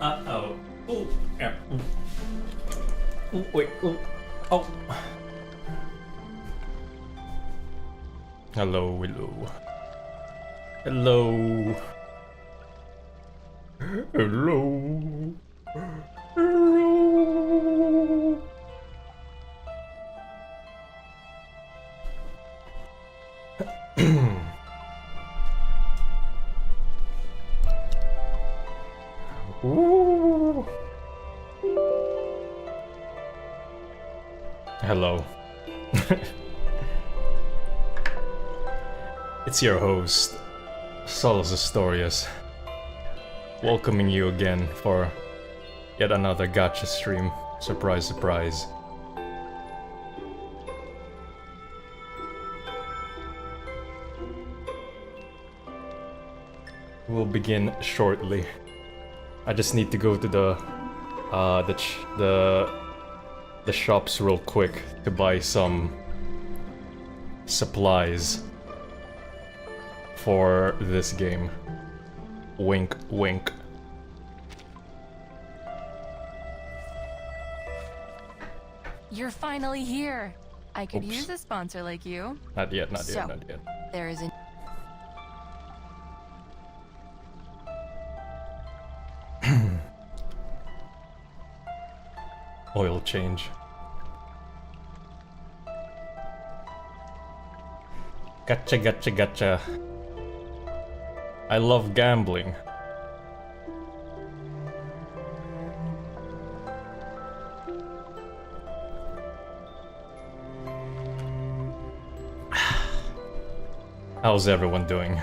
Uh-oh. Oh, yeah. Ooh, wait, ooh. Oh. Hello, hello. Hello. Hello. Hello. Ooh. Hello. It's your host, Solus Astorias, welcoming you again for yet another gacha stream. Surprise, surprise. We'll begin shortly. I just need to go to the shops real quick to buy some supplies for this game. Wink, wink. You're finally here. I could Oops. use a sponsor like you. Not yet, not So, yet, not yet. There is a Oil change. Gotcha, gotcha, gotcha. I love gambling. How's everyone doing?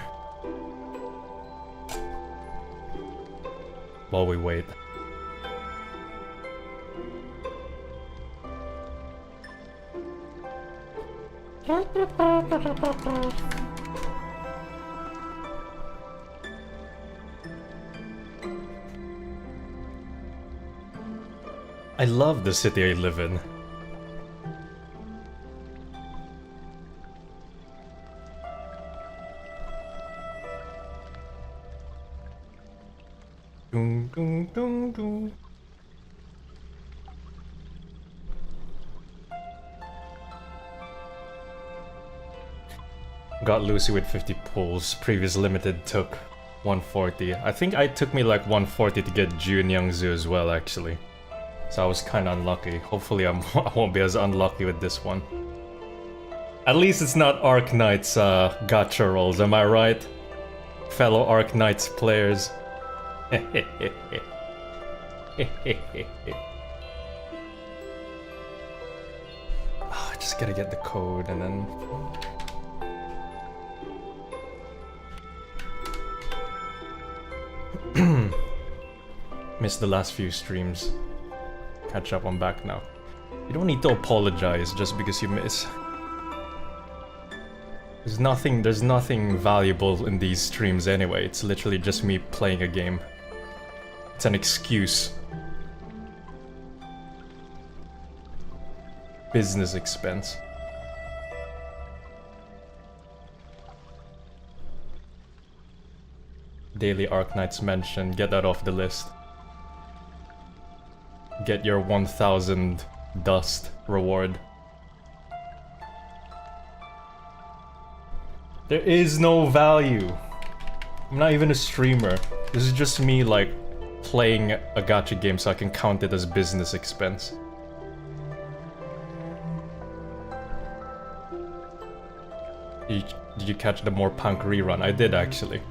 While we wait. I love the city I live in. Dun, dun, dun, dun. Got Lucy with 50 pulls. Previous limited took 140. I think I took me like 140 to get Jun Youngzu as well, actually. So I was kind of unlucky. Hopefully I won't be as unlucky with this one. At least it's not Arc Knight's gacha rolls, am I right? Fellow Arc Knights players. Oh, I just gotta get the code and then... Missed the last few streams. Catch up, I'm back now. You don't need to apologize just because you miss. There's nothing valuable in these streams anyway. It's literally just me playing a game. It's an excuse. Business expense. Daily Arc Knights mentioned. Get that off the list. Get your 1000 dust reward. There is no value. I'm not even a streamer. This is just me like playing a gacha game so I can count it as business expense. Did you catch the More Punk rerun? I did actually.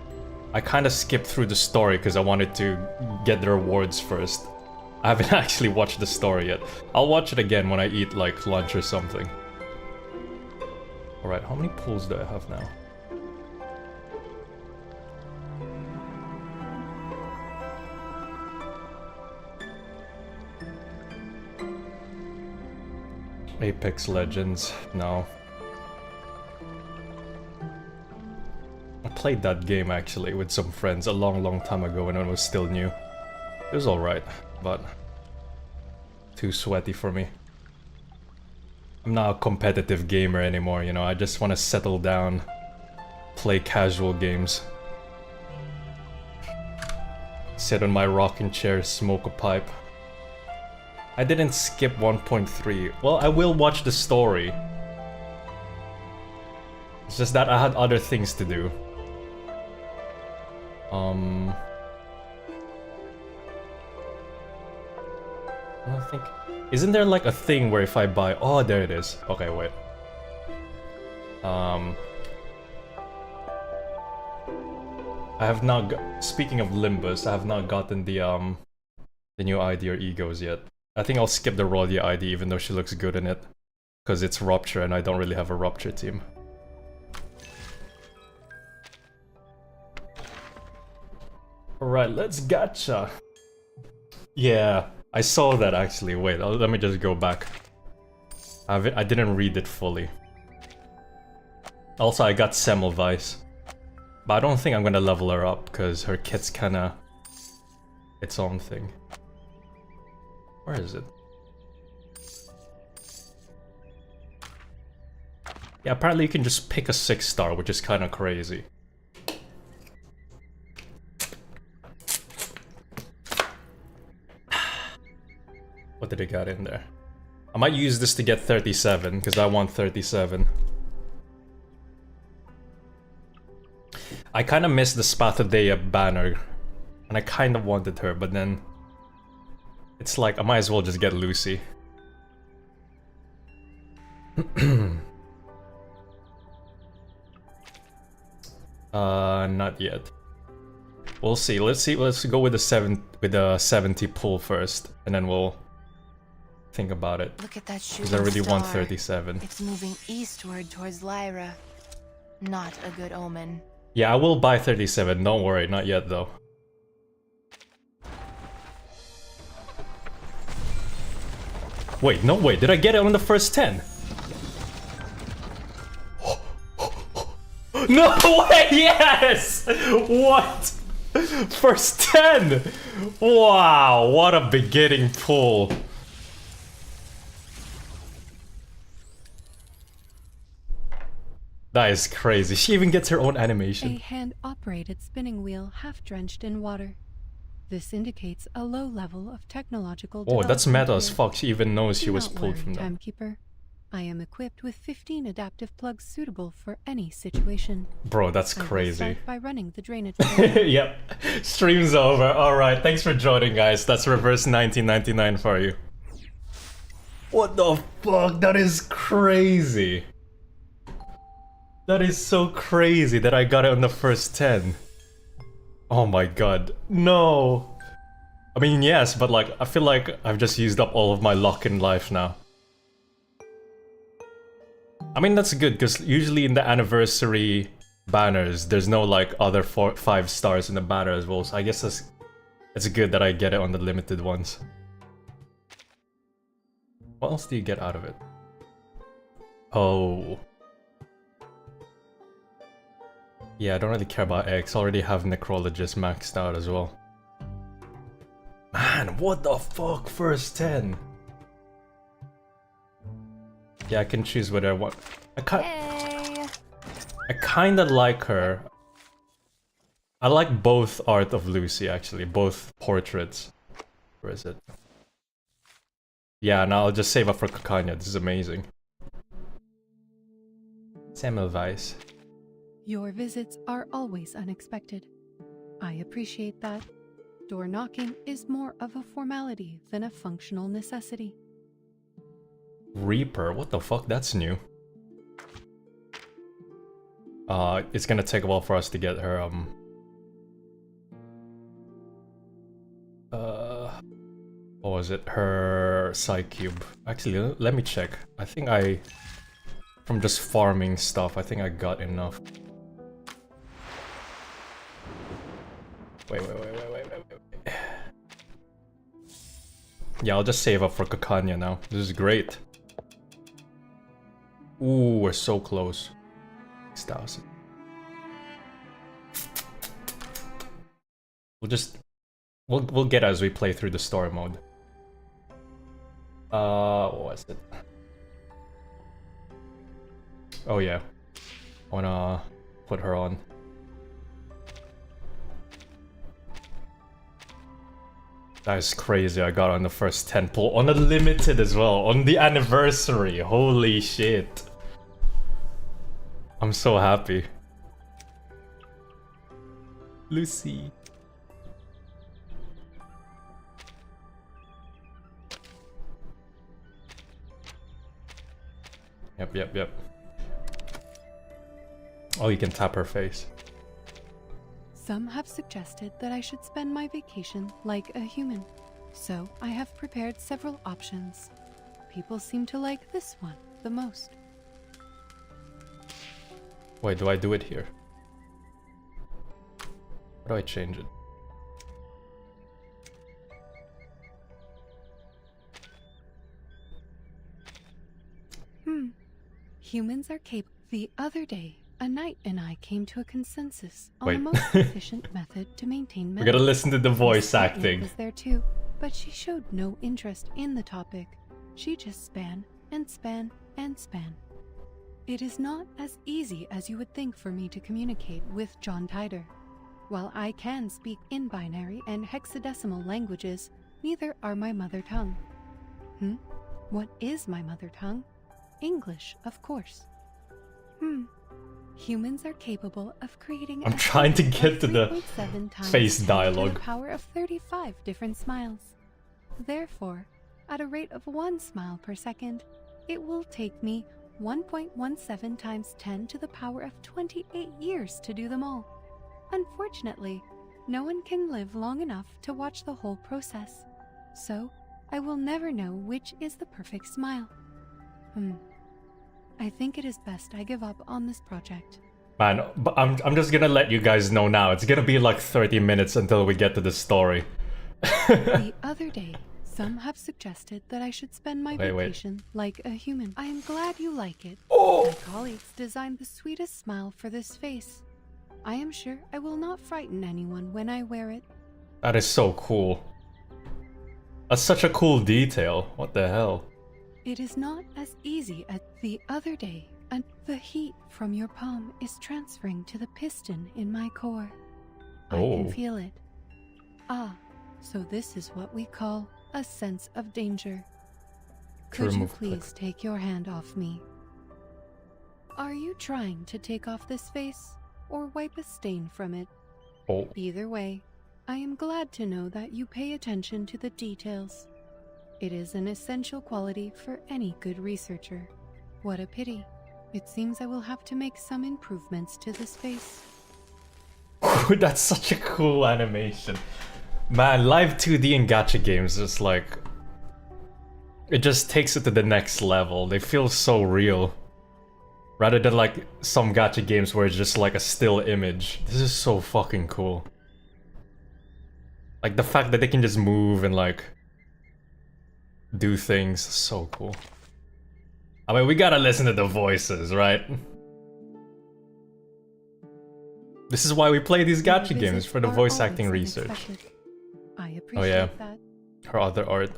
I kind of skipped through the story because I wanted to get the rewards first. I haven't actually watched the story yet. I'll watch it again when I eat like lunch or something. Alright, how many pulls do I have now? Apex Legends, no. I played that game actually with some friends a long time ago when it was still new. It was alright, but too sweaty for me. I'm not a competitive gamer anymore, you know, I just want to settle down, play casual games. Sit on my rocking chair, smoke a pipe. I didn't skip 1.3. Well, I will watch the story. It's just that I had other things to do. I think... Isn't there like a thing where if I buy... Oh, there it is. Okay, wait. I have not speaking of Limbus, I have not gotten the new ID or Egos yet. I think I'll skip the Rodia ID even though she looks good in it. Because it's Rupture and I don't really have a Rupture team. Alright, let's gacha. Yeah, I saw that actually. Wait, let me just go back. I didn't read it fully. Also, I got Semmelweis. But I don't think I'm gonna level her up, because her kit's kinda... its own thing. Where is it? Yeah, apparently you can just pick a 6-star, which is kinda crazy. What did it got in there? I might use this to get 37, because I want 37. I kind of missed the Spathodea banner, and I kind of wanted her, but then it's like I might as well just get Lucy. Not yet. We'll see. Let's go with the 70 pull first, and then we'll think about it. Look at that shooting Because I really star. want 37. It's moving eastward towards Lyra. Not a good omen. Yeah, I will buy 37, don't worry, not yet though. Wait, no way, did I get it on the first 10? No way, yes! What? First 10! Wow, what a beginning pull. That is crazy. She even gets her own animation. A hand-operated spinning wheel half-drenched in water. This indicates a low level of technological Oh, that's development meta as here. fuck. She even knows she Do was not pulled worry, from that. Timekeeper. I am equipped with 15 adaptive plugs suitable for any situation. Bro, that's I will crazy. start by running the drainage program. Yep. Stream's over. Alright, thanks for joining, guys. That's reverse 1999 for you. What the fuck? That is crazy. That is so crazy that I got it on the first 10. Oh my god. No. I mean, yes, but like, I feel like I've just used up all of my luck in life now. I mean, that's good, because usually in the anniversary banners, there's no like other 5 stars in the banner as well, so I guess it's good that I get it on the limited ones. What else do you get out of it? Oh. Yeah, I don't really care about X. I already have Necrologist maxed out as well. Man, what the fuck? First 10. Yeah, I can choose whether I want. Hey! I kinda like her. I like both art of Lucy, actually. Both portraits. Where is it? Yeah, now I'll just save up for Kakanya. This is amazing. Semmelweis. Your visits are always unexpected. I appreciate that. Door knocking is more of a formality than a functional necessity. Reaper? What the fuck? That's new. It's gonna take a while for us to get her, what was it? Her Psycube. Actually, let me check. I think from just farming stuff, I think I got enough. Wait. Yeah, I'll just save up for Kakanya now. This is great. Ooh, we're so close. 6,000. We'll get as we play through the story mode. What was it? Oh yeah. I wanna put her on. That is crazy, I got on the first 10 pull. On a limited as well, on the anniversary. Holy shit. I'm so happy. Lucy. Yep. Oh, you can tap her face. Some have suggested that I should spend my vacation like a human, so I have prepared several options. People seem to like this one the most. Wait, do I do it here? How do I change it? Humans are capable. The other day, a knight and I came to a consensus on Wait. the most efficient method to maintain We gotta listen to the voice Miss Knight acting. was there too, but she showed no interest in the topic. She just span and span and span. It is not as easy as you would think for me to communicate with John Tider. While I can speak in binary and hexadecimal languages, neither are my mother tongue. What is my mother tongue? English, of course. Humans are capable of creating I'm a trying to total get of to the 3.7 times face 10 to dialogue. the power of 35 different smiles. Therefore, at a rate of 1 smile per second, it will take me 1.17 times 10 to the power of 28 years to do them all. Unfortunately, no one can live long enough to watch the whole process, so I will never know which is the perfect smile. I think it is best I give up on this project. Man, but I'm just gonna let you guys know now. It's gonna be like 30 minutes until we get to the story. The other day, some have suggested that I should spend my Wait. vacation like a human. I am glad you like it. Oh! My colleagues designed the sweetest smile for this face. I am sure I will not frighten anyone when I wear it. That is so cool. That's such a cool detail. What the hell? It is not as easy as the other day, and the heat from your palm is transferring to the piston in my core. I Oh. can feel it. Ah, so this is what we call a sense of danger. Could you remove please take your hand off me? Are you trying to take off this face, or wipe a stain from it? Oh. Either way, I am glad to know that you pay attention to the details. It is an essential quality for any good researcher. What a pity. It seems I will have to make some improvements to this face. That's such a cool animation. Man, live 2D and gacha games is like... It just takes it to the next level. They feel so real. Rather than like some gacha games where it's just like a still image. This is so fucking cool. Like the fact that they can just move and like... do things, so cool. I mean, we gotta listen to the voices, right? This is why we play these gacha Your games, visits for the are voice always acting research. unexpected. I appreciate Oh yeah, that. her other art.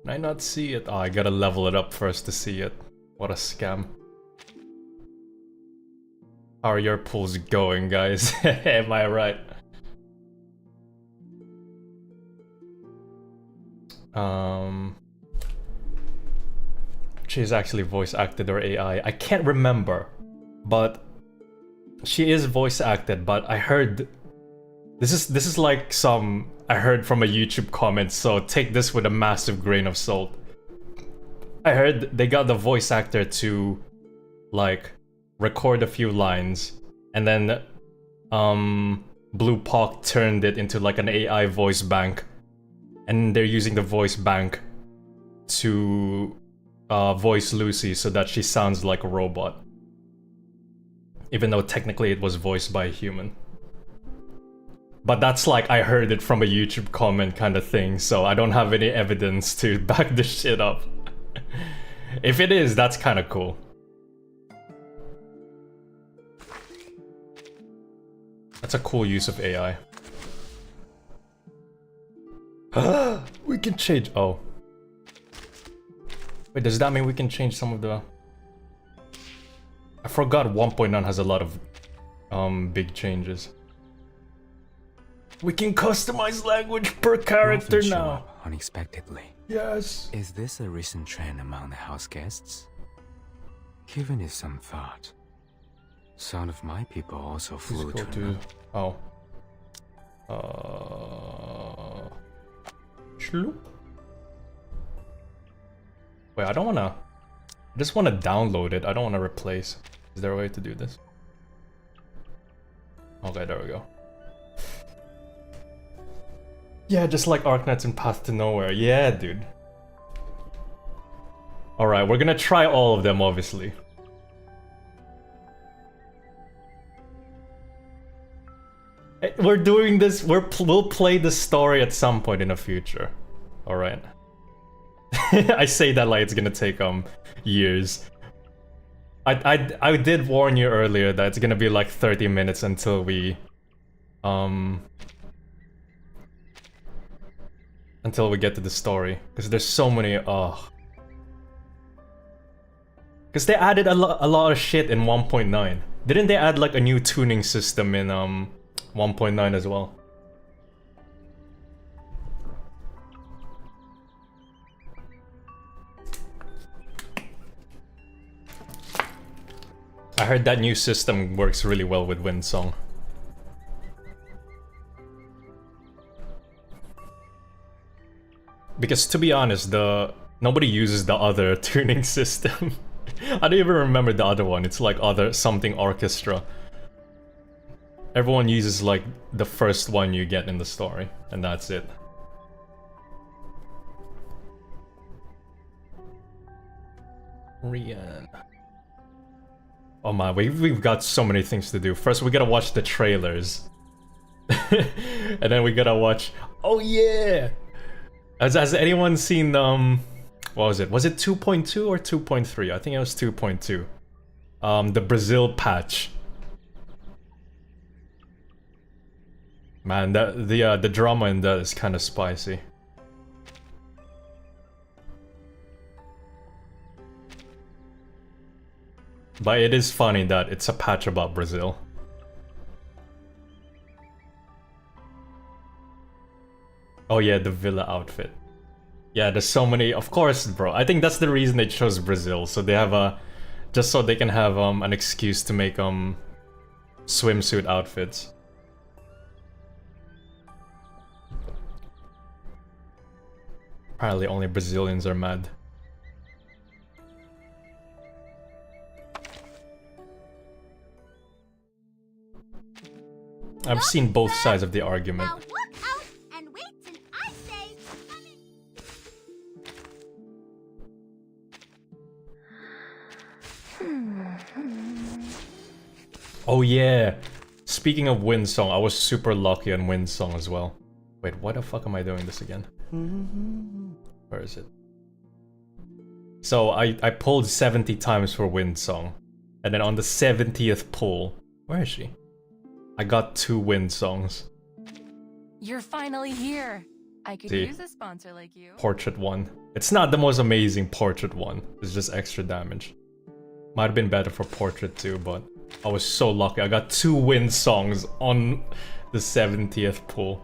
Can I not see it? Oh, I gotta level it up first to see it. What a scam. How are your pulls going, guys? Am I right? She's actually voice acted or AI. I can't remember, but she is voice acted. But I heard this is like some I heard from a YouTube comment. So take this with a massive grain of salt. I heard they got the voice actor to like record a few lines, and then Blue Pawk turned it into like an AI voice bank, and they're using the voice bank to voice Lucy so that she sounds like a robot, even though technically it was voiced by a human. But that's like I heard it from a YouTube comment kind of thing, so I don't have any evidence to back this shit up. If it is, that's kind of cool. That's a cool use of AI. We can change. Oh. Wait, does that mean we can change some of the... I forgot 1.9 has a lot of big changes. We can customize language per character Often show now. up unexpectedly. Yes. Is this a recent trend among the house guests? Given it some thought, some of my people also flew Let's go to to... Oh. Shloop? Wait, I don't wanna... I just wanna download it. I don't wanna replace. Is there a way to do this? Okay, there we go. Yeah, just like Arknights and Path to Nowhere. Yeah, dude. Alright, we're gonna try all of them, obviously. We're doing this, we'll play the story at some point in the future. Alright. I say that like it's gonna take years. I did warn you earlier that it's gonna be like 30 minutes until we get to the story, because there's so many. Because they added a lot of shit in 1.9. Didn't they add like a new tuning system in 1.9 as well? I heard that new system works really well with Windsong. Because to be honest, nobody uses the other tuning system. I don't even remember the other one. It's like something orchestra. Everyone uses like the first one you get in the story, and that's it. Rian. Oh my, we've got so many things to do. First, we gotta watch the trailers. And then we gotta watch... Oh yeah! Has anyone seen, what was it? Was it 2.2 or 2.3? I think it was 2.2. The Brazil patch. Man, the drama in that is kind of spicy. But it is funny that it's a patch about Brazil. Oh yeah, the villa outfit. Yeah, there's so many. Of course, bro. I think that's the reason they chose Brazil. So they have just so they can have an excuse to make swimsuit outfits. Apparently only Brazilians are mad. I've seen both sides of the argument. Now look out and wait till I say Oh yeah! Speaking of Windsong, I was super lucky on Windsong as well. Wait, why the fuck am I doing this again? Where is it? So I pulled 70 times for Windsong. And then on the 70th pull... Where is she? I got 2 Windsongs. You're finally here. I could See. use a sponsor like you. Portrait 1. It's not the most amazing Portrait 1. It's just extra damage. Might have been better for Portrait 2, but I was so lucky. I got 2 Windsongs on the 70th pull.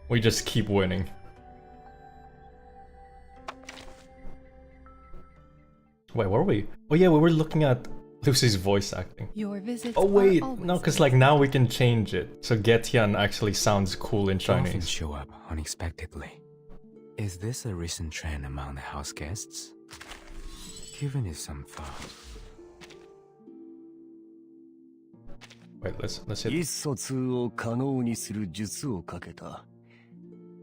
We just keep winning. Wait, were we? Oh yeah, we were looking at Lucy's voice acting. Your visits Oh wait, are always no, because like now we can change it. So Getian actually sounds cool in Often Chinese. show up unexpectedly. Is this a recent trend among the house guests? Given it some thought. Wait, let's hit. 意思疎通を可能にする術をかけた。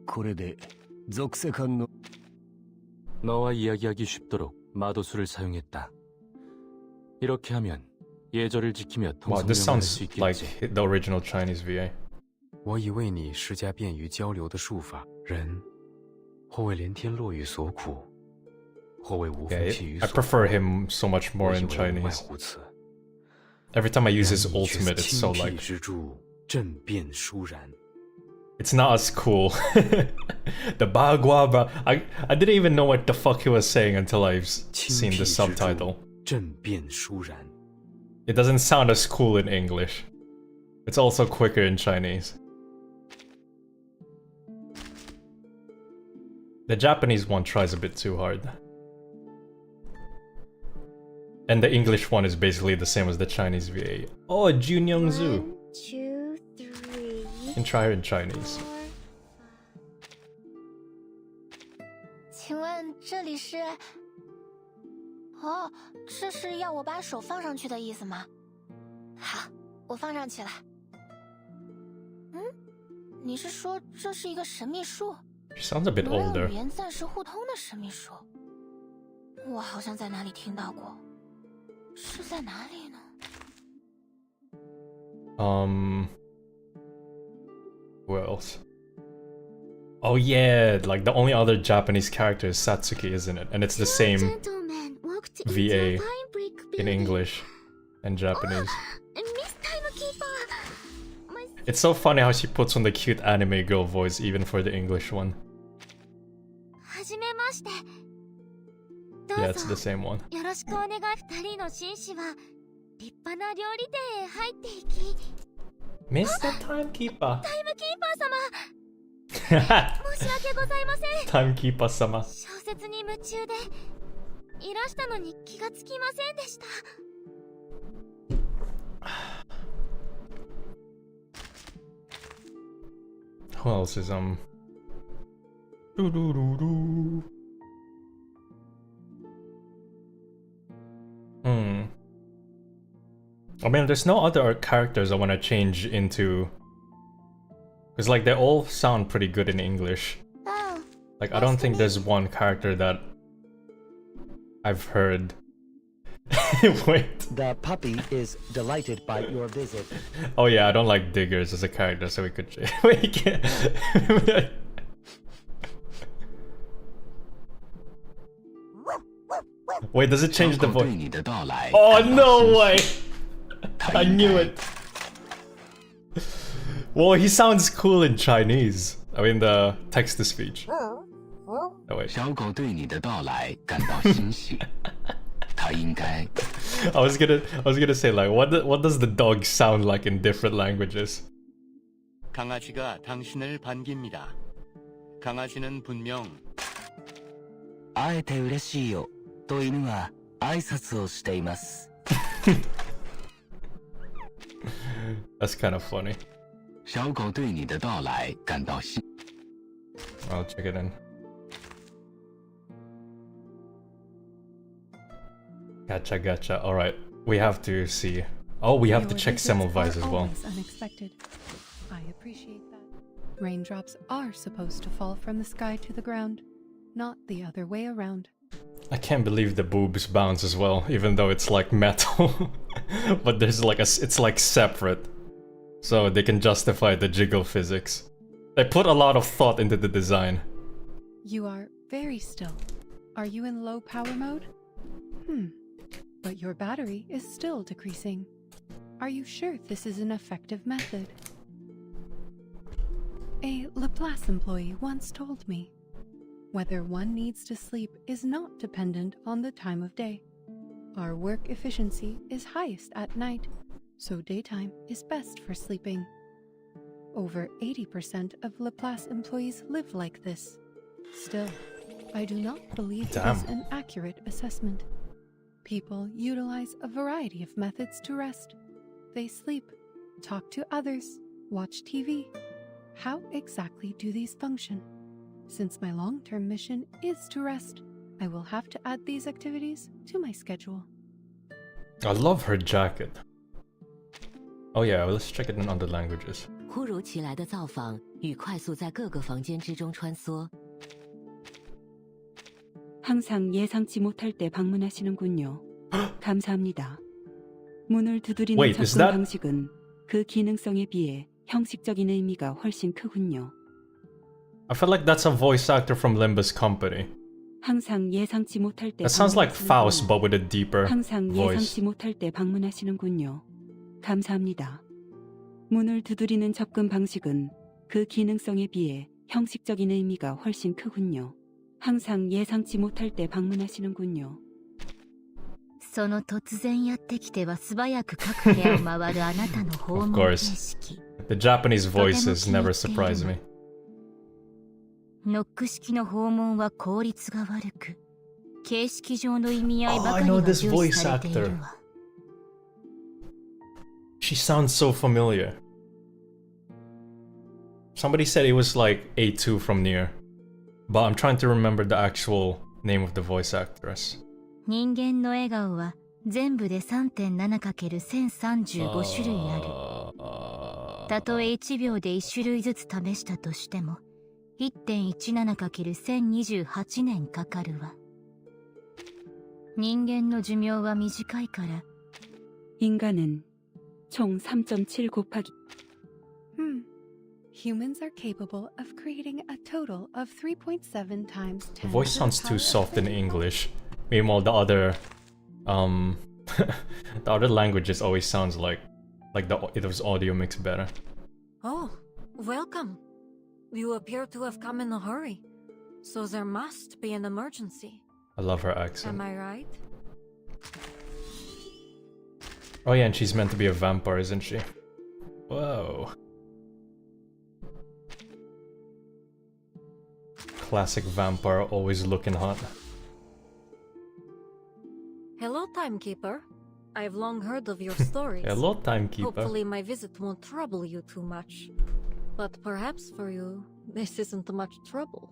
これで属性間の 너와 이야기하기 쉽도록 마도수를 사용했다. 이렇게 하면 예절을 지키며 Wow, this 통성명을 할 sounds 수 like 있겠지. the original Chinese VA. 我已为你施加便于交流的术法，人或为连天落雨所苦，或为无 Yeah, 风细雨 I 所 prefer 迫， him so much 或 more 以 in 为无外 Chinese. 乎此。 Every time I use 然 his 你却 ultimate, 似 it's so 清 like 僻之柱，震变殊然。 it's not as cool. The Bagua, I didn't even know what the fuck he was saying until I've 清 seen 僻 the 之柱， subtitle. 震变殊然。 It doesn't sound as cool in English. It's also quicker in Chinese. The Japanese one tries a bit too hard. And the English one is basically the same as the Chinese VA. Oh, Junyang Zhu. 1, 2, 3. You can try her in Chinese. 请问这里是？哦，这是要我把手放上去的意思吗？好，我放上去了。嗯，你是说这是一个神秘树？ She sounds a bit 能让 older. 语言暂时互通的神秘树？我好像在哪里听到过，是在哪里呢？ Who else? Oh yeah, like the only other Japanese character is Satsuki, isn't it? And it's the same Gentleman walked into VA a fine brick in building. English and Japanese. Miss Timekeeper! My It's so funny how she puts on the cute anime girl voice even for the English one. はじめまして。ど Yeah, う it's ぞ the same one. よろしくお願い。二人の紳士は立派な料理店へ入っていき、 Mr. Timekeeper. タイムキーパー様、申し訳ございません。 Timekeeper-sama. 小説に夢中でいらしたのに気がつきませんでした。 Who else is Doo-doo-doo-doo. I mean, there's no other characters I want to change into. Because, like, they all sound pretty good in English. Oh, Like, I don't think there's one character that I've heard. Wait. The puppy is delighted by your visit. Oh yeah, I don't like Diggers as a character, so we could change. We can't. Wait, does it change the 小狗对 voice? 你的到来 Oh 感到 no 欣喜 way! 它 I 应 knew 该 it. Well, he sounds cool in Chinese. I mean, the text-to-speech. Oh wait. 小狗对你的到来感到欣喜，它应该 I was gonna say like, what does the dog sound like in different languages? 강아지가 당신을 반깁니다. 강아지는 분명 会えて嬉しいよと犬は挨拶をしています。 That's kind of funny. 小狗对你的到来感到欣。 I'll check it in. Gotcha, gotcha. Alright, we have to see. Oh, we have to Your check visits Semmelweis are as well. always unexpected. I appreciate that. Raindrops are supposed to fall from the sky to the ground, not the other way around. I can't believe the boobs bounce as well, even though it's like metal. But there's like it's like separate. So they can justify the jiggle physics. They put a lot of thought into the design. You are very still. Are you in low power mode? But your battery is still decreasing. Are you sure this is an effective method? A Laplace employee once told me, whether one needs to sleep is not dependent on the time of day. Our work efficiency is highest at night, so daytime is best for sleeping. Over 80% of Laplace employees live like this. Still, I do not believe it is an accurate assessment. People utilize a variety of methods to rest. They sleep, talk to others, watch TV. How exactly do these function? Since my long-term mission is to rest, I will have to add these activities to my schedule. I love her jacket. Oh yeah, let's check it in other languages. 忽如其来的造访与快速在各个房间之中穿梭， 항상 예상치 못할 때 방문하시는군요. 감사합니다. 문을 두드리는 Wait, is 접근 that- 방식은 그 기능성에 비해 형식적인 의미가 훨씬 크군요. I feel like that's a voice actor from Limbus Company. 항상 예상치 못할 때 That sounds like 방문하시는군요. Faust, but with a deeper 항상 voice. 예상치 못할 때 방문하시는군요. 감사합니다. 문을 두드리는 접근 방식은 그 기능성에 비해 형식적인 의미가 훨씬 크군요. 항상 예상치 못할 때 방문하시는군요. その突然やってきては素早く各部屋を回るあなたの訪問形式。 The Japanese voices never surprise me. ノック式の訪問は効率が悪く、形式上の意味合いば Oh, か I り know が this 重 voice 視されている actor. わ。She sounds so familiar. Somebody said it was like A2 from Nier, but I'm trying to remember the actual name of the voice actress. 人間の笑顔は全部で 3.7×1035 種類ある。たとえ1秒で1種類ずつ試したとしても 1.17×1028 年かかるわ。人間の寿命は短いから。 인간은 총 3.7 곱하기 Humans are capable of creating a total of 3.7 times 10 The voice to the sounds too power soft of in English. Meanwhile, the other, the other languages always sounds like it was audio mixed better. Oh, welcome. You appear to have come in a hurry, so there must be an emergency. I love her accent. Am I right? Oh yeah, and she's meant to be a vampire, isn't she? Whoa. Classic vampire, always looking hot. Hello, Timekeeper. I've long heard of your stories. Hello, Timekeeper. Hopefully my visit won't trouble you too much. But perhaps for you, this isn't much trouble.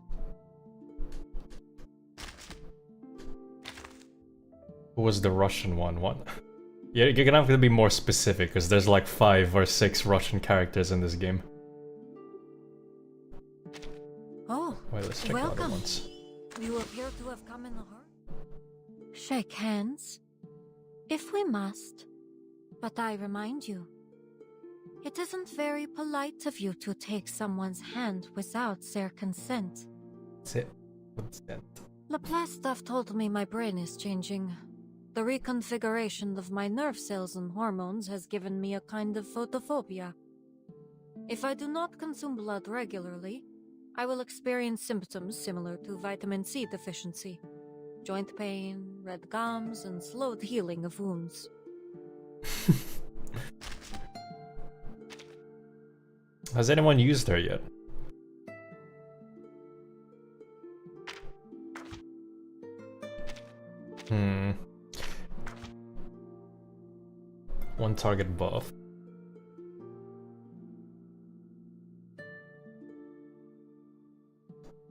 Who was the Russian one? What? Yeah, you're gonna have to be more specific, because there's like 5 or 6 Russian characters in this game. Oh, Wait, let's check the other welcome. ones. You appear to have come in a hurry. Shake hands, if we must. But I remind you, it isn't very polite of you to take someone's hand without their consent. Consent. Laplace stuff told me my brain is changing. The reconfiguration of my nerve cells and hormones has given me a kind of photophobia. If I do not consume blood regularly, I will experience symptoms similar to vitamin C deficiency. Joint pain, red gums, and slowed healing of wounds. Has anyone used her yet? One target buff.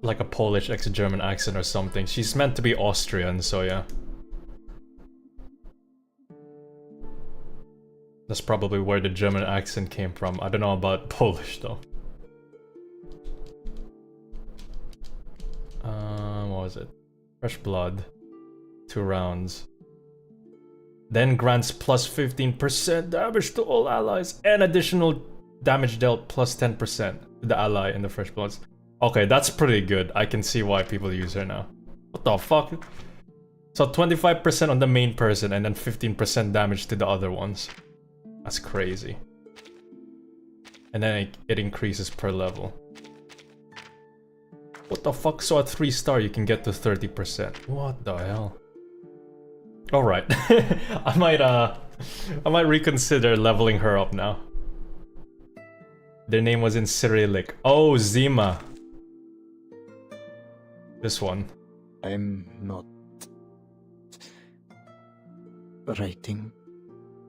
Like a Polish ex-German accent or something. She's meant to be Austrian, so yeah. That's probably where the German accent came from. I don't know about Polish though. What was it? Fresh blood. 2 rounds. Then grants plus 15% damage to all allies and additional damage dealt plus 10% to the ally in the fresh bloods. Okay, that's pretty good. I can see why people use her now. What the fuck? So 25% on the main person and then 15% damage to the other ones. That's crazy. And then it increases per level. What the fuck? So at 3-star you can get to 30%. What the hell? Alright. I might reconsider leveling her up now. Their name was in Cyrillic. Oh, Zima. This one. I'm not writing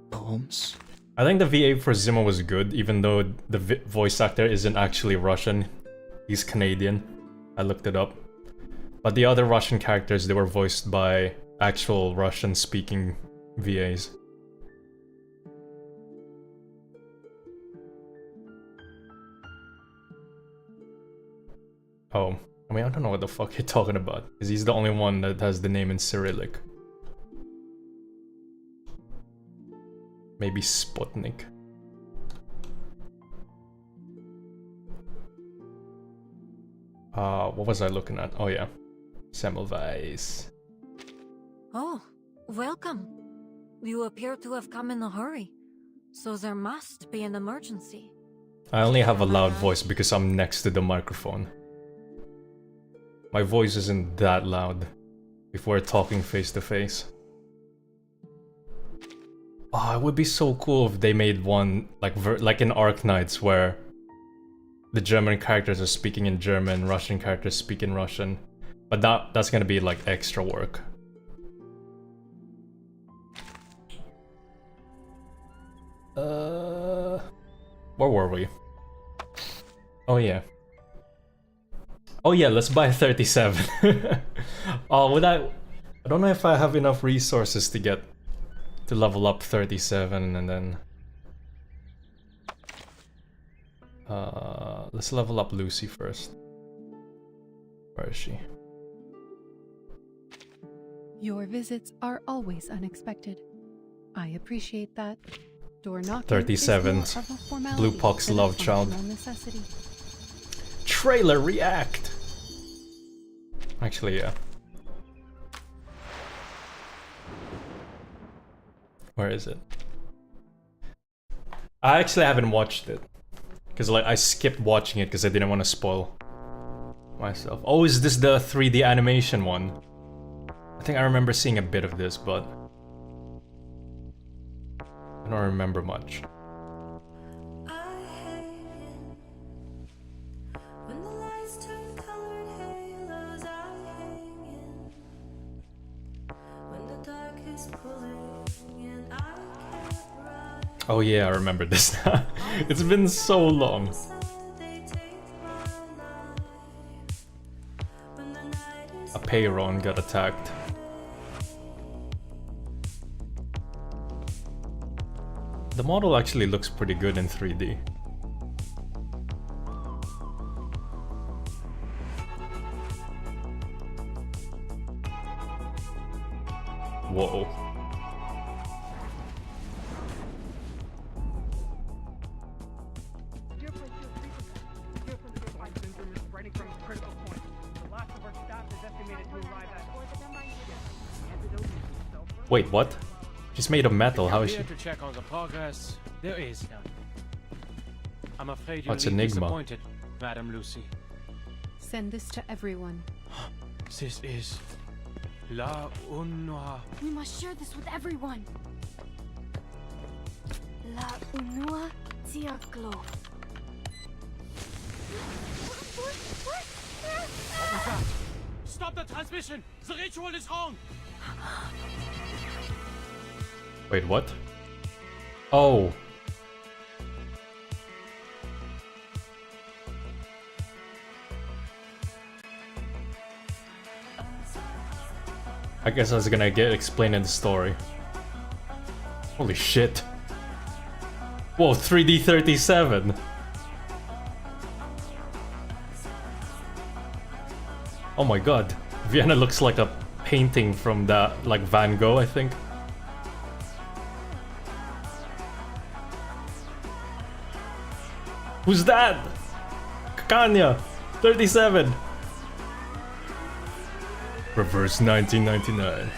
poems. I think the VA for Zima was good, even though the voice actor isn't actually Russian. He's Canadian. I looked it up. But the other Russian characters, they were voiced by actual Russian-speaking VAs. Oh, I mean, I don't know what the fuck you're talking about, because he's the only one that has the name in Cyrillic. Maybe Sputnik. What was I looking at? Oh yeah. Semmelweis. Oh, welcome. You appear to have come in a hurry, so there must be an emergency. I only have a loud voice because I'm next to the microphone. My voice isn't that loud if we're talking face to face. Oh, it would be so cool if they made one like in Arknights where the German characters are speaking in German, Russian characters speak in Russian. But that's gonna be like extra work. Where were we? Oh yeah. Oh yeah, let's buy 37. Oh, I don't know if I have enough resources to level up 37 and then... let's level up Lucy first. Where is she? Your visits are always unexpected. I appreciate that. Door knocking 37. is more of a formality Blue Pox than a love child. functional necessity. Trailer react! Actually, yeah. Where is it? I actually haven't watched it. Because like I skipped watching it because I didn't want to spoil myself. Oh, is this the 3D animation one? I think I remember seeing a bit of this, but I don't remember much. Oh yeah, I remember this now. It's been so long. A Peyron got attacked. The model actually looks pretty good in 3D. Whoa. Wait, what? She's made of metal, how is she? To check on the progress, there is none. I'm afraid you'll What's be Enigma? disappointed, Madam Lucy. Send this to everyone. This is La Unua. We must share this with everyone. La Unua Diaglo. What was that? Stop the transmission! The ritual is wrong! Wait, what? Oh. I guess I was gonna get explained in the story. Holy shit. Whoa, 3D 37. Oh my god. Vienna looks like a painting from that, like Van Gogh, I think. Who's that? Kakanya! 37! Reverse 1999.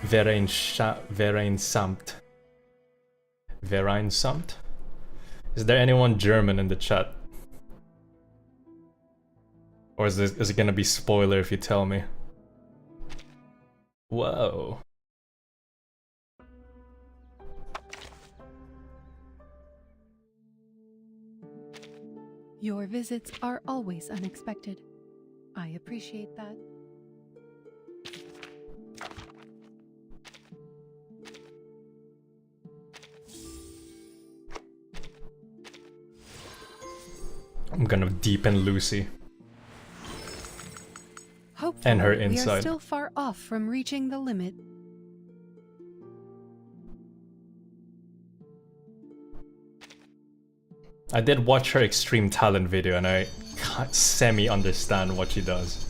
Verein Samt. Verein Samt? Is there anyone German in the chat? Or is it gonna be spoiler if you tell me? Whoa. Your visits are always unexpected. I appreciate that. I'm gonna deepen Lucy. Hopefully, and her we are inside. still far off from reaching the limit. I did watch her extreme talent video and I can't semi-understand what she does.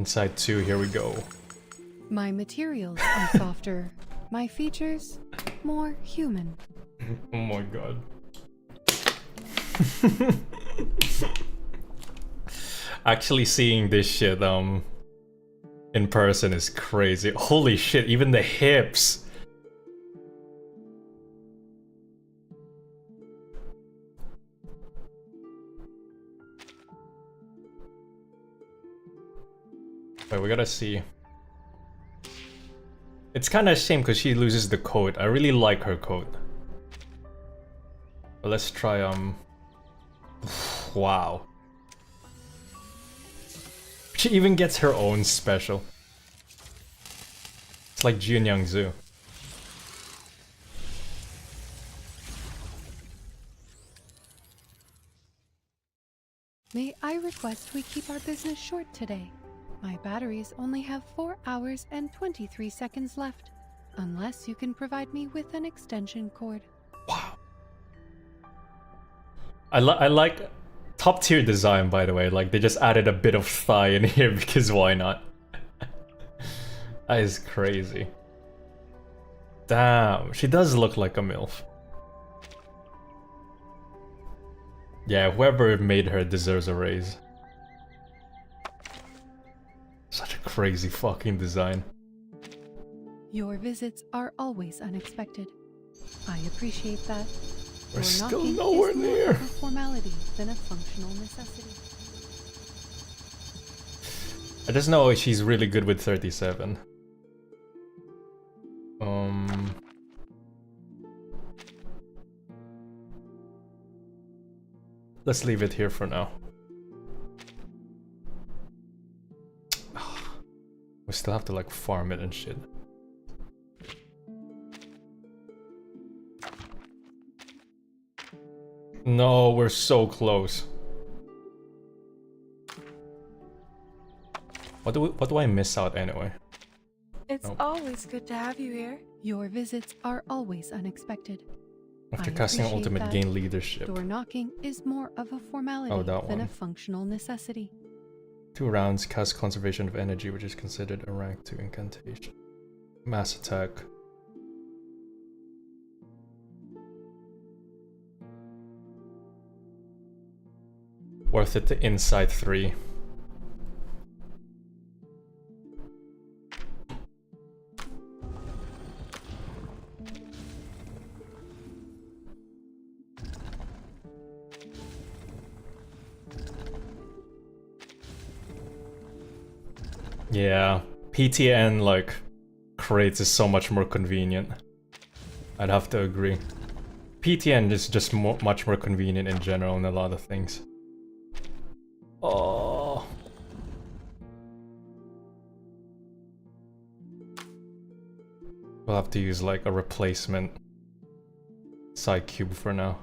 Inside 2, here we go. My materials are softer. My features more human. Oh my god. Actually seeing this shit in person is crazy. Holy shit, even the hips. Wait, we gotta see. It's kind of a shame because she loses the coat. I really like her coat. But let's try wow. She even gets her own special. It's like Junyang Zhu. May I request we keep our business short today? My batteries only have 4 hours and 23 seconds left, unless you can provide me with an extension cord. Wow. I like top tier design, by the way. Like, they just added a bit of thigh in here because why not? That is crazy. Damn, she does look like a MILF. Yeah, whoever made her deserves a raise. Such a crazy fucking design. Your visits are always unexpected. I appreciate that. We're Door still knocking nowhere is more near. of a formality than a functional necessity. I just know she's really good with 37. Let's leave it here for now. We still have to like farm it and shit. No, we're so close. What do I miss out anyway? It's always good to have you here. Your visits are always unexpected. After I casting appreciate ultimate, that. gain leadership. Door knocking is more of a formality Oh, that than one. a functional necessity. 2 rounds, cast conservation of energy, which is considered a rank 2 incantation. Mass attack. Worth it to inside 3. Yeah, PTN like crates is so much more convenient. I'd have to agree. PTN is just much more convenient in general in a lot of things. Oh. We'll have to use like a replacement side cube for now.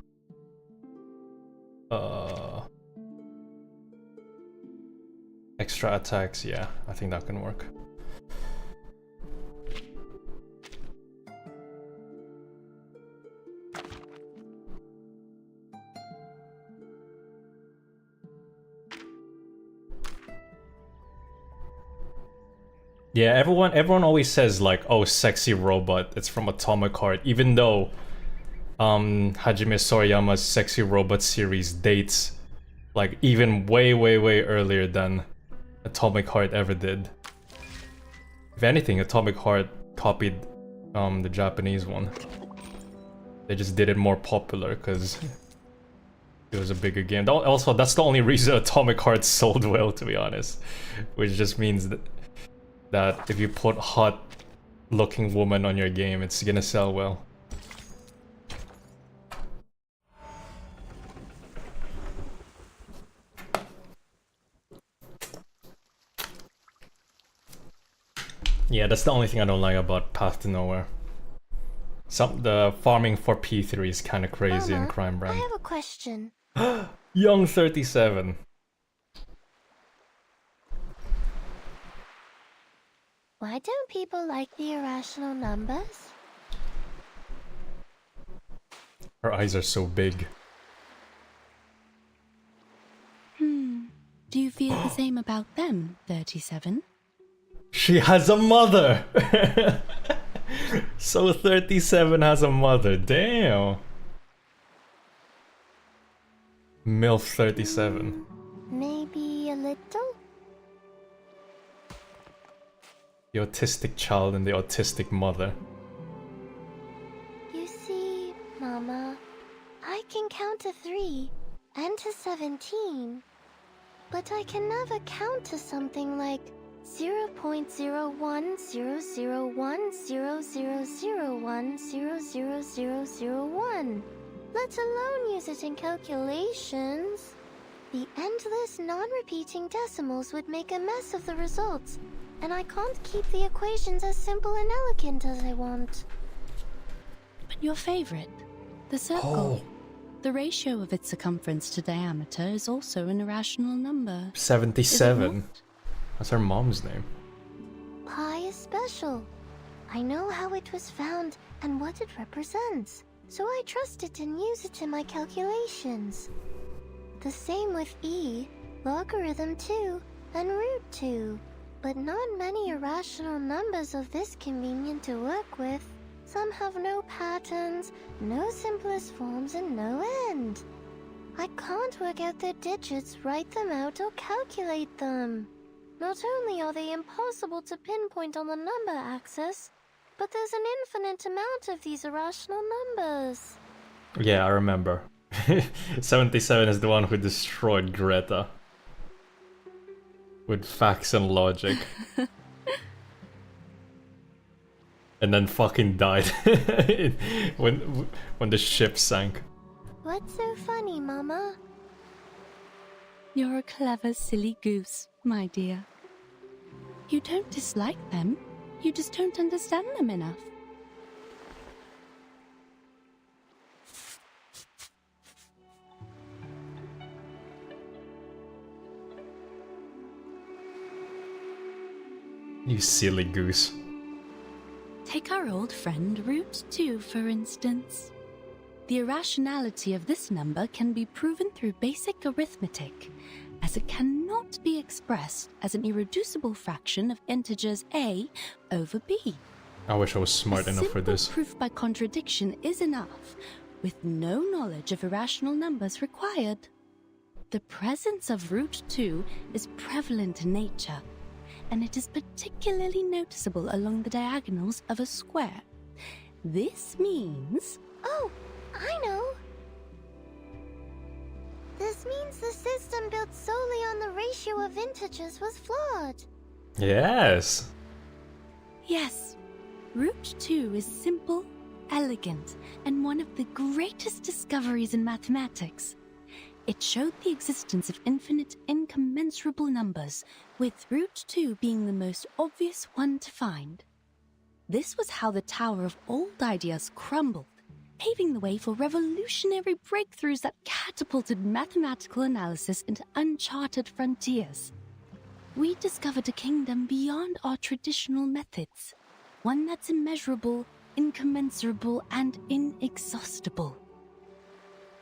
Extra attacks, yeah, I think that can work. Yeah, everyone always says like, oh, sexy robot, it's from Atomic Heart, even though Hajime Sorayama's Sexy Robot series dates like even way earlier than Atomic Heart ever did. If anything, Atomic Heart copied the Japanese one. They just did it more popular because it was a bigger game. Also, that's the only reason Atomic Heart sold well, to be honest. Which just means that if you put hot looking woman on your game, it's gonna sell well. Yeah, that's the only thing I don't like about Path to Nowhere. The farming for P3 is kind of crazy in Crime Brand. I have a question. Young 37. Why don't people like the irrational numbers? Her eyes are so big. Do you feel the same about them, 37. She has a mother! So 37 has a mother, damn! MILF 37. Maybe a little? The autistic child and the autistic mother. You see, Mama, I can count to 3 and to 17, but I can never count to something like 0.01000100001, let alone use it in calculations. The endless, non-repeating decimals would make a mess of the results, and I can't keep the equations as simple and elegant as I want. But your favorite, the circle. The ratio of its circumference to diameter is also an irrational number. 77. That's her mom's name. Pi is special. I know how it was found and what it represents, so I trust it and use it in my calculations. The same with e, logarithm 2, and root 2. But not many irrational numbers are this convenient to work with. Some have no patterns, no simplest forms, and no end. I can't work out their digits, write them out, or calculate them. Not only are they impossible to pinpoint on the number axis, but there's an infinite amount of these irrational numbers. Yeah, I remember. 77 is the one who destroyed Greta. With facts and logic. And then fucking died when the ship sank. What's so funny, Mama? You're a clever, silly goose, my dear. You don't dislike them, you just don't understand them enough. You silly goose. Take our old friend root 2, for instance. The irrationality of this number can be proven through basic arithmetic, as it cannot be expressed as an irreducible fraction of integers a over b. I wish I was smart enough for this. Proof by contradiction is enough, with no knowledge of irrational numbers required. The presence of root 2 is prevalent in nature, and it is particularly noticeable along the diagonals of a square. This means... Oh, I know! This means the system built solely on the ratio of integers was flawed. Yes! Yes, root 2 is simple, elegant, and one of the greatest discoveries in mathematics. It showed the existence of infinite incommensurable numbers, with root 2 being the most obvious one to find. This was how the Tower of Old Ideas crumbled, paving the way for revolutionary breakthroughs that catapulted mathematical analysis into uncharted frontiers. We discovered a kingdom beyond our traditional methods, one that's immeasurable, incommensurable, and inexhaustible.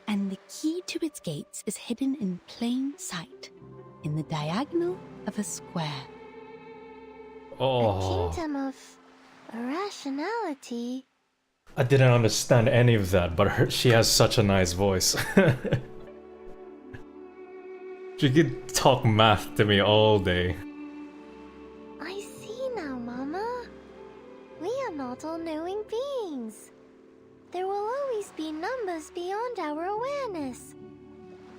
And the key to its gates is hidden in plain sight, in the diagonal of a square. Oh. A kingdom of irrationality. I didn't understand any of that, but she has such a nice voice. She could talk math to me all day. I see now, Mama. We are not all-knowing beings. There will always be numbers beyond our awareness,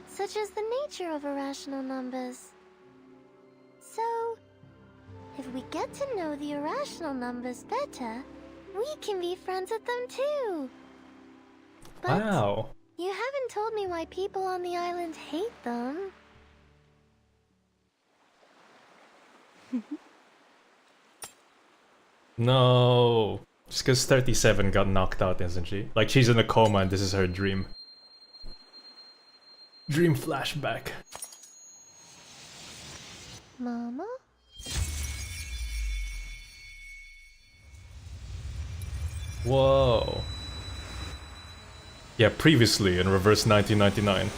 such as the nature of irrational numbers. So, if we get to know the irrational numbers better, we can be friends with them too. But wow. You haven't told me why people on the island hate them. No. Just because 37 got knocked out, isn't she? Like she's in a coma and this is her dream. Dream flashback. Mama? Whoa. Yeah, previously in Reverse 1999.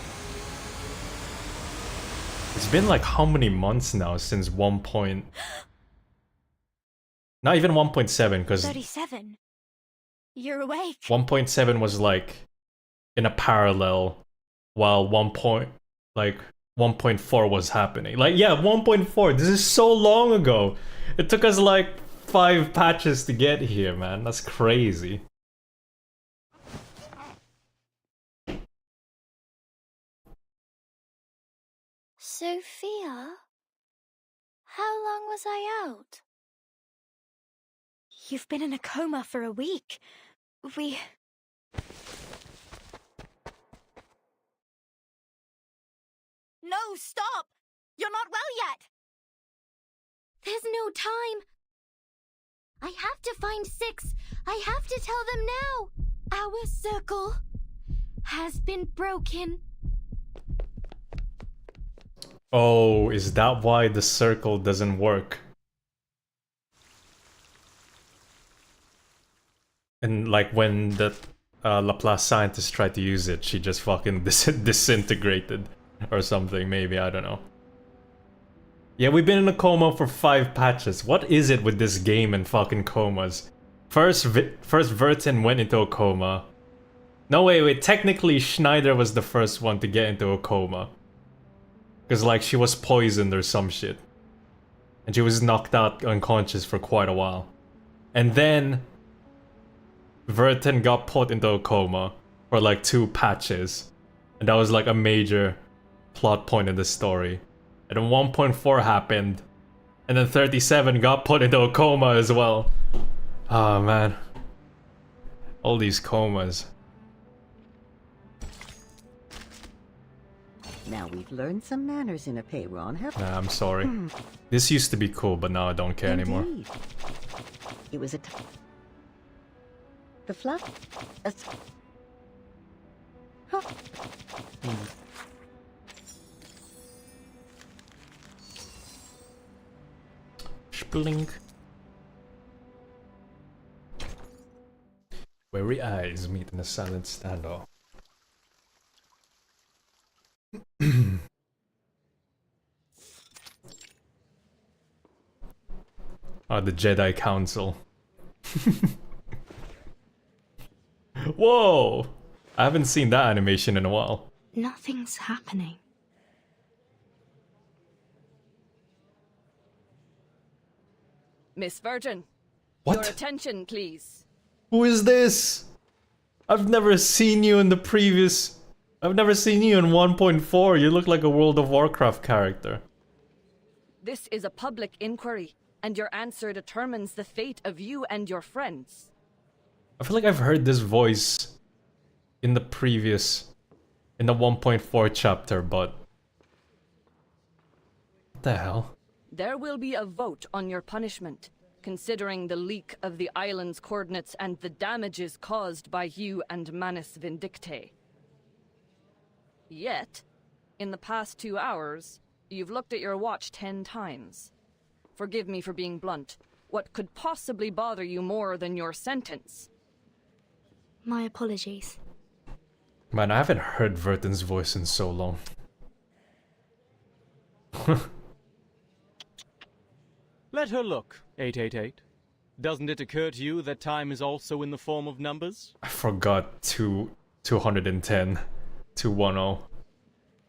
It's been like how many months now since 1. Not even 1.7, because 37. You're awake. 1.7 was like in a parallel, while 1.4 was happening. Like, yeah, 1.4. This is so long ago. It took us like 5 patches to get here, man. That's crazy. Sophia? How long was I out? You've been in a coma for a week. No, stop! You're not well yet! There's no time. I have to find 6. I have to tell them now. Our circle has been broken. Oh, is that why the circle doesn't work? And like when the Laplace scientist tried to use it, she just fucking disintegrated or something, maybe, I don't know. Yeah, we've been in a coma for 5 patches. What is it with this game and fucking comas? First Vertin went into a coma. No, wait, technically Schneider was the first one to get into a coma. Because like she was poisoned or some shit. And she was knocked out unconscious for quite a while. And then Vertin got put into a coma for like 2 patches. And that was like a major plot point in the story. And then 1.4 happened. And then 37 got put into a coma as well. Oh man. All these comas. Now we've learned some manners in a payron, haven't we? Nah, I'm sorry. This used to be cool, but now I don't care anymore. It was the fluff? Huh. Splink. Weary eyes meet in a silent standoff. Oh, the Jedi Council. Whoa! I haven't seen that animation in a while. Nothing's happening. Miss Virgin. What? Your attention, please. Who is this? I've never seen you in the previous... I've never seen you in 1.4. You look like a World of Warcraft character. This is a public inquiry, and your answer determines the fate of you and your friends. I feel like I've heard this voice in the previous... in the 1.4 chapter, but... What the hell? There will be a vote on your punishment, considering the leak of the island's coordinates and the damages caused by you and Manus Vindictae. Yet, in the past 2 hours, you've looked at your watch 10 times. Forgive me for being blunt. What could possibly bother you more than your sentence? My apologies. Man, I haven't heard Vertin's voice in so long. Let her look, 888. Doesn't it occur to you that time is also in the form of numbers? I forgot 210. 210.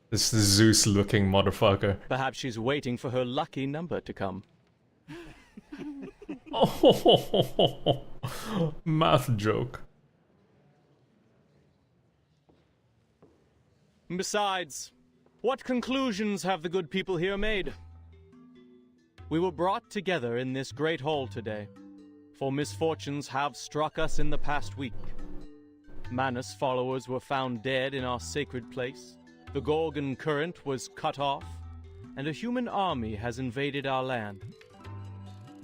This Zeus-looking motherfucker. Perhaps she's waiting for her lucky number to come. Oh, math joke. Besides, what conclusions have the good people here made? We were brought together in this great hall today, for misfortunes have struck us in the past week. Manus followers were found dead in our sacred place, the Gorgon current was cut off, and a human army has invaded our land.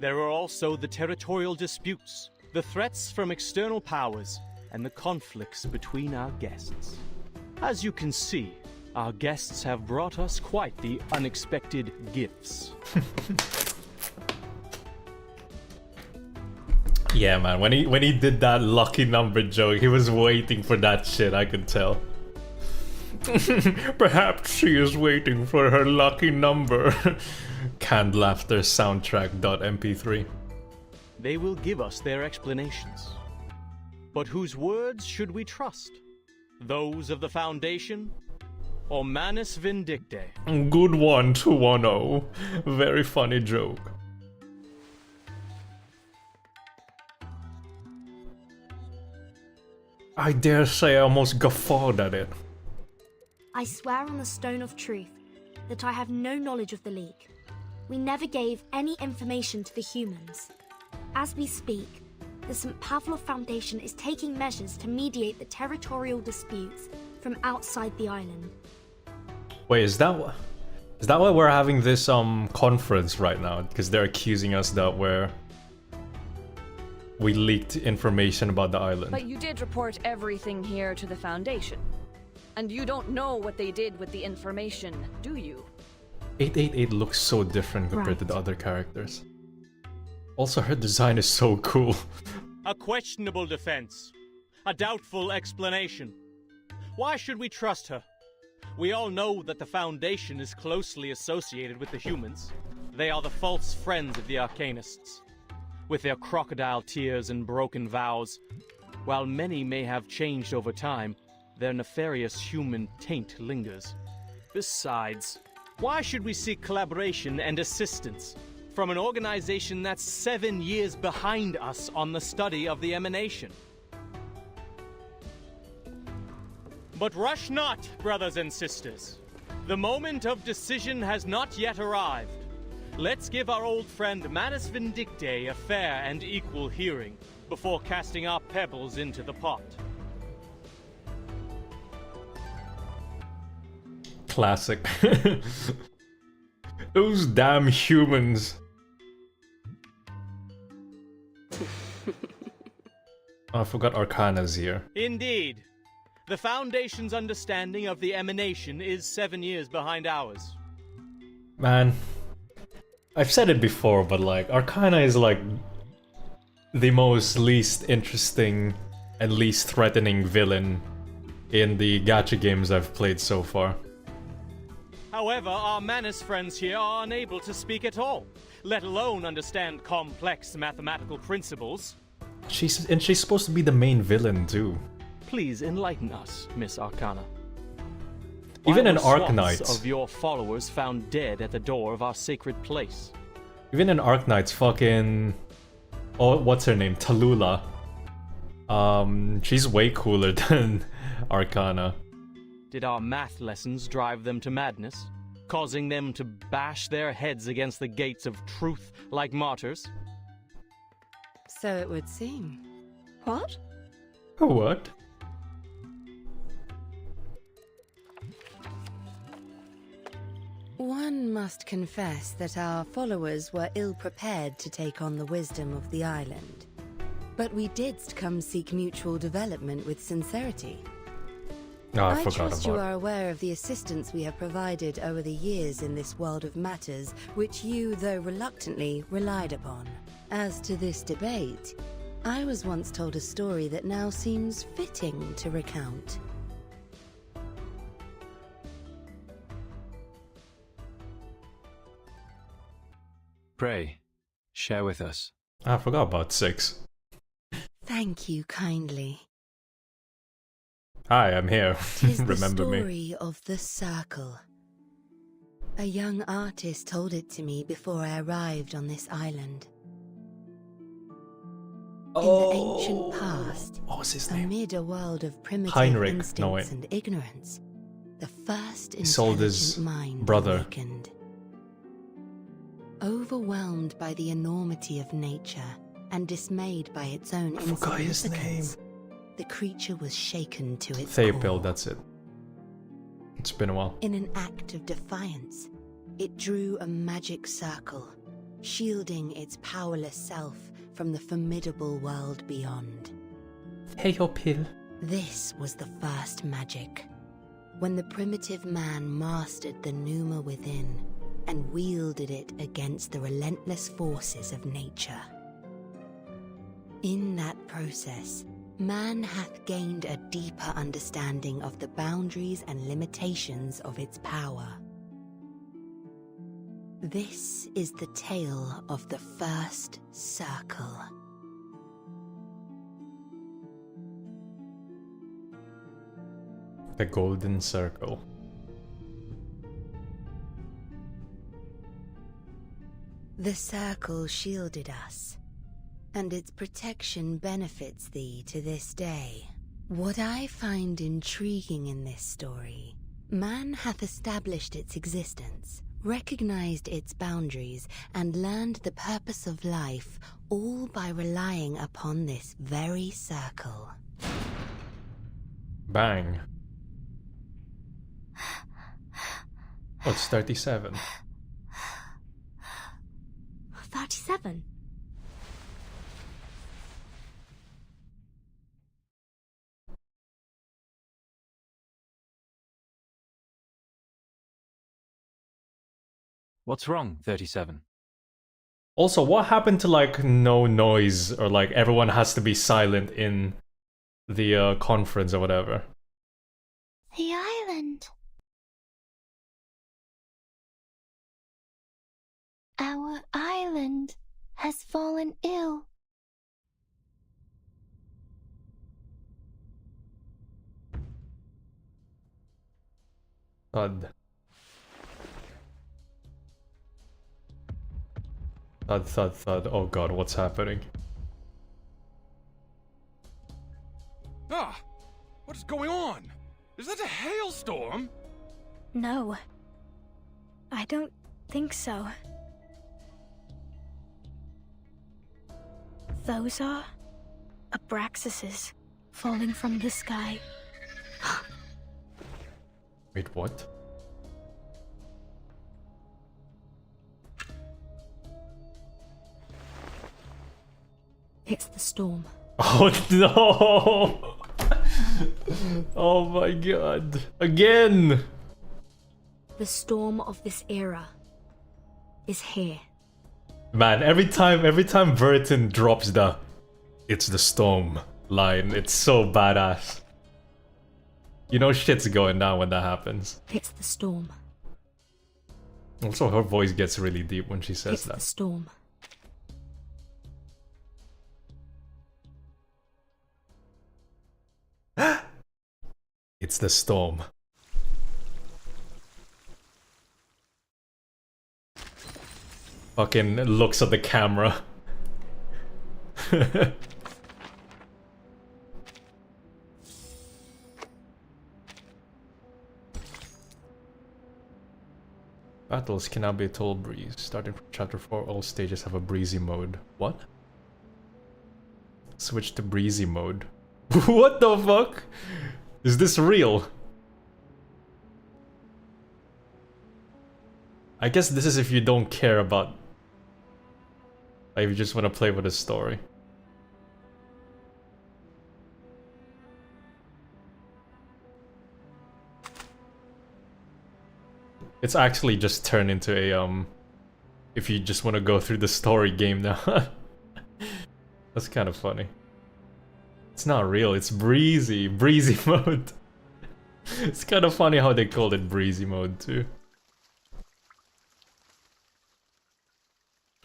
There are also the territorial disputes, the threats from external powers, and the conflicts between our guests. As you can see, our guests have brought us quite the unexpected gifts. Yeah, man, when he did that lucky number joke, he was waiting for that shit, I could tell. Perhaps she is waiting for her lucky number. Canned laughter soundtrack.mp3. They will give us their explanations. But whose words should we trust? Those of the Foundation? Or Manus Vindicte? Good one, 210. Very funny joke. I dare say I almost guffawed at it. I swear on the Stone of Truth that I have no knowledge of the League. We never gave any information to the humans. As we speak, the St. Pavlov Foundation is taking measures to mediate the territorial disputes from outside the island. Wait, is that why we're having this conference right now? Because they're accusing us that we leaked information about the island. But you did report everything here to the Foundation. And you don't know what they did with the information, do you? 888 looks so different compared to the other characters. Also, her design is so cool. A questionable defense. A doubtful explanation. Why should we trust her? We all know that the Foundation is closely associated with the humans. They are the false friends of the Arcanists. With their crocodile tears and broken vows, while many may have changed over time, their nefarious human taint lingers. Besides, why should we seek collaboration and assistance from an organization that's 7 years behind us on the study of the emanation? But rush not, brothers and sisters. The moment of decision has not yet arrived. Let's give our old friend Manus Vindicte a fair and equal hearing before casting our pebbles into the pot. Classic. Those damn humans. Oh, I forgot Arcana's here. Indeed. The Foundation's understanding of the emanation is 7 years behind ours. Man, I've said it before, but like, Arcana is like the most least interesting and least threatening villain in the gacha games I've played so far. However, our Manus friends here are unable to speak at all, let alone understand complex mathematical principles. She's supposed to be the main villain too. Please enlighten us, Miss Arcana. Even Why in were swaths Arknights of your followers found dead at the door of our sacred place? Even in Arknights, fucking... Oh, what's her name? Tallulah. She's way cooler than Arcana. Did our math lessons drive them to madness, causing them to bash their heads against the gates of truth like martyrs? So it would seem. What? What? One must confess that our followers were ill-prepared to take on the wisdom of the island. But we did come seek mutual development with sincerity. Oh, I I forgot trust you about are aware of the assistance we have provided over the years in this world of matters, which you, though reluctantly, relied upon. As to this debate, I was once told a story that now seems fitting to recount. Pray, share with us. I forgot about 6. Thank you kindly. Hi, I'm here. 'Tis Remember the me. story of the circle. A young artist told it to me before I arrived on this island. In the ancient past, what was his name? amid a world of primitive Heinrich, instincts no, wait. and ignorance, the first He sold his intelligent mind brother. awakened. Overwhelmed by the enormity of nature and dismayed by its own I forgot his insignificance, the creature was shaken to its Theopil, core. that's it. It's been a while. In an act of defiance, it drew a magic circle, shielding its powerless self from the formidable world beyond. Theopil. This was the first magic, when the primitive man mastered the pneuma within and wielded it against the relentless forces of nature. In that process, man hath gained a deeper understanding of the boundaries and limitations of its power. This is the tale of the first circle. The Golden Circle. The circle shielded us, and its protection benefits thee to this day. What I find intriguing in this story, man hath established its existence, recognized its boundaries, and learned the purpose of life, all by relying upon this very circle. Bang. What's 37? 37? What's wrong, 37? Also, what happened to like no noise or like everyone has to be silent in the conference or whatever? The island. Our island has fallen ill. Thud. Thud, thud, thud. Oh god, what's happening? Ah! What is going on? Is that a hailstorm? No. I don't think so. Those are Abraxases falling from the sky. Wait, what? It's the storm. Oh no! Oh my god. Again! The storm of this era is here. Man, every time Burton drops the "it's the storm" line, it's so badass. You know shit's going down when that happens. It's the storm. Also, her voice gets really deep when she says It's that. the storm. It's the storm. Fucking looks at the camera. Battles can now be a total breeze. Starting from chapter 4, all stages have a breezy mode. What? Switch to breezy mode. What the fuck? Is this real? I guess this is if you don't care about... like, you just want to play with a story. It's actually just turned into a, if you just want to go through the story game now. That's kind of funny. It's not real, it's breezy mode. It's kind of funny how they called it breezy mode too.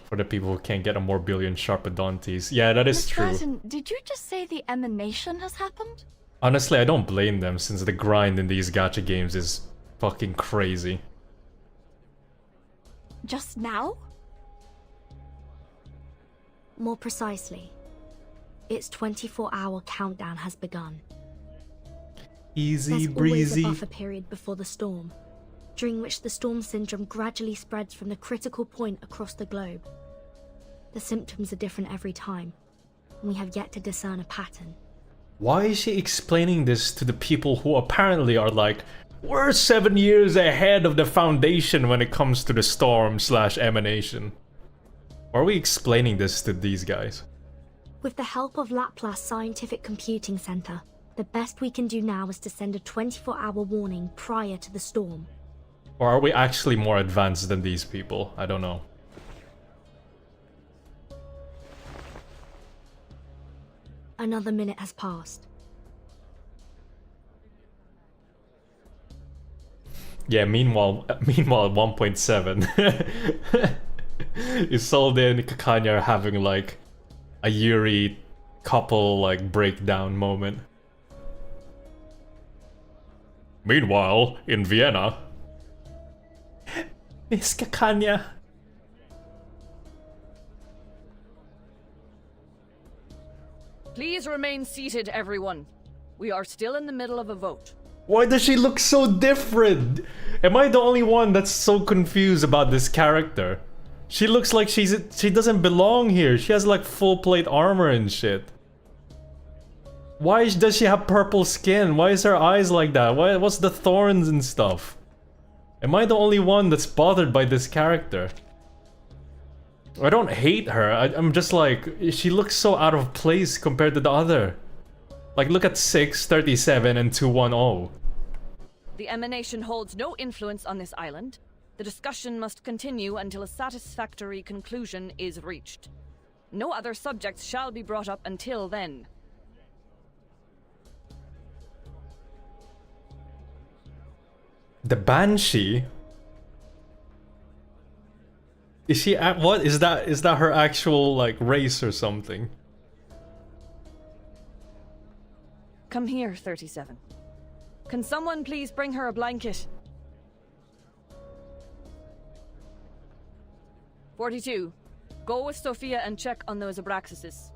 For the people who can't get a more billion Sharpodontes. Yeah, that is Miss true. Burton, did you just say the emanation has happened? Honestly, I don't blame them since the grind in these gacha games is fucking crazy. Just now? More precisely, its 24-hour countdown has begun. Easy There's breezy. always a buffer period before the storm, during which the storm syndrome gradually spreads from the critical point across the globe. The symptoms are different every time, and we have yet to discern a pattern. Why is she explaining this to the people who apparently are like, we're 7 years ahead of the Foundation when it comes to the storm/emanation? Why are we explaining this to these guys? With the help of Laplace Scientific Computing Center, the best we can do now is to send a 24-hour warning prior to the storm. Or are we actually more advanced than these people? I don't know. Another minute has passed. Yeah, meanwhile 1.7. Isolde and Kakanya are having like a Yuri couple like breakdown moment. Meanwhile, in Vienna, Miss Kakanya. Please remain seated, everyone. We are still in the middle of a vote. Why does she look so different? Am I the only one that's so confused about this character? She looks like she doesn't belong here. She has like full plate armor and shit. Why does she have purple skin? Why is her eyes like that? What's the thorns and stuff? Am I the only one that's bothered by this character? I don't hate her. I'm just like, she looks so out of place compared to the other. Like, look at 6, 37, and 210. The emanation holds no influence on this island. The discussion must continue until a satisfactory conclusion is reached. No other subjects shall be brought up until then. The Banshee? Is she what? Is that her actual, like, race or something? Come here, 37. Can someone please bring her a blanket? 42. Go with Sophia and check on those Abraxases.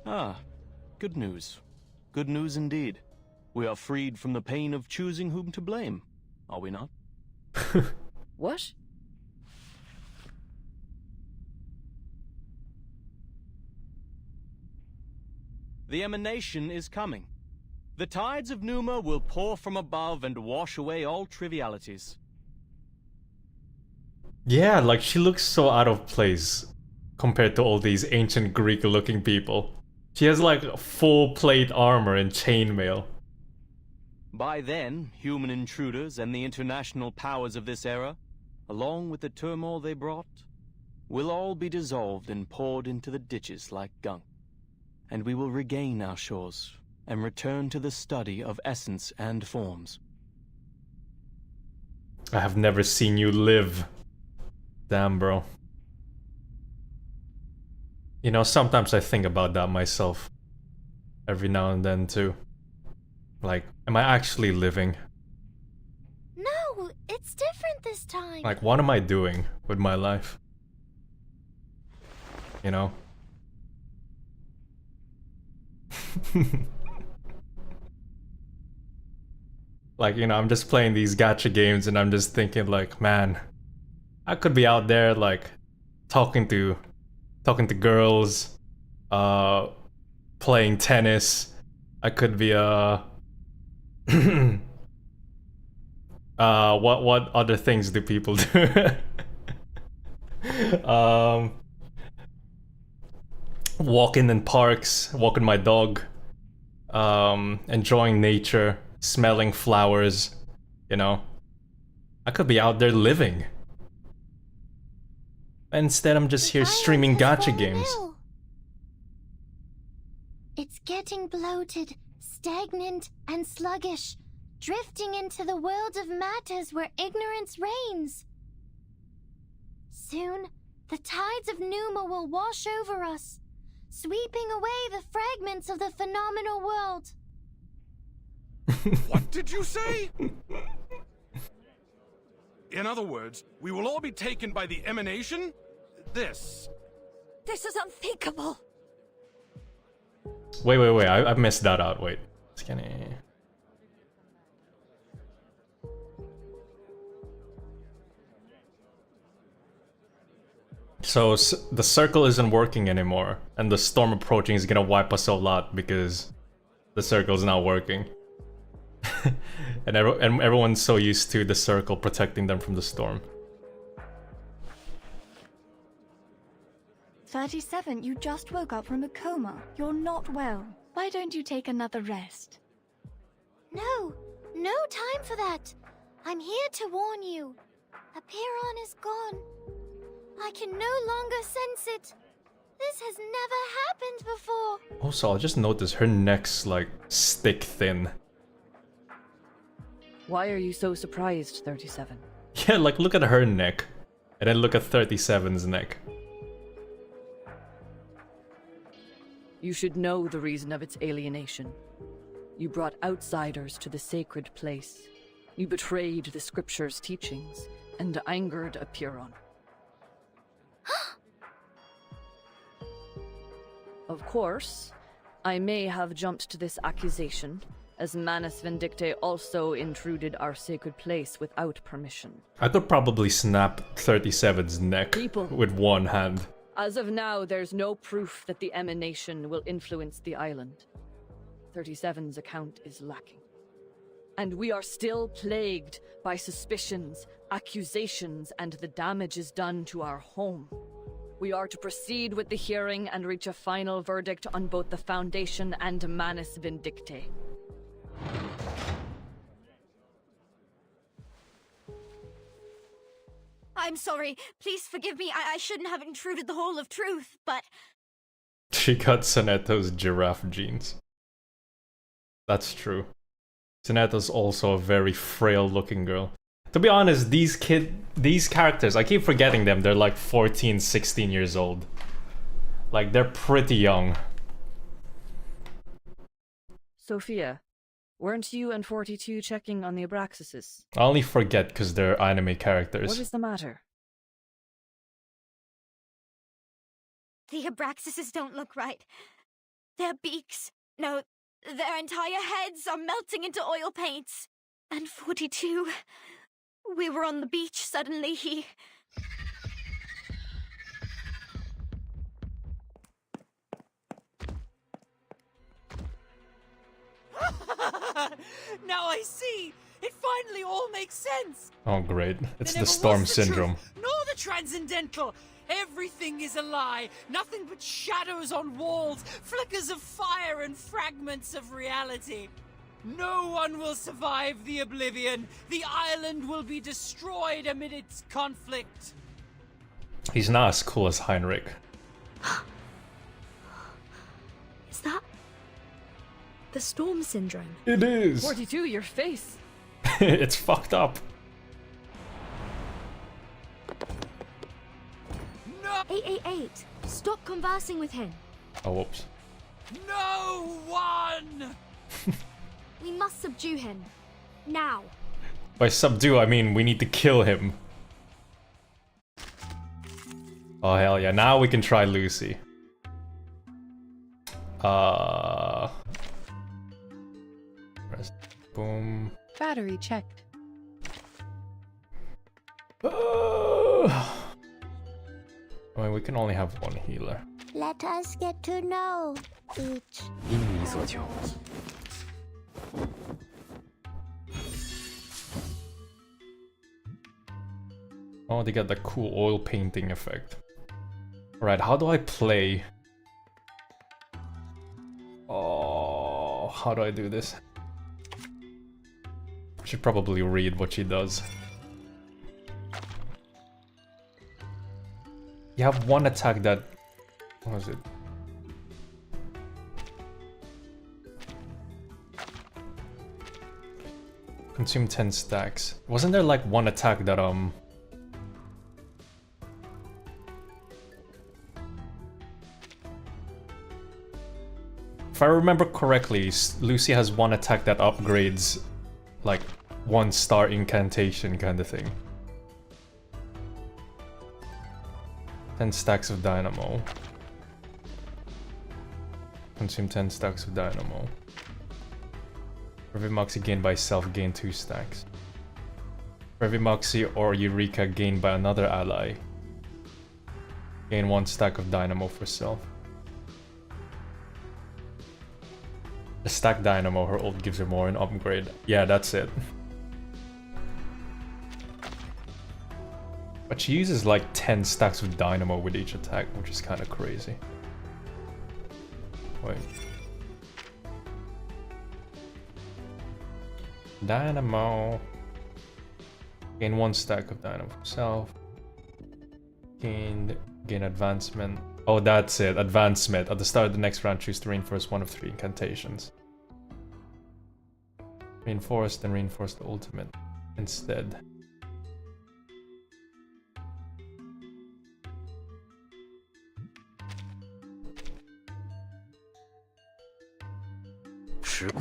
Ah, good news. Good news indeed. We are freed from the pain of choosing whom to blame, are we not? What? The emanation is coming. The tides of Numa will pour from above and wash away all trivialities. Yeah, like she looks so out of place compared to all these ancient Greek-looking people. She has like full plate armor and chainmail. By then, human intruders and the international powers of this era, along with the turmoil they brought, will all be dissolved and poured into the ditches like gunk. And we will regain our shores and return to the study of essence and forms. I have never seen you live. Damn, bro. You know, sometimes I think about that myself. Every now and then, too. Like, am I actually living? No, it's different this time. Like, what am I doing with my life? You know? Like, you know, I'm just playing these gacha games and I'm just thinking like, man, I could be out there like talking to girls, playing tennis. I could be what other things do people do? Walking in parks, walking my dog, enjoying nature, smelling flowers, you know. I could be out there living. Instead, I'm just here streaming gacha games. It's getting bloated, stagnant, and sluggish, drifting into the world of matters where ignorance reigns. Soon, the tides of Numa will wash over us, sweeping away the fragments of the phenomenal world. What did you say? In other words, we will all be taken by the emanation? This is unthinkable. Wait, I missed that out, wait. Skinny. So the circle isn't working anymore, and the storm approaching is gonna wipe us a lot because the circle's not working. and everyone's so used to the circle protecting them from the storm. 37, you just woke up from a coma. You're not well. Why don't you take another rest? No time for that. I'm here to warn you. Apiron is gone. I can no longer sense it. This has never happened before. Also, I just noticed her neck's like stick thin. Why are you so surprised, 37? Yeah, like look at her neck. And then look at 37's neck. You should know the reason of its alienation. You brought outsiders to the sacred place. You betrayed the scripture's teachings and angered Apiron. Of course, I may have jumped to this accusation, as Manus Vindictae also intruded our sacred place without permission. I could probably snap 37's neck with one hand. As of now, there's no proof that the emanation will influence the island. 37's account is lacking. And we are still plagued by suspicions, accusations, and the damages done to our home. We are to proceed with the hearing and reach a final verdict on both the Foundation and Manus Vindictae. I'm sorry. Please forgive me. I shouldn't have intruded the Hall of Truth, but... She got Sonetto's giraffe genes. That's true. Sonetto's also a very frail looking girl. To be honest, these characters, I keep forgetting them. They're like 14, 16 years old. Like, they're pretty young. Sophia, weren't you and 42 checking on the Abraxases? I only forget because they're anime characters. What is the matter? The Abraxases don't look right. Their beaks, no, their entire heads are melting into oil paints. And 42... We were on the beach, suddenly he... Now I see! It finally all makes sense! Oh great, it's There the never storm was the syndrome. truth, nor the transcendental! Everything is a lie! Nothing but shadows on walls, flickers of fire and fragments of reality! No one will survive the oblivion! The island will be destroyed amid its conflict! He's not as cool as Heinrich. Is that... the storm syndrome? It is! 42, your face! It's fucked up. No! 888, stop conversing with him. Oh, whoops. No one! We must subdue him. Now. By subdue, I mean we need to kill him. Oh hell yeah, now we can try Lucy. Press boom. Battery checked. I mean, we can only have one healer. Let us get to know each. Oh, they got the cool oil painting effect. Alright, how do I play? Oh, how do I do this? I should probably read what she does. You have one attack that... What was it? Consume 10 stacks. Wasn't there like one attack that if I remember correctly, Lucy has one attack that upgrades like 1-star incantation kind of thing. 10 stacks of dynamo. Consume 10 stacks of dynamo. For every Moxie gained by self, gain 2 stacks. For every Moxie or Eureka gained by another ally, gain 1 stack of dynamo for self. A stack dynamo, her ult gives her more an upgrade. Yeah, that's it. But she uses like 10 stacks of dynamo with each attack, which is kind of crazy. Wait. Dynamo. Gain 1 stack of dynamo himself. Gain advancement. Oh, that's it. Advancement. At the start of the next round, choose to reinforce 1 of 3 incantations. Reinforce, then reinforce the ultimate instead. Sure.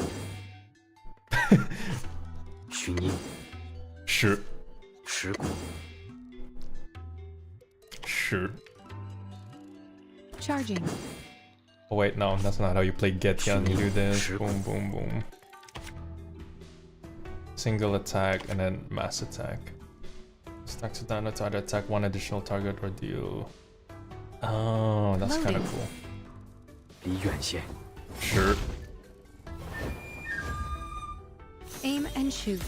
Charging. Oh wait, no, that's not how you play Getian. You do this, boom, boom, boom. Single attack and then mass attack. Stacks it down to either attack 1 additional target or deal. Oh, that's kind of cool. Sure. Aim and shoot.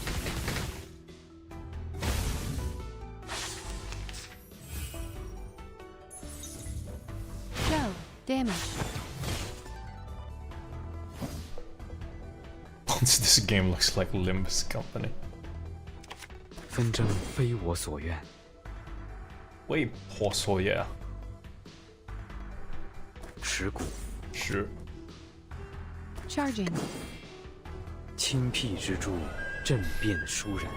Go. Damage. This game looks like Limbus Company. 纷争非我所愿。为我所愿。持股。是。Charging. 亲辟之柱，震变殊然。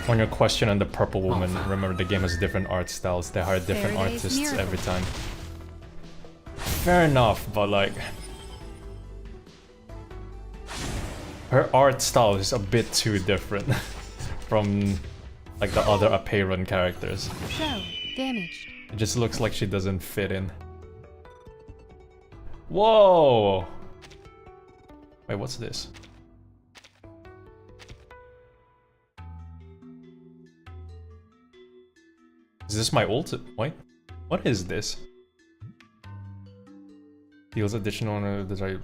On your question on the purple woman, remember the game has different art styles. They hire different artists every time. Fair enough, but like... her art style is a bit too different from like the other Apeiron characters. So, damaged. It just looks like she doesn't fit in. Whoa! Wait, what's this? Is this my ult? Wait, what is this? Deals additional desire.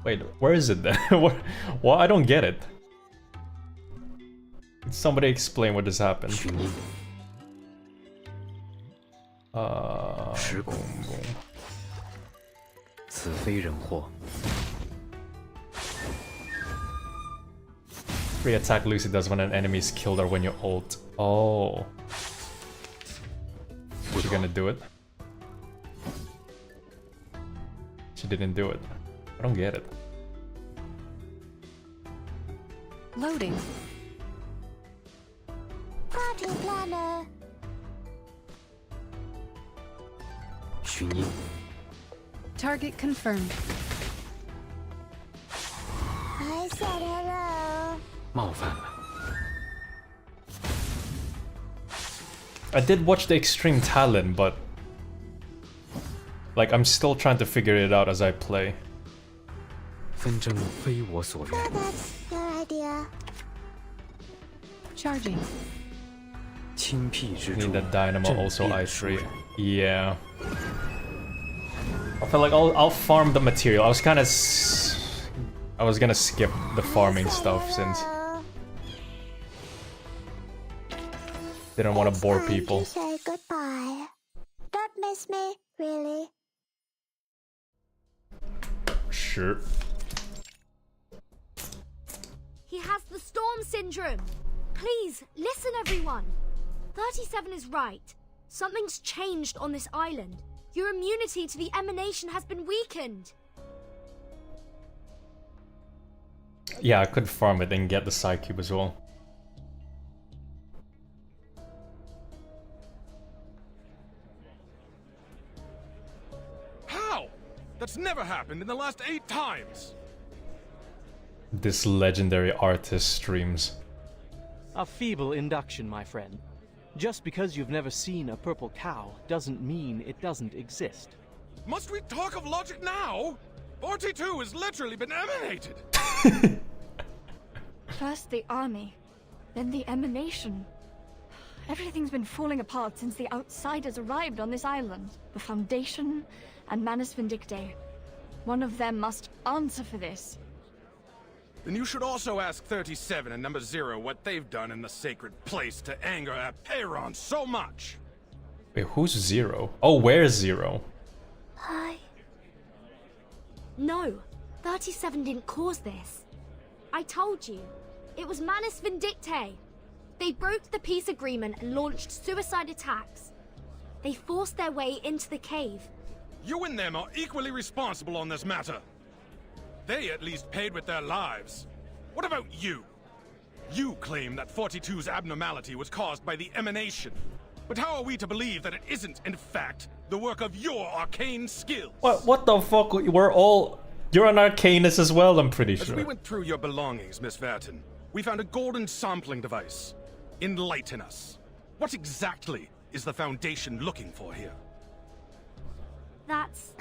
Wait, where is it then? What? I don't get it. Can somebody explain what just happened? Free attack Lucy does when an enemy is killed or when you ult. Oh. Is she gonna do it? She didn't do it. I don't get it. Loading. Party planner. Target confirmed. I said hello. 冒犯了。 I did watch the Extreme Talent, but like I'm still trying to figure it out as I play. 纷争非我所愿。 That's your idea. Charging. 亲辟之柱， Need that dynamo 震 also 变 I3. 殊然。 Yeah. I feel like I'll farm the material. I was kind of I was gonna skip the farming stuff since didn't want to bore people. To say goodbye. Don't miss me, really. Sure. He has the storm syndrome. Please, listen everyone. 37 is right. Something's changed on this island. Your immunity to the emanation has been weakened. Yeah, I could farm it and get the Psy Cube as well. How? That's never happened in the last 8 times. This legendary artist streams. A feeble induction, my friend. Just because you've never seen a purple cow doesn't mean it doesn't exist. Must we talk of logic now? 42 has literally been emanated. First the army, then the emanation. Everything's been falling apart since the outsiders arrived on this island. The Foundation and Manus Vindicte. One of them must answer for this. Then you should also ask 37 and number 0 what they've done in the sacred place to anger Apeiron so much. Wait, who's 0? Oh, where's 0? Hi. No, 37 didn't cause this. I told you, it was Manus Vindictae. They broke the peace agreement and launched suicide attacks. They forced their way into the cave. You and them are equally responsible on this matter. They at least paid with their lives. What about you? You claim that 42's abnormality was caused by the emanation. But how are we to believe that it isn't, in fact, the work of your arcane skills? What the fuck? You're an arcanist as well, I'm pretty sure. As we went through your belongings, Miss Verton, we found a golden sampling device. Enlighten us. What exactly is the Foundation looking for here? That's...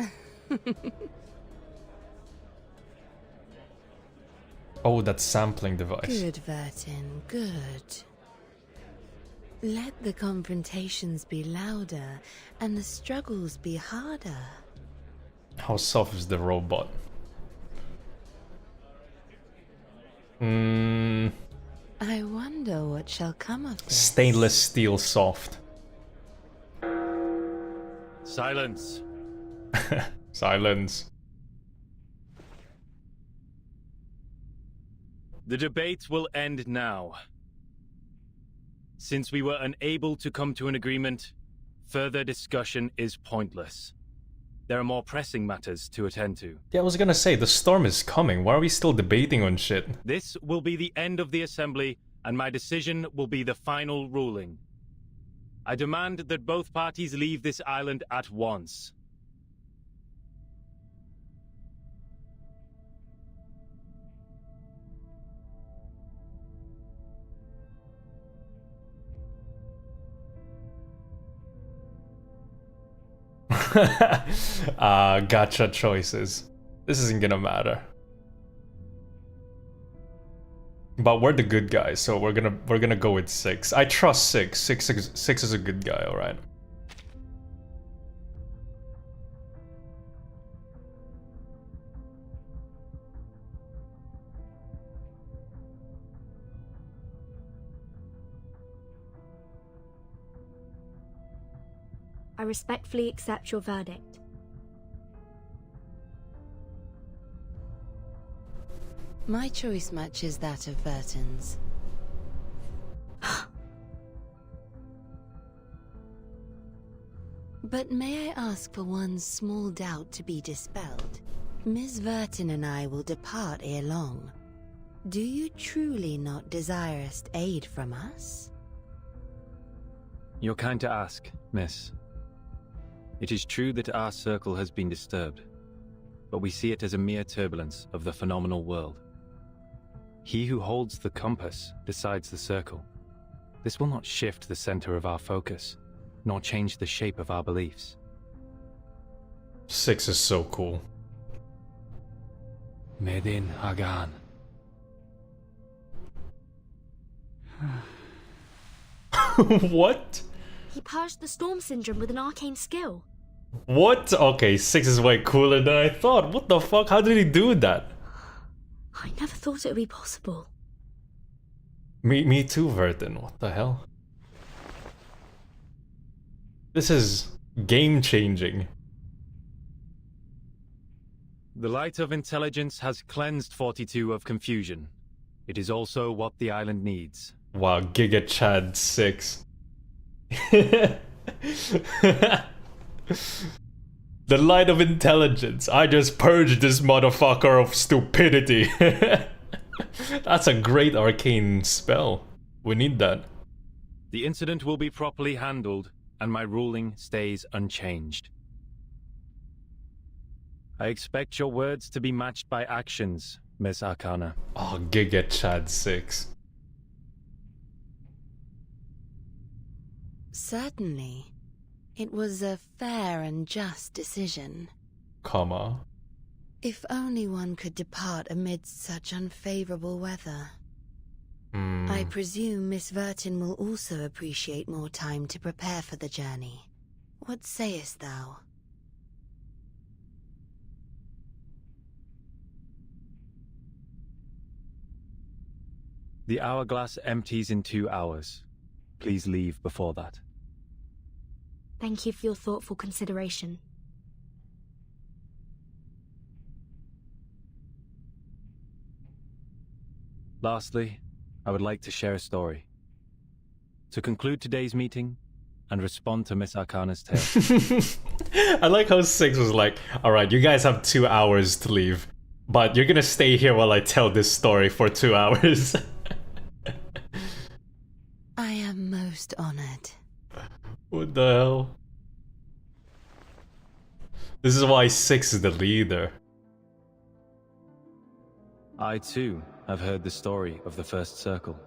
Oh, that sampling device. Good, Vertin, good. Let the confrontations be louder and the struggles be harder. How soft is the robot? I wonder what shall come of this. Stainless steel soft. Silence. Silence. The debate will end now. Since we were unable to come to an agreement, further discussion is pointless. There are more pressing matters to attend to. Yeah, I was gonna say, the storm is coming. Why are we still debating on shit? This will be the end of the assembly, and my decision will be the final ruling. I demand that both parties leave this island at once. Gotcha choices. This isn't gonna matter. But we're the good guys, so we're gonna go with 6. I trust 6. 6 is a good guy, alright. I respectfully accept your verdict. My choice matches that of Verton's. But may I ask for one small doubt to be dispelled? Miss Verton and I will depart ere long. Do you truly not desirest aid from us? You're kind to ask, miss. It is true that our circle has been disturbed, but we see it as a mere turbulence of the phenomenal world. He who holds the compass decides the circle. This will not shift the center of our focus, nor change the shape of our beliefs. 6 is so cool. Medin Hagan. What? He purged the storm syndrome with an arcane skill. What? Okay, 6 is way cooler than I thought. What the fuck? How did he do that? I never thought it would be possible. Me too, Verton. What the hell? This is game-changing. The light of intelligence has cleansed 42 of confusion. It is also what the island needs. Wow, Giga Chad 6. The light of intelligence. I just purged this motherfucker of stupidity. That's a great arcane spell. We need that. The incident will be properly handled, and my ruling stays unchanged. I expect your words to be matched by actions, Miss Arcana. Oh, Giga Chad 6. Certainly. It was a fair and just decision. Comma. If only one could depart amidst such unfavorable weather. I presume Miss Verton will also appreciate more time to prepare for the journey. What sayest thou? The hourglass empties in 2 hours. Please leave before that. Thank you for your thoughtful consideration. Lastly, I would like to share a story. To conclude today's meeting and respond to Miss Arcana's tale. I like how 6 was like, alright, you guys have 2 hours to leave, but you're gonna stay here while I tell this story for 2 hours. I am most honored. What the hell? This is why 6 is the leader. I too have heard the story of the first circle,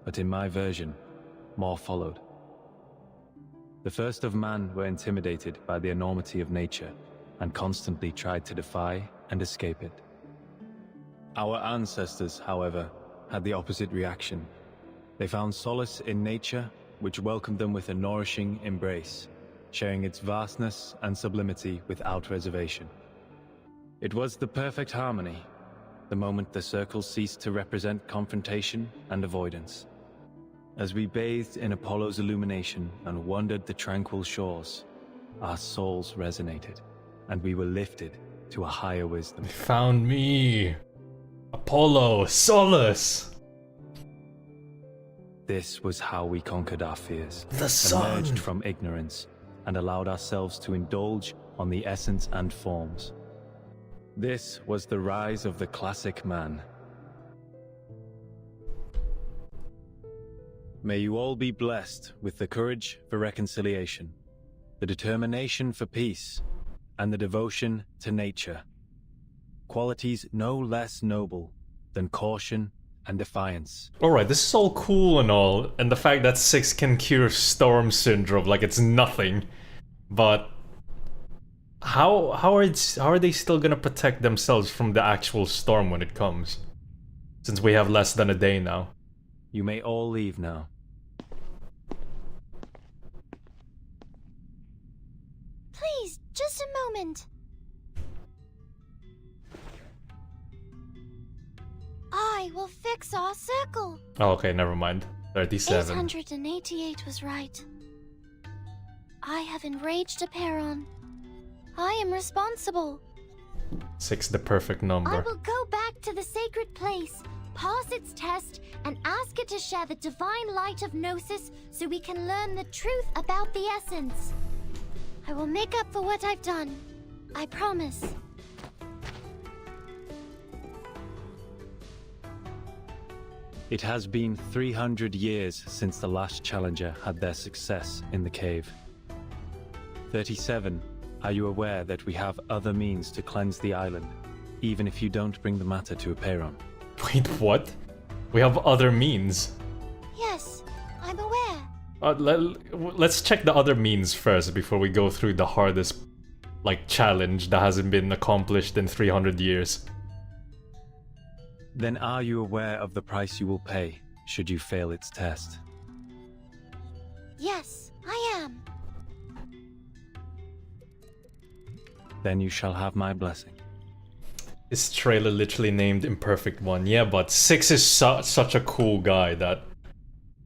but in my version, more followed. The first of man were intimidated by the enormity of nature and constantly tried to defy and escape it. Our ancestors, however, had the opposite reaction. They found solace in nature, which welcomed them with a nourishing embrace, sharing its vastness and sublimity without reservation. It was the perfect harmony, the moment the circle ceased to represent confrontation and avoidance. As we bathed in Apollo's illumination and wandered the tranquil shores, our souls resonated, and we were lifted to a higher wisdom. They found me! Apollo! Solus! This was how we conquered our fears, The sun! emerged from ignorance, and allowed ourselves to indulge on the essence and forms. This was the rise of the classic man. May you all be blessed with the courage for reconciliation, the determination for peace, and the devotion to nature. Qualities no less noble than caution and defiance. Alright, this is all cool and all, and the fact that 6 can cure storm syndrome like it's nothing, but how are they still gonna protect themselves from the actual storm when it comes? Since we have less than a day now. You may all leave now. Please, just a moment. I will fix our circle. Oh, okay, never mind. 37. 888 was right. I have enraged a Peron. I am responsible. 6, the perfect number. I will go back to the sacred place, pass its test, and ask it to share the divine light of Gnosis so we can learn the truth about the essence. I will make up for what I've done. I promise. It has been 300 years since the last challenger had their success in the cave. 37, are you aware that we have other means to cleanse the island, even if you don't bring the matter to a Peron? Wait, what? We have other means? Yes, I'm aware. Let's check the other means first before we go through the hardest, like, challenge that hasn't been accomplished in 300 years. Then are you aware of the price you will pay, should you fail its test? Yes, I am. Then you shall have my blessing. This trailer literally named Imperfect One. Yeah, but 6 is such a cool guy that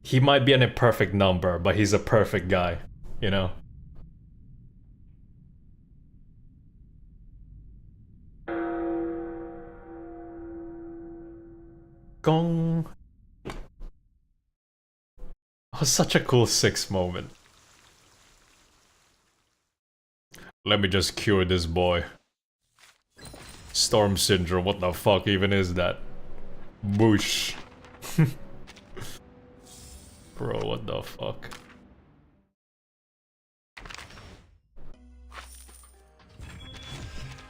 he might be an imperfect number, but he's a perfect guy, you know? Gong. Oh, such a cool 6 moment. Let me just cure this boy. Storm syndrome, what the fuck even is that? Boosh. Bro, what the fuck?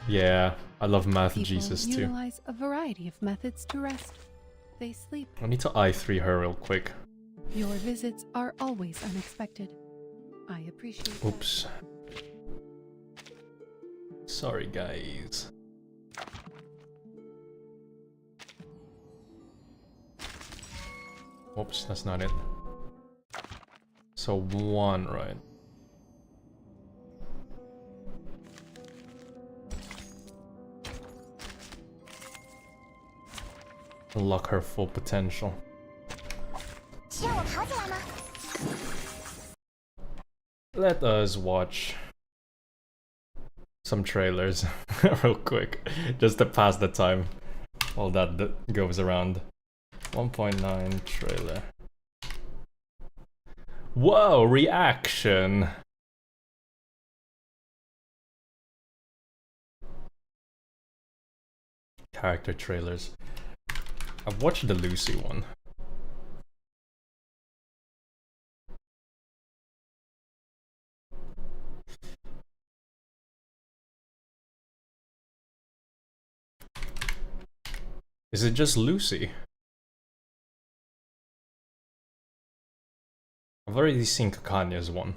Yeah, I love Math People Jesus too. utilize a variety of methods to rest. They sleep. I need to I3 her real quick. Your visits are always unexpected. I appreciate that. Oops. Sorry, guys. Oops, that's not it. So 1, right? Unlock her full potential. Let us watch some trailers real quick, just to pass the time while that goes around. 1.9 trailer. Whoa, reaction. Character trailers. I've watched the Lucy one. Is it just Lucy? I've already seen Kakanya's one.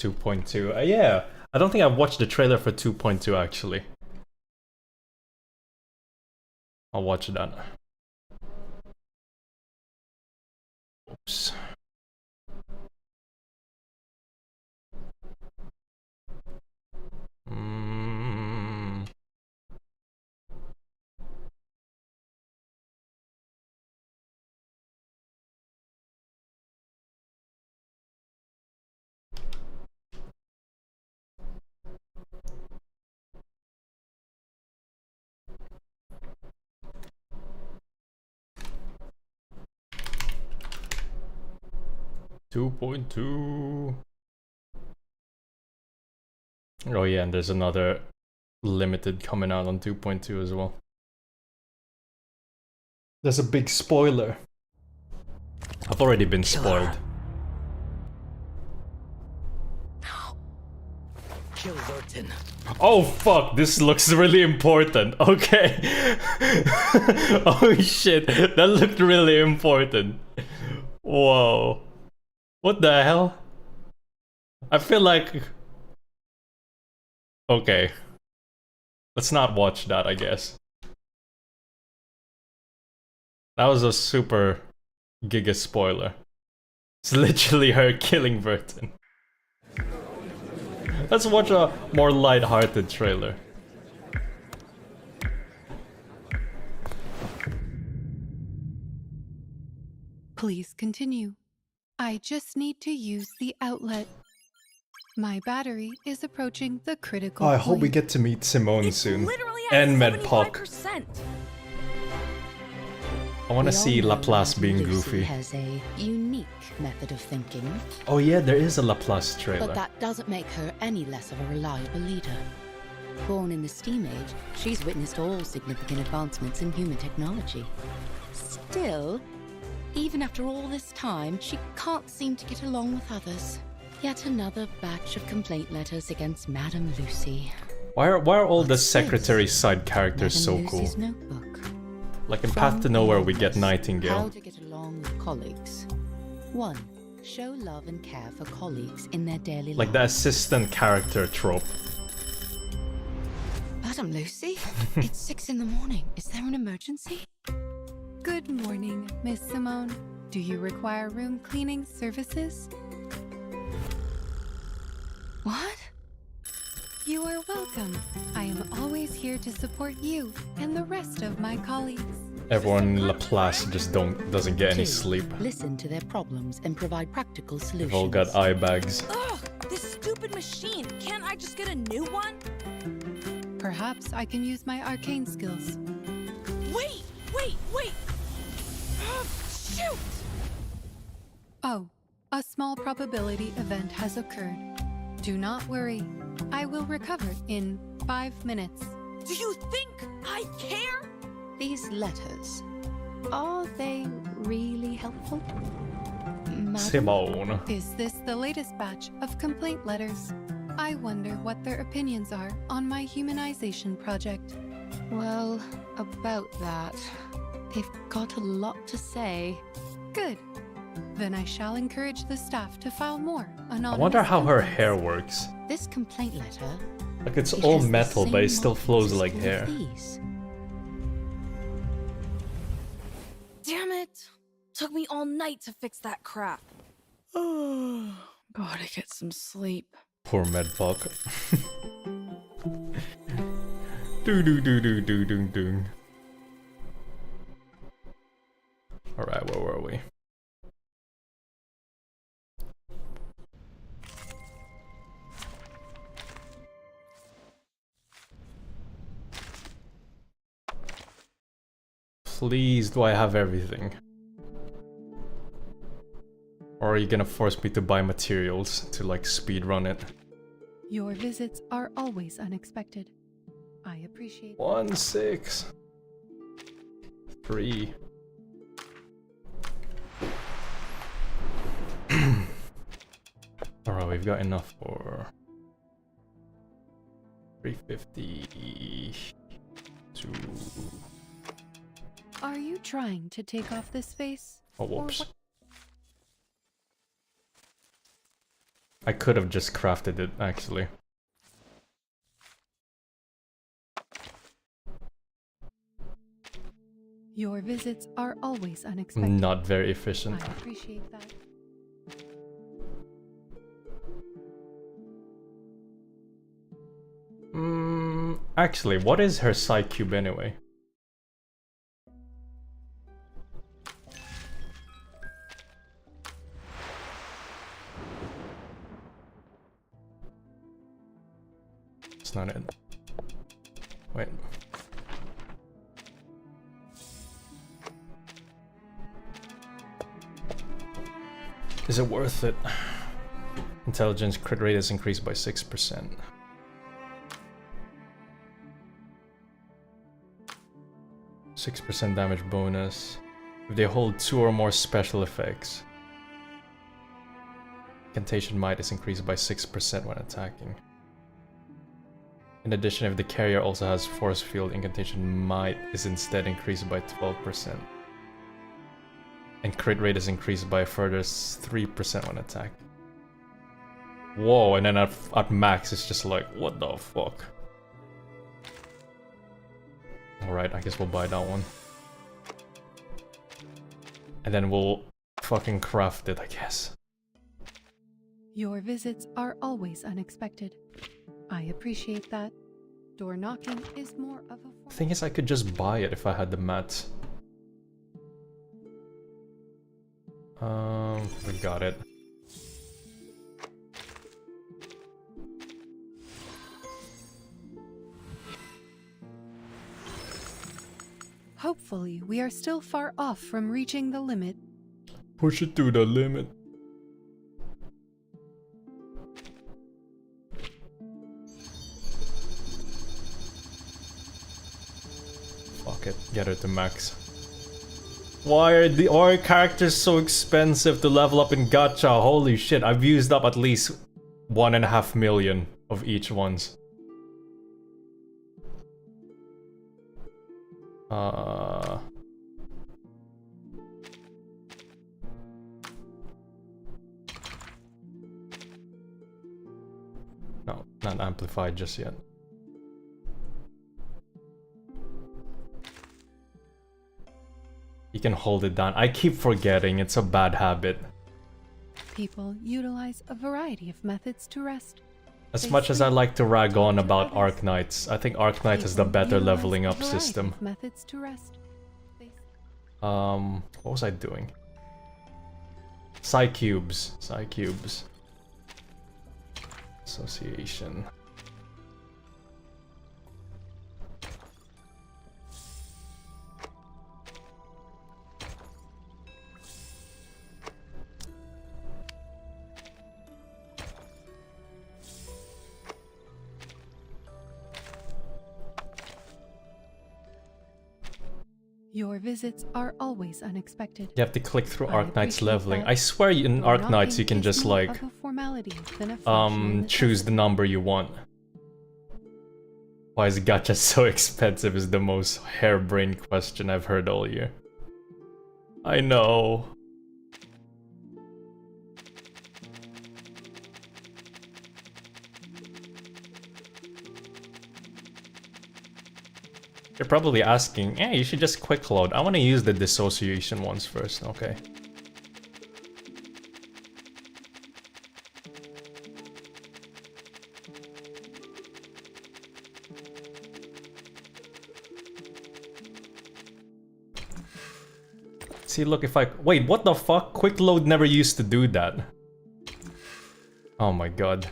(2.2). Yeah, I don't think I've watched the trailer for 2.2 actually. I'll watch that. Oops. Mm. (2.2). Oh yeah, and there's another limited coming out on 2.2 as well. There's a big spoiler. I've already been spoiled. Kill Vertin. Oh fuck, this looks really important. Okay. Oh shit, that looked really important. Whoa. What the hell? I feel like... Okay. Let's not watch that, I guess. That was a super giga spoiler. It's literally her killing Vertin. Let's watch a more light-hearted trailer. Please continue. I just need to use the outlet. My battery is approaching the critical Oh, I point. hope we get to meet Simone soon. And Medpoc. I want to see Laplace being goofy. Has a unique method of thinking. Oh yeah, there is a Laplace trailer. But that doesn't make her any less of a reliable leader. Born in the Steam Age, she's witnessed all significant advancements in human technology. Still, even after all this time, she can't seem to get along with others. Yet another batch of complaint letters against Madame Lucy. Why are all the secretary side characters so cool? Notebook. Like in Path to Nowhere we get Nightingale. How to get along with colleagues. 1. Show love and care for colleagues in their daily life. Like the assistant character trope. Madam Lucy, it's 6 in the morning. Is there an emergency? Good morning, Miss Simone. Do you require room cleaning services? What? You are welcome. I am always here to support you and the rest of my colleagues. Everyone in Laplace just doesn't get any 2. sleep. Listen to their problems and provide practical solutions. They've all got eye bags. Ugh! This stupid machine! Can't I just get a new one? Perhaps I can use my arcane skills. Wait! Shoot! Oh, a small probability event has occurred. Do not worry. I will recover in 5 minutes. Do you think I care? These letters, are they really helpful? Simone. Is this the latest batch of complaint letters? I wonder what their opinions are on my humanization project. Well, about that, they've got a lot to say. Good. Then I shall encourage the staff to file more anonymous I wonder how her complaints. hair works. This complaint letter... Like it's all metal, but it still flows like hair. Damn it! Took me all night to fix that crap. Oh, gotta get some sleep. Poor Medpoc. Do. Alright, where were we? Please, do I have everything? Or are you gonna force me to buy materials to like speedrun it? Your visits are always unexpected. I appreciate 1, 6, 3. Alright, we've got enough for 350 to... Are you trying to take off this face? Oh, whoops. I could have just crafted it, actually. Your visits are always unexpected. Not very efficient. I appreciate that. Actually, what is her psi cube anyway? It's not it. Wait. Is it worth it? Intelligence crit rate is increased by 6%. 6% damage bonus. If they hold 2 or more special effects. Incantation might is increased by 6% when attacking. In addition, if the carrier also has force field, incantation might is instead increased by 12%. And crit rate is increased by a further 3% when attacking. Whoa, and then at max it's just like, what the fuck? Alright, I guess we'll buy that one. And then we'll fucking craft it, I guess. Your visits are always unexpected. I appreciate that. Door knocking is more of a... Thing is, I could just buy it if I had the mats. We got it. Hopefully, we are still far off from reaching the limit. Push it to the limit. Fuck it, get her to max. Why are our characters so expensive to level up in gacha? Holy shit, I've used up at least 1.5 million of each ones. No, not amplified just yet. You can hold it down. I keep forgetting, it's a bad habit. People utilize a variety of methods to rest. As much as I like to rag on about Arknights, I think Arknight is the better leveling up system. Methods to rest. What was I doing? Psi cubes. Psi cubes. Association. Your visits are always unexpected. You have to click through Arknight's leveling. I swear in Arknights you can just like choose the number you want. Why is gacha so expensive is the most harebrained question I've heard all year. I know. You're probably asking, yeah, you should just quick load. I want to use the dissociation ones first, okay. See, look, if I... Wait, what the fuck? Quick load never used to do that. Oh my god.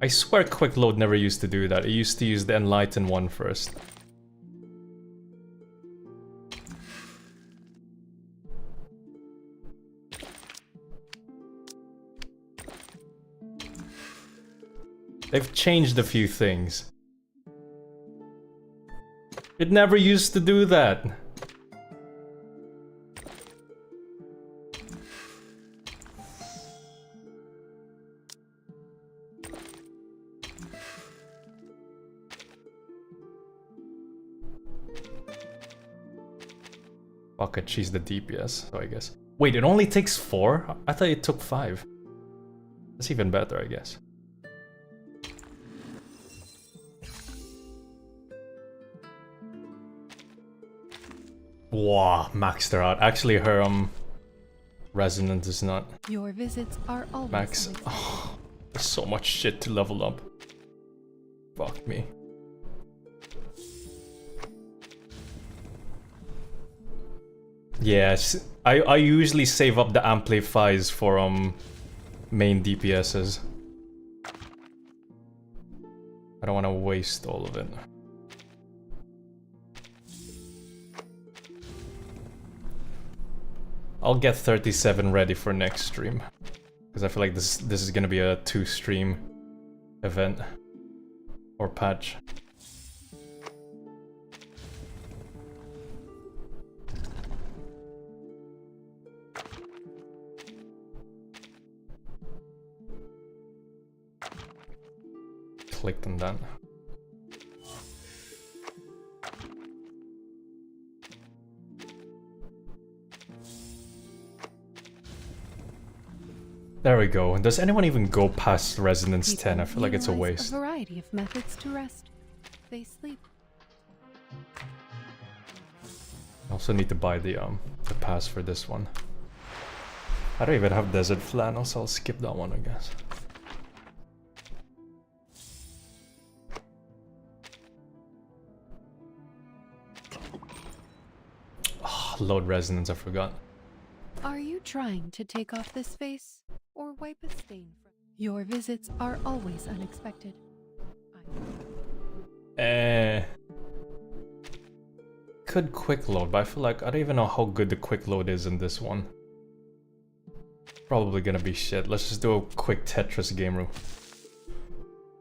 I swear quick load never used to do that. It used to use the enlighten one first. They've changed a few things. It never used to do that. Fuck it, she's the DPS, so I guess. Wait, it only takes 4? I thought it took 5. That's even better, I guess. Wow, maxed her out. Actually, her resonance is not. Your visits are always max. Oh, there's so much shit to level up. Fuck me. Yes, I usually save up the amplifies for main DPSs. I don't want to waste all of it. I'll get 37 ready for next stream, because I feel like this is gonna be a 2-stream event or patch. Clicked on that. There we go. Does anyone even go past Resonance 10? I feel like it's a waste. A variety of methods to rest. They sleep. I also need to buy the pass for this one. I don't even have Desert Flannel, so I'll skip that one, I guess. Oh, load Resonance, I forgot. Are you trying to take off this face or wipe a stain from? Your visits are always unexpected. Could quick load, but I feel like I don't even know how good the quick load is in this one. Probably gonna be shit. Let's just do a quick Tetris game room.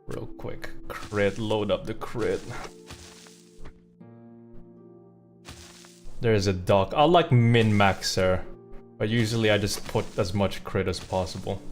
Real quick. Crit, load up the crit. There's a dock. I'll like min-max her. But usually I just put as much crit as possible.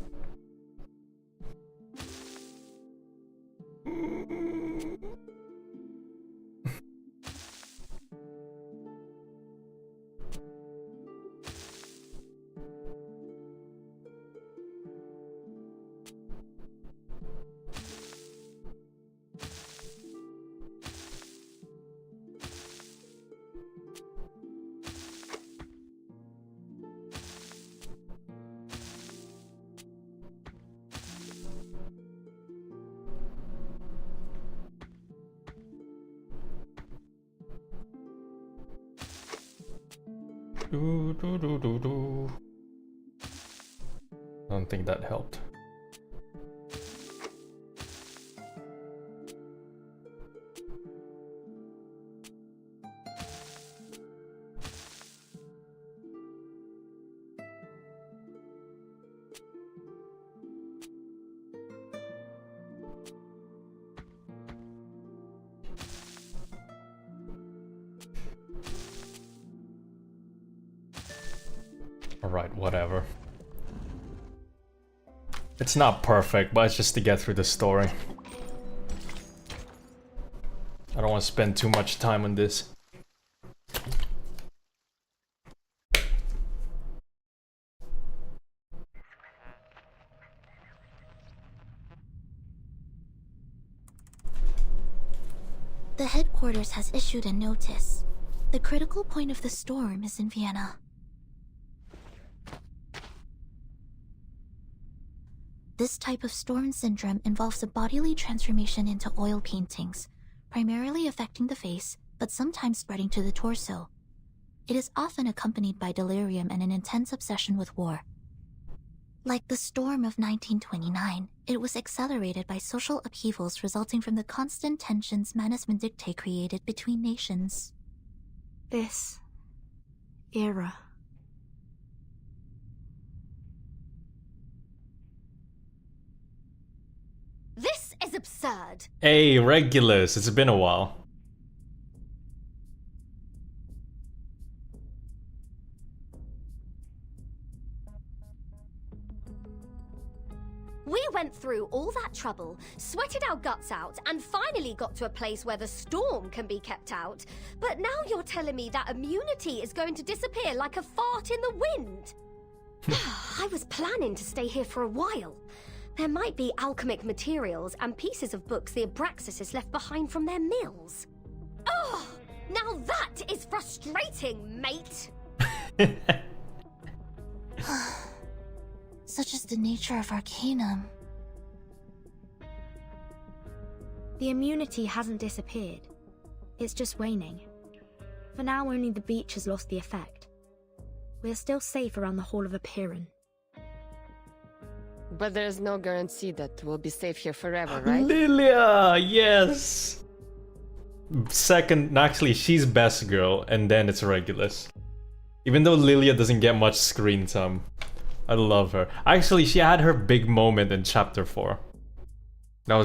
I don't think that helped. Alright, whatever. It's not perfect, but it's just to get through the story. I don't want to spend too much time on this. The headquarters has issued a notice. The critical point of the storm is in Vienna. This type of storm syndrome involves a bodily transformation into oil paintings, primarily affecting the face, but sometimes spreading to the torso. It is often accompanied by delirium and an intense obsession with war. Like the storm of 1929, it was accelerated by social upheavals resulting from the constant tensions Manus Vindictae created between nations. This era. This is absurd. Hey, Regulus, it's been a while. We went through all that trouble, sweated our guts out, and finally got to a place where the storm can be kept out. But now you're telling me that immunity is going to disappear like a fart in the wind. I was planning to stay here for a while. There might be alchemic materials and pieces of books the Abraxas left behind from their mills. Oh, now that is frustrating, mate. Such is the nature of Arcanum. The immunity hasn't disappeared. It's just waning. For now, only the beach has lost the effect. We're still safe around the Hall of Apeiron. But there's no guarantee that we'll be safe here forever, right? Lilia, yes. Second, actually, she's best girl, and then it's Regulus. Even though Lilia doesn't get much screen time, I love her. Actually, she had her big moment in chapter 4. That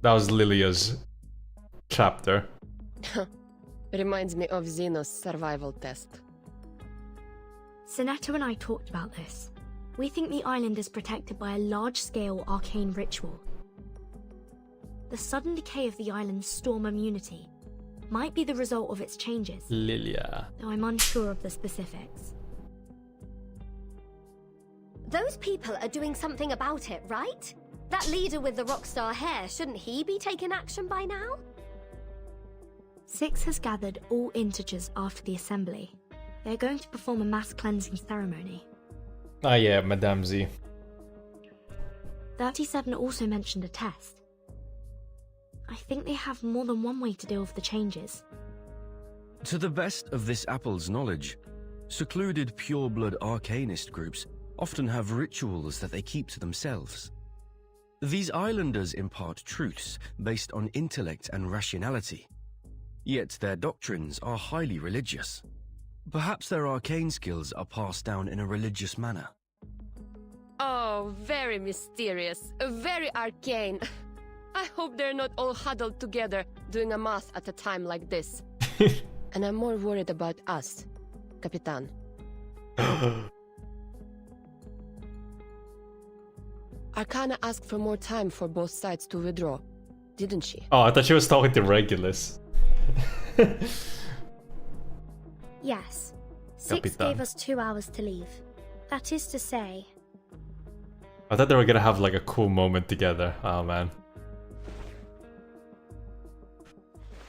was Lilia's chapter. Reminds me of Xeno's survival test. Sinetto and I talked about this. We think the island is protected by a large-scale arcane ritual. The sudden decay of the island's storm immunity might be the result of its changes. Lilia. Though I'm unsure of the specifics. Those people are doing something about it, right? That leader with the rockstar hair, shouldn't he be taking action by now? Six has gathered all integers after the assembly. They're going to perform a mass cleansing ceremony. Ah yeah, Madame Z. 37 also mentioned a test. I think they have more than one way to deal with the changes. To the best of this apple's knowledge, secluded pure-blood arcanist groups often have rituals that they keep to themselves. These islanders impart truths based on intellect and rationality, yet their doctrines are highly religious. Perhaps their arcane skills are passed down in a religious manner. Oh, very mysterious, very arcane. I hope they're not all huddled together doing a math at a time like this. And I'm more worried about us, Capitan. Arcana asked for more time for both sides to withdraw, didn't she? Oh, I thought she was talking to Regulus. Yes. Six Capitan. gave us 2 hours to leave. That is to say... I thought they were gonna have like a cool moment together. Oh man.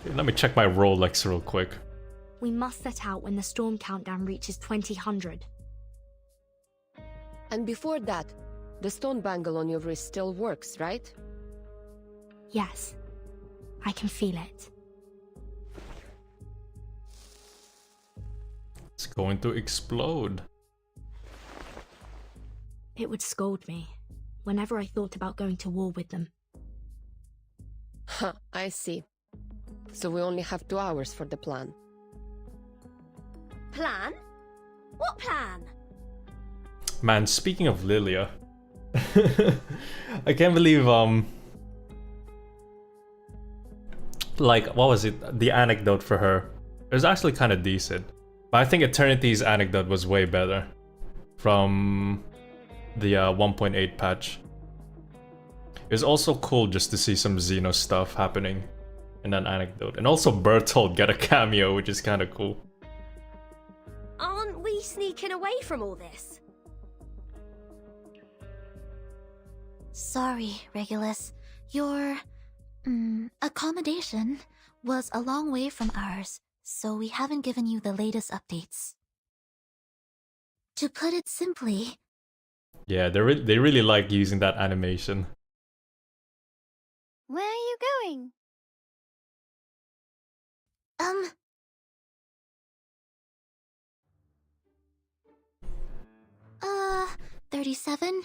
Okay, let me check my Rolex real quick. We must set out when the storm countdown reaches 2000. And before that, the stone bangle on your wrist still works, right? Yes. I can feel it. It's going to explode. It would scold me whenever I thought about going to war with them. Huh, I see. So we only have 2 hours for the plan. Plan? What plan? Man, speaking of Lilia, I can't believe like what was it? The anecdote for her. It was actually kind of decent, but I think Eternity's anecdote was way better from the 1.8 patch. It was also cool just to see some Xeno stuff happening in that anecdote, and also Bertold get a cameo, which is kind of cool. Aren't we sneaking away from all this? Sorry, Regulus. Your accommodation was a long way from ours, so we haven't given you the latest updates. To put it simply... Yeah, they really like using that animation. Where are you going? 37,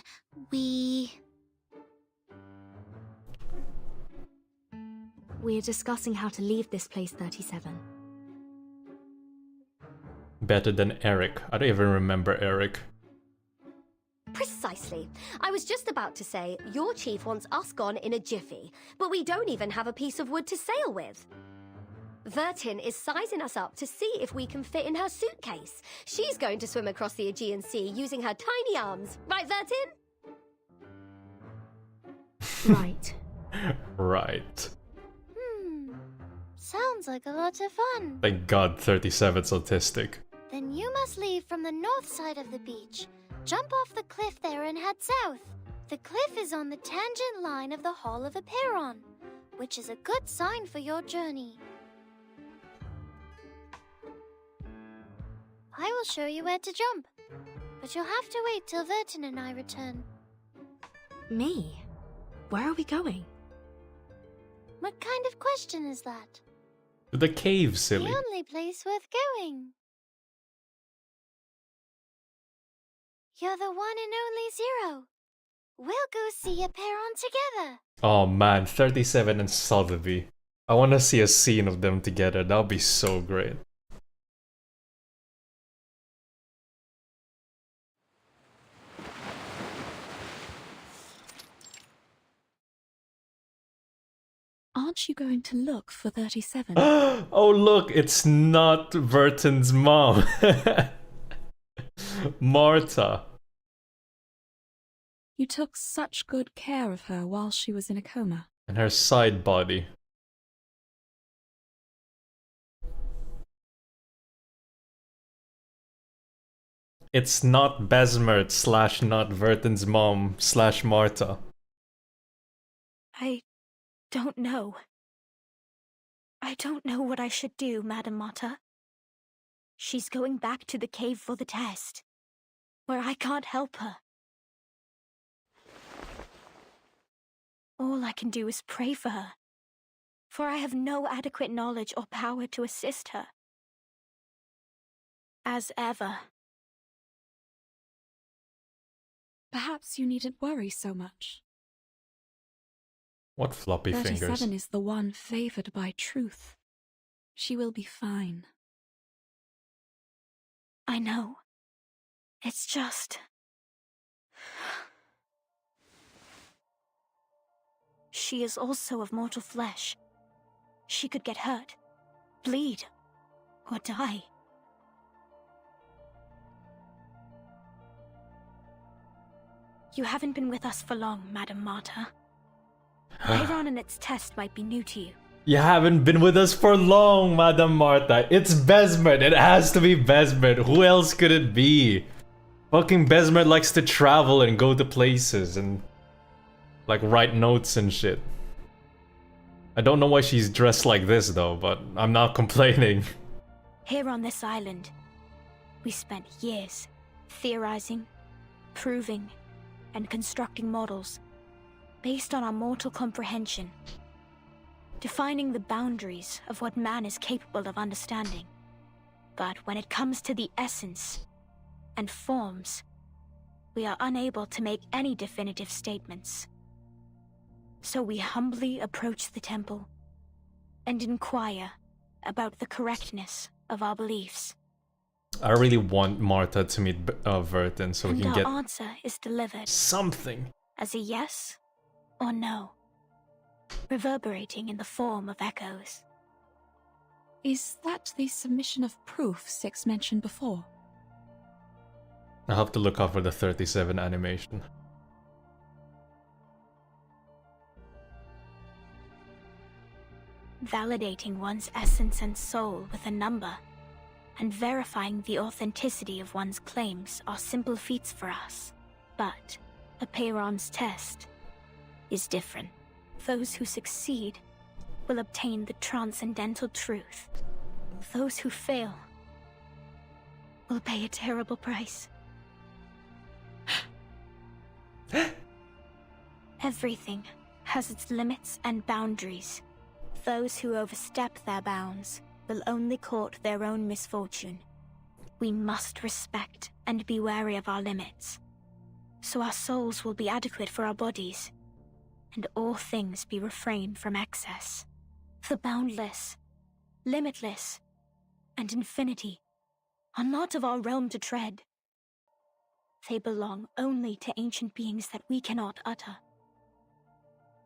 We're discussing how to leave this place, 37. Better than Eric. I don't even remember Eric. Precisely. Precisely. I was just about to say, your chief wants us gone in a jiffy, but we don't even have a piece of wood to sail with. Vertin is sizing us up to see if we can fit in her suitcase. She's going to swim across the Aegean Sea using her tiny arms. Right, Vertin? Right. Right. Sounds like a lot of fun. Thank God 37's autistic. Then you must leave from the north side of the beach. Jump off the cliff there and head south. The cliff is on the tangent line of the Hall of Apiron, which is a good sign for your journey. I will show you where to jump, but you'll have to wait till Vertin and I return. Me? Where are we going? What kind of question is that? To the cave, silly. The only place worth going. You're the one and only Zero. We'll go see Apiron together. Oh man, 37 and Sotheby. I want to see a scene of them together. That'll be so great. Aren't you going to look for 37? Oh look, it's not Vertin's mom. Marta. You took such good care of her while she was in a coma. And her side body. It's not Besmert / not Vertin's mom / Marta. I don't know. I don't know what I should do, Madame Marta. She's going back to the cave for the test, where I can't help her. All I can do is pray for her, for I have no adequate knowledge or power to assist her. As ever. Perhaps you needn't worry so much. What floppy 37 fingers. is the one favored by truth. She will be fine. I know. It's just... She is also of mortal flesh. She could get hurt, bleed, or die. You haven't been with us for long, Madame Marta. Tyrone and its test might be new to you. You haven't been with us for long, Madame Marta. It's Besmert. It has to be Besmert. Who else could it be? Fucking Besmert likes to travel and go to places and like write notes and shit. I don't know why she's dressed like this though, but I'm not complaining. Here on this island, we spent years theorizing, proving, and constructing models based on our mortal comprehension, defining the boundaries of what man is capable of understanding. But when it comes to the essence and forms, we are unable to make any definitive statements. So we humbly approach the temple and inquire about the correctness of our beliefs. I really want Marta to meet Vertin so we And can our get answer is delivered something. as a yes or no, reverberating in the form of echoes. Is that the submission of proof Six mentioned before? I'll have to look out for the 37 animation. Validating one's essence and soul with a number, and verifying the authenticity of one's claims are simple feats for us. But Apiron's test is different. Those who succeed will obtain the transcendental truth. Those who fail will pay a terrible price. Everything has its limits and boundaries. Those who overstep their bounds will only court their own misfortune. We must respect and be wary of our limits, so our souls will be adequate for our bodies, and all things be refrained from excess. The boundless, limitless, and infinity are not of our realm to tread. They belong only to ancient beings that we cannot utter.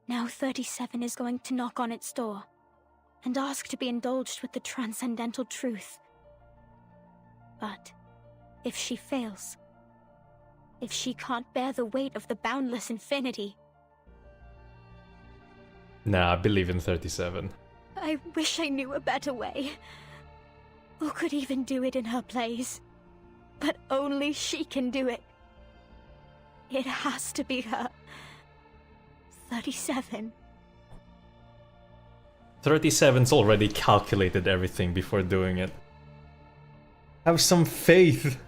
Now 37 is going to knock on its door and ask to be indulged with the transcendental truth. But if she fails, if she can't bear the weight of the boundless infinity... Nah, I believe in 37. I wish I knew a better way. Or could even do it in her place. But only she can do it. It has to be her. 37. 37's already calculated everything before doing it. Have some faith.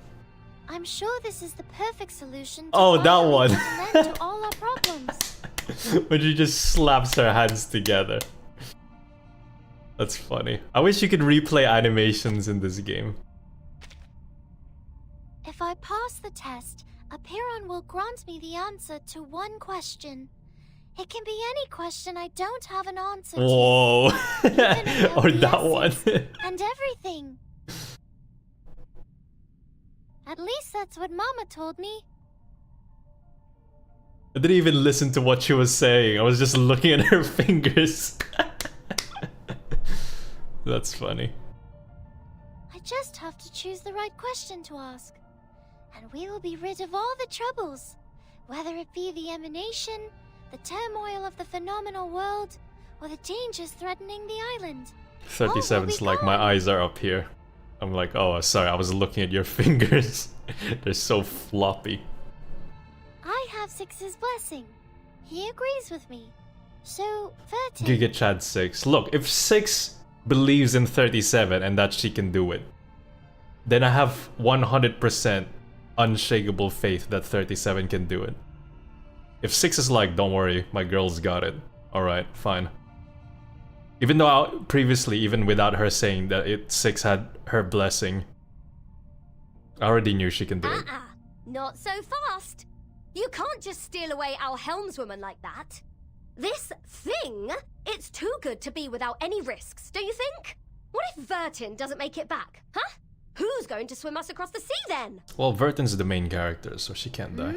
I'm sure this is the perfect solution to Oh, that one. to all our problems. When she just slaps her hands together. That's funny. I wish you could replay animations in this game. If I pass the test, Apiron will grant me the answer to one question. It can be any question I don't have an answer to. Whoa. Or that one. And everything. At least that's what Mama told me. I didn't even listen to what she was saying. I was just looking at her fingers. That's funny. I just have to choose the right question to ask. And we will be rid of all the troubles. Whether it be the emanation, the turmoil of the phenomenal world, or the dangers threatening the island. 37's like, my eyes are up here. I'm like, oh, sorry, I was looking at your fingers. They're so floppy. I have Six's blessing. He agrees with me. So, 13. Giga Chad 6. Look, if 6 believes in 37 and that she can do it, then I have 100% unshakable faith that 37 can do it. If 6 is like, don't worry, my girl's got it. Alright, fine. Even though previously, even without her saying that 6 had her blessing, I already knew she can do it. Not so fast. You can't just steal away our helmswoman like that. This thing, it's too good to be without any risks, don't you think? What if Vertin doesn't make it back, huh? Who's going to swim us across the sea then? Well, Vertin's the main character, so she can't die.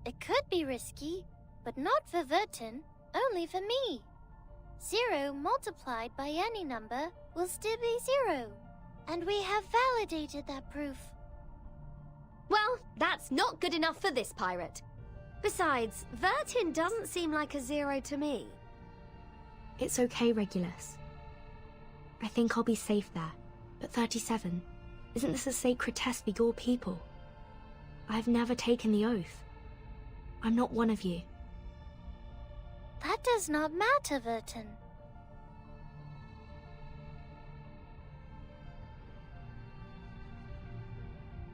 It could be risky, but not for Vertin, only for me. 0 multiplied by any number will still be 0. And we have validated that proof. Well, that's not good enough for this pirate. Besides, Vertin doesn't seem like a 0 to me. It's okay, Regulus. I think I'll be safe there. But 37, isn't this a sacred test for your people? I've never taken the oath. I'm not one of you. That does not matter, Vertin.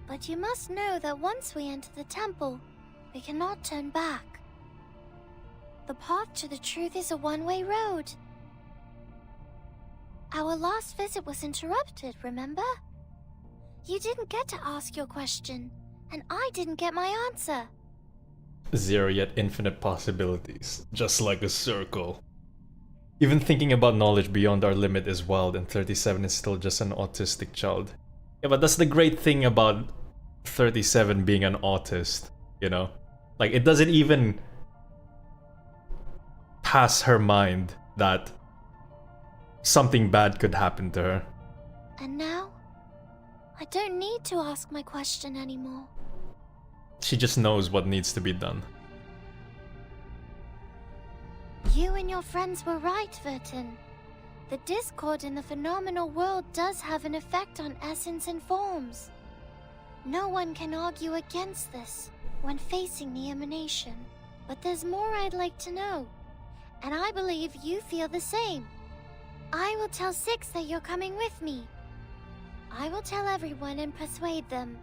But you must know that once we enter the temple, we cannot turn back. The path to the truth is a one-way road. Our last visit was interrupted, remember? You didn't get to ask your question, and I didn't get my answer. 0 yet infinite possibilities, just like a circle. Even thinking about knowledge beyond our limit is wild, and 37 is still just an autistic child. Yeah, but that's the great thing about 37 being an autist, you know? Like, it doesn't even pass her mind that something bad could happen to her. And now, I don't need to ask my question anymore. She just knows what needs to be done. You and your friends were right, Vertin. The discord in the phenomenal world does have an effect on essence and forms. No one can argue against this when facing the emanation. But there's more I'd like to know, and I believe you feel the same. I will tell 6 that you're coming with me. I will tell everyone and persuade them,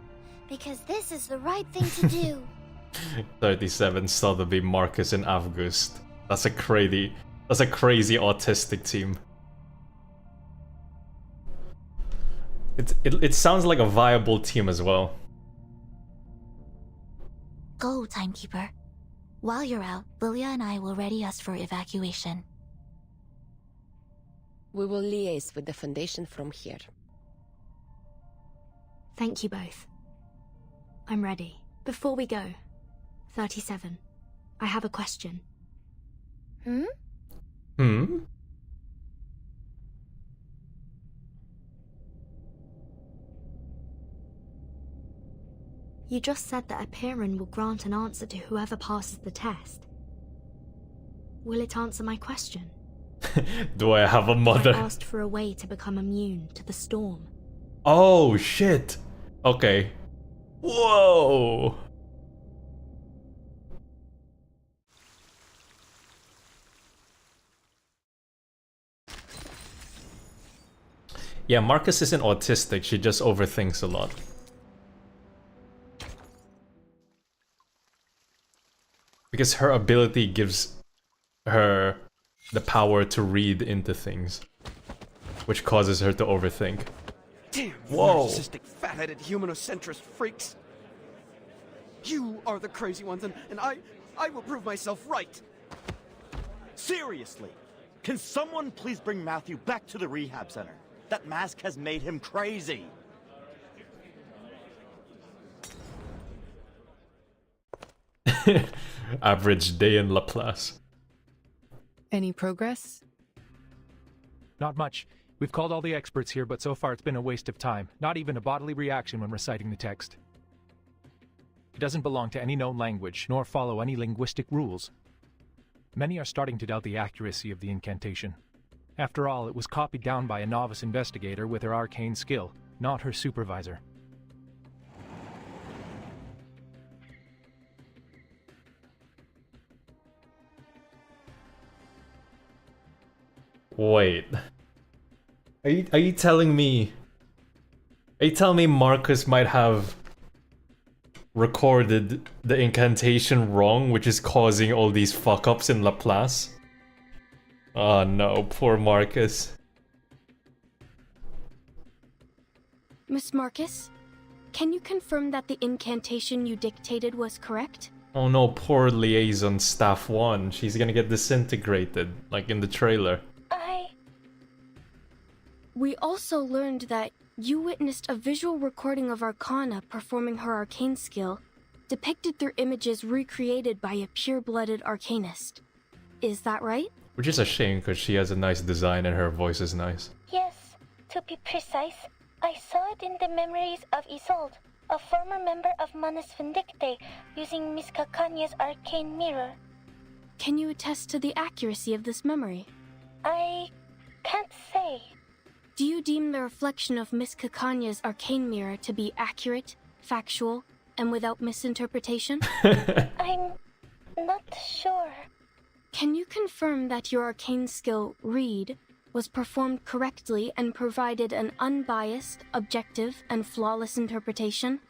because this is the right thing to do. 37 saw to be Marcus and August. That's a crazy autistic team. It sounds like a viable team as well. Go, Timekeeper. While you're out, Lilia and I will ready us for evacuation. We will liaise with the Foundation from here. Thank you both. I'm ready. Before we go, 37, I have a question. You just said that a Piran will grant an answer to whoever passes the test. Will it answer my question? Do I have a mother? I asked for a way to become immune to the storm. Oh shit. Okay. Whoa. Yeah, Marcus isn't autistic, she just overthinks a lot. Because her ability gives her the power to read into things, which causes her to overthink. Damn, whoa! Narcissistic, fat-headed, humanocentrist freaks! You are the crazy ones, and I will prove myself right! Seriously, can someone please bring Matthew back to the rehab center? That mask has made him crazy! Average day in Laplace. Any progress? Not much. We've called all the experts here, but so far it's been a waste of time. Not even a bodily reaction when reciting the text. It doesn't belong to any known language, nor follow any linguistic rules. Many are starting to doubt the accuracy of the incantation. After all, it was copied down by a novice investigator with her arcane skill, not her supervisor. Wait. Are you telling me... Are you telling me Marcus might have recorded the incantation wrong, which is causing all these fuck-ups in Laplace? Oh no, poor Marcus. Miss Marcus, can you confirm that the incantation you dictated was correct? Oh no, poor liaison staff 1. She's gonna get disintegrated, like in the trailer. We also learned that you witnessed a visual recording of Arcana performing her arcane skill, depicted through images recreated by a pure-blooded arcanist. Is that right? Which is a shame, because she has a nice design and her voice is nice. Yes, to be precise, I saw it in the memories of Isolde, a former member of Manus Vindicte, using Miss Cacanya's arcane mirror. Can you attest to the accuracy of this memory? I can't say. Do you deem the reflection of Miss Cacanya's arcane mirror to be accurate, factual, and without misinterpretation? I'm not sure. Can you confirm that your arcane skill, Read, was performed correctly and provided an unbiased, objective, and flawless interpretation?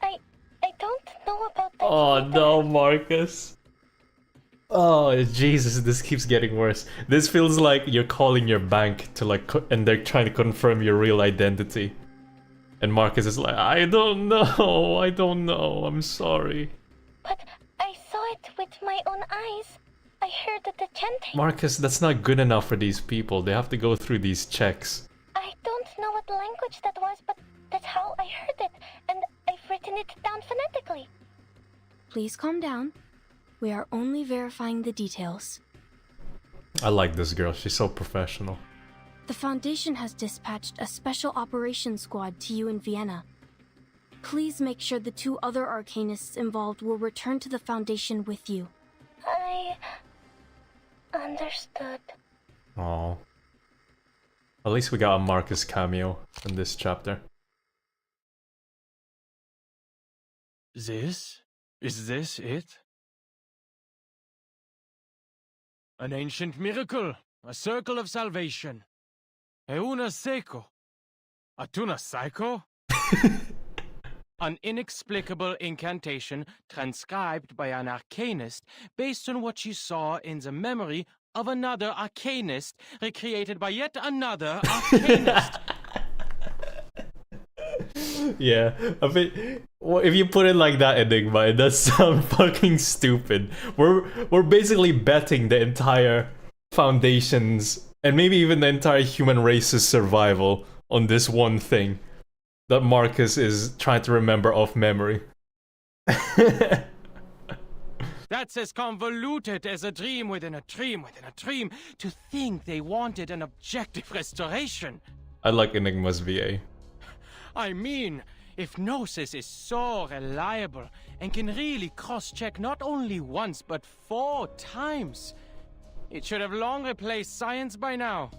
I don't know about that. Oh no, Marcus. Oh Jesus, this keeps getting worse. This feels like you're calling your bank to like, and they're trying to confirm your real identity. And Marcus is like, I don't know, I'm sorry. But I saw it with my own eyes. I heard the chanting. Marcus, that's not good enough for these people. They have to go through these checks. I don't know what language that was, but that's how I heard it, and I've written it down phonetically. Please calm down. We are only verifying the details. I like this girl, she's so professional. The Foundation has dispatched a special operations squad to you in Vienna. Please make sure the 2 other arcanists involved will return to the Foundation with you. I understood. Oh. At least we got a Marcus cameo in this chapter. Is this it? An ancient miracle, a circle of salvation. Euna seco. Atuna psycho? An inexplicable incantation transcribed by an arcanist based on what she saw in the memory of another arcanist recreated by yet another arcanist. Yeah, I mean, well, if you put it like that, Enigma, it does sound fucking stupid. We're basically betting the entire Foundation's, and maybe even the entire human race's survival on this one thing that Marcus is trying to remember off memory. That's as convoluted as a dream within a dream within a dream. To think they wanted an objective restoration. I like Enigma's VA. I mean, if Gnosis is so reliable and can really cross-check not only once but 4 times, it should have long replaced science by now.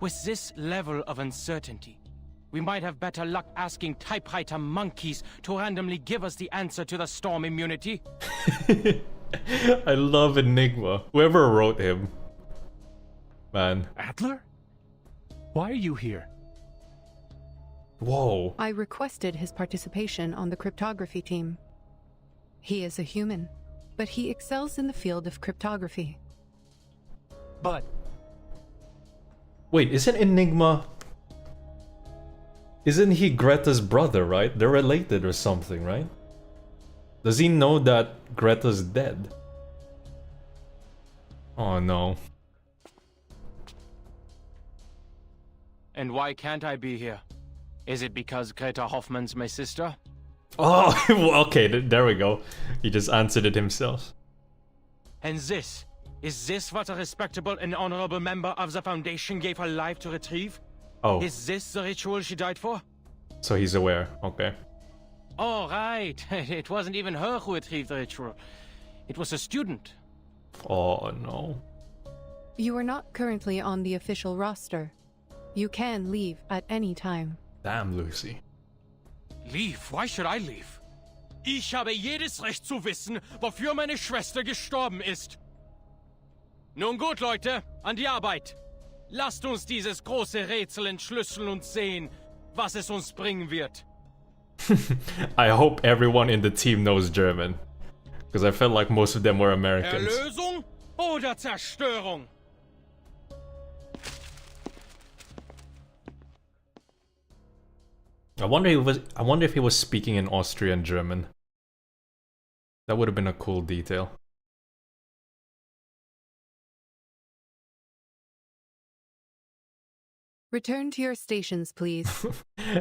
With this level of uncertainty, we might have better luck asking typewriter monkeys to randomly give us the answer to the storm immunity. I love Enigma. Whoever wrote him. Man. Adler? Why are you here? Whoa. I requested his participation on the cryptography team. He is a human, but he excels in the field of cryptography. But... Wait, isn't Enigma... Isn't he Greta's brother, right? They're related or something, right? Does he know that Greta's dead? Oh no. And why can't I be here? Is it because Greta Hoffman's my sister? Oh, okay, there we go. He just answered it himself. And this? Is this what a respectable and honorable member of the Foundation gave her life to retrieve? Oh. Is this the ritual she died for? So he's aware, okay. Oh, right. It wasn't even her who retrieved the ritual. It was a student. Oh, no. You are not currently on the official roster. You can leave at any time. Damn, Lucy. Leave? Why should I leave? Ich habe jedes Recht zu wissen, wofür meine Schwester gestorben ist. Nun gut, Leute, an die Arbeit. Lasst uns dieses große Rätsel entschlüsseln und sehen, was es uns bringen wird. I hope everyone in the team knows German. Because I felt like most of them were Americans. Erlösung oder Zerstörung? I wonder if he was speaking in Austrian German. That would have been a cool detail. Return to your stations, please.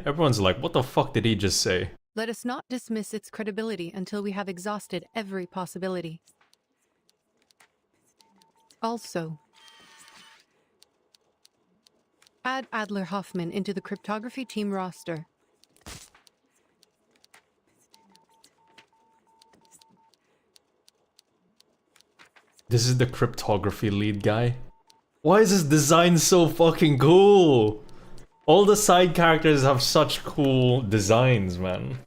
Everyone's like, what the fuck did he just say? Let us not dismiss its credibility until we have exhausted every possibility. Also, add Adler Hoffman into the cryptography team roster. This is the cryptography lead guy? Why is this design so fucking cool? All the side characters have such cool designs, man.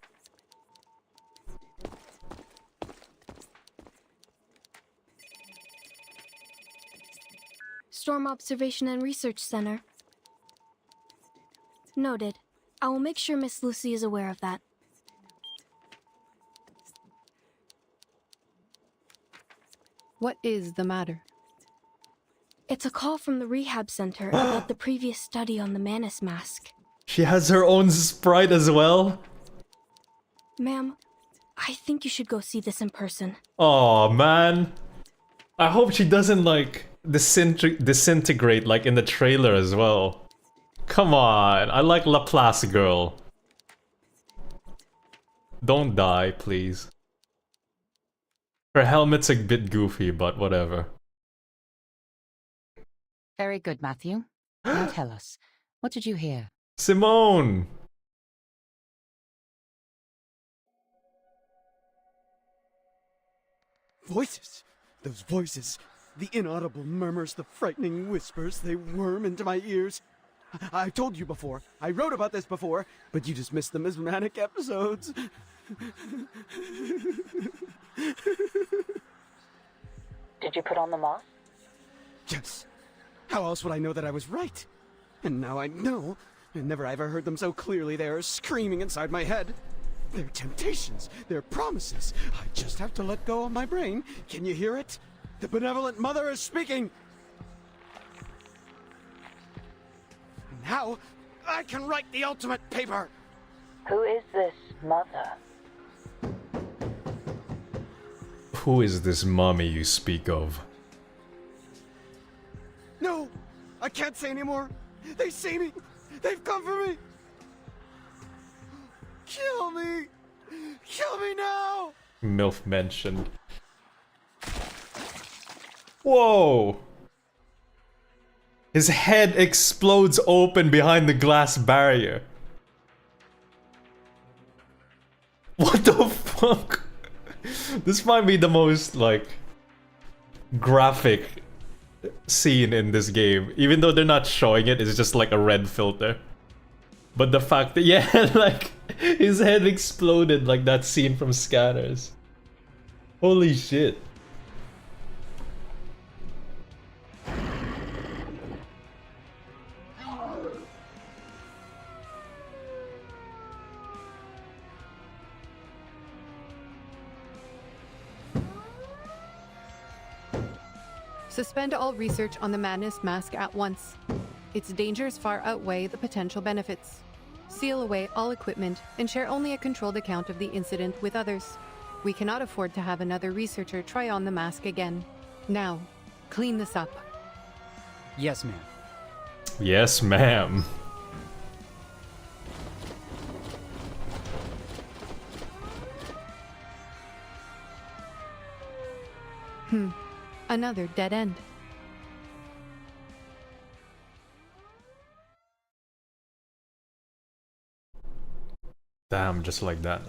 Storm Observation and Research Center. Noted. I will make sure Miss Lucy is aware of that. What is the matter? It's a call from the rehab center about the previous study on the Manus mask. She has her own sprite as well? Ma'am, I think you should go see this in person. Oh man. I hope she doesn't like disintegrate like in the trailer as well. Come on, I like Laplace girl. Don't die, please. Her helmet's a bit goofy, but whatever. Very good, Matthew. Now tell us, what did you hear? Simone! Voices! Those voices! The inaudible murmurs, the frightening whispers, they worm into my ears. I told you before, I wrote about this before, but you dismissed them as manic episodes. Did you put on the mask? Yes. How else would I know that I was right? And now I know. And never ever heard them so clearly. They are screaming inside my head. They're temptations. They're promises. I just have to let go of my brain. Can you hear it? The benevolent mother is speaking. Now, I can write the ultimate paper. Who is this mother? Who is this mommy you speak of? No, I can't say anymore. They see me. They've come for me. Kill me. Kill me now. MILF mentioned. Whoa! His head explodes open behind the glass barrier. What the fuck? This might be the most, like, graphic scene in this game. Even though they're not showing it, it's just like a red filter. But the fact that, yeah, like, his head exploded like that scene from Scanners. Holy shit. Suspend all research on the Madness Mask at once. Its dangers far outweigh the potential benefits. Seal away all equipment and share only a controlled account of the incident with others. We cannot afford to have another researcher try on the mask again. Now, clean this up. Yes, ma'am. Yes, ma'am. Another dead end. Damn, just like that.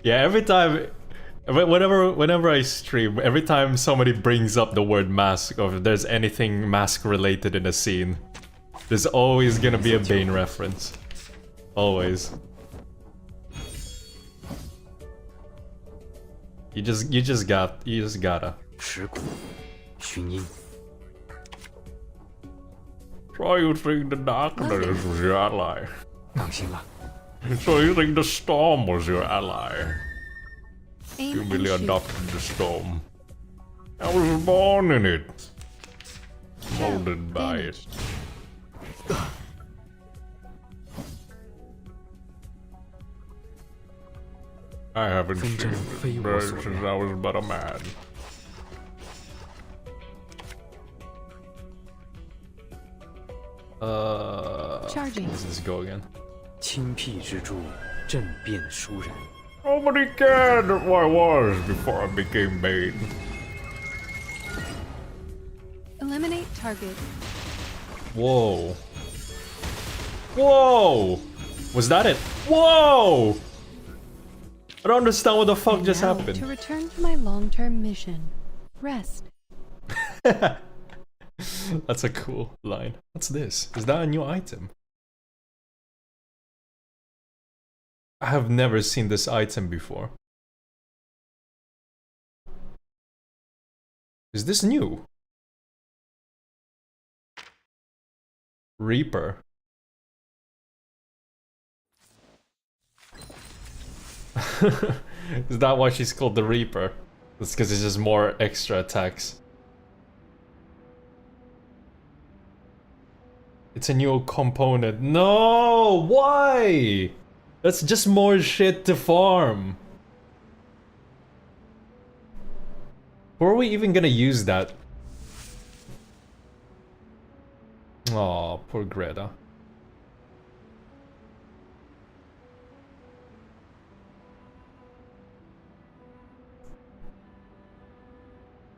Yeah, every time, whenever I stream, every time somebody brings up the word mask, or if there's anything mask related in a scene, there's always gonna be a Bane reference. Always. You just gotta. So you think the darkness was your ally? So you think the storm was your ally? You really adopted the storm. I was born in it. Molded by it. I haven't seen it since I was but a man. Charging. Let's just go again. 清僻之助，震变殊然。 Nobody cared who I was before I became Bane. Eliminate target. Whoa. Whoa! Was that it? Whoa! I don't understand what the fuck just Now, happened. To return to my long-term mission. Rest. That's a cool line. What's this? Is that a new item? I have never seen this item before. Is this new? Reaper. Is that why she's called the Reaper? That's because it's just more extra attacks. It's a new component. No! Why? That's just more shit to farm. Who are we even gonna use that? Aw, poor Greta.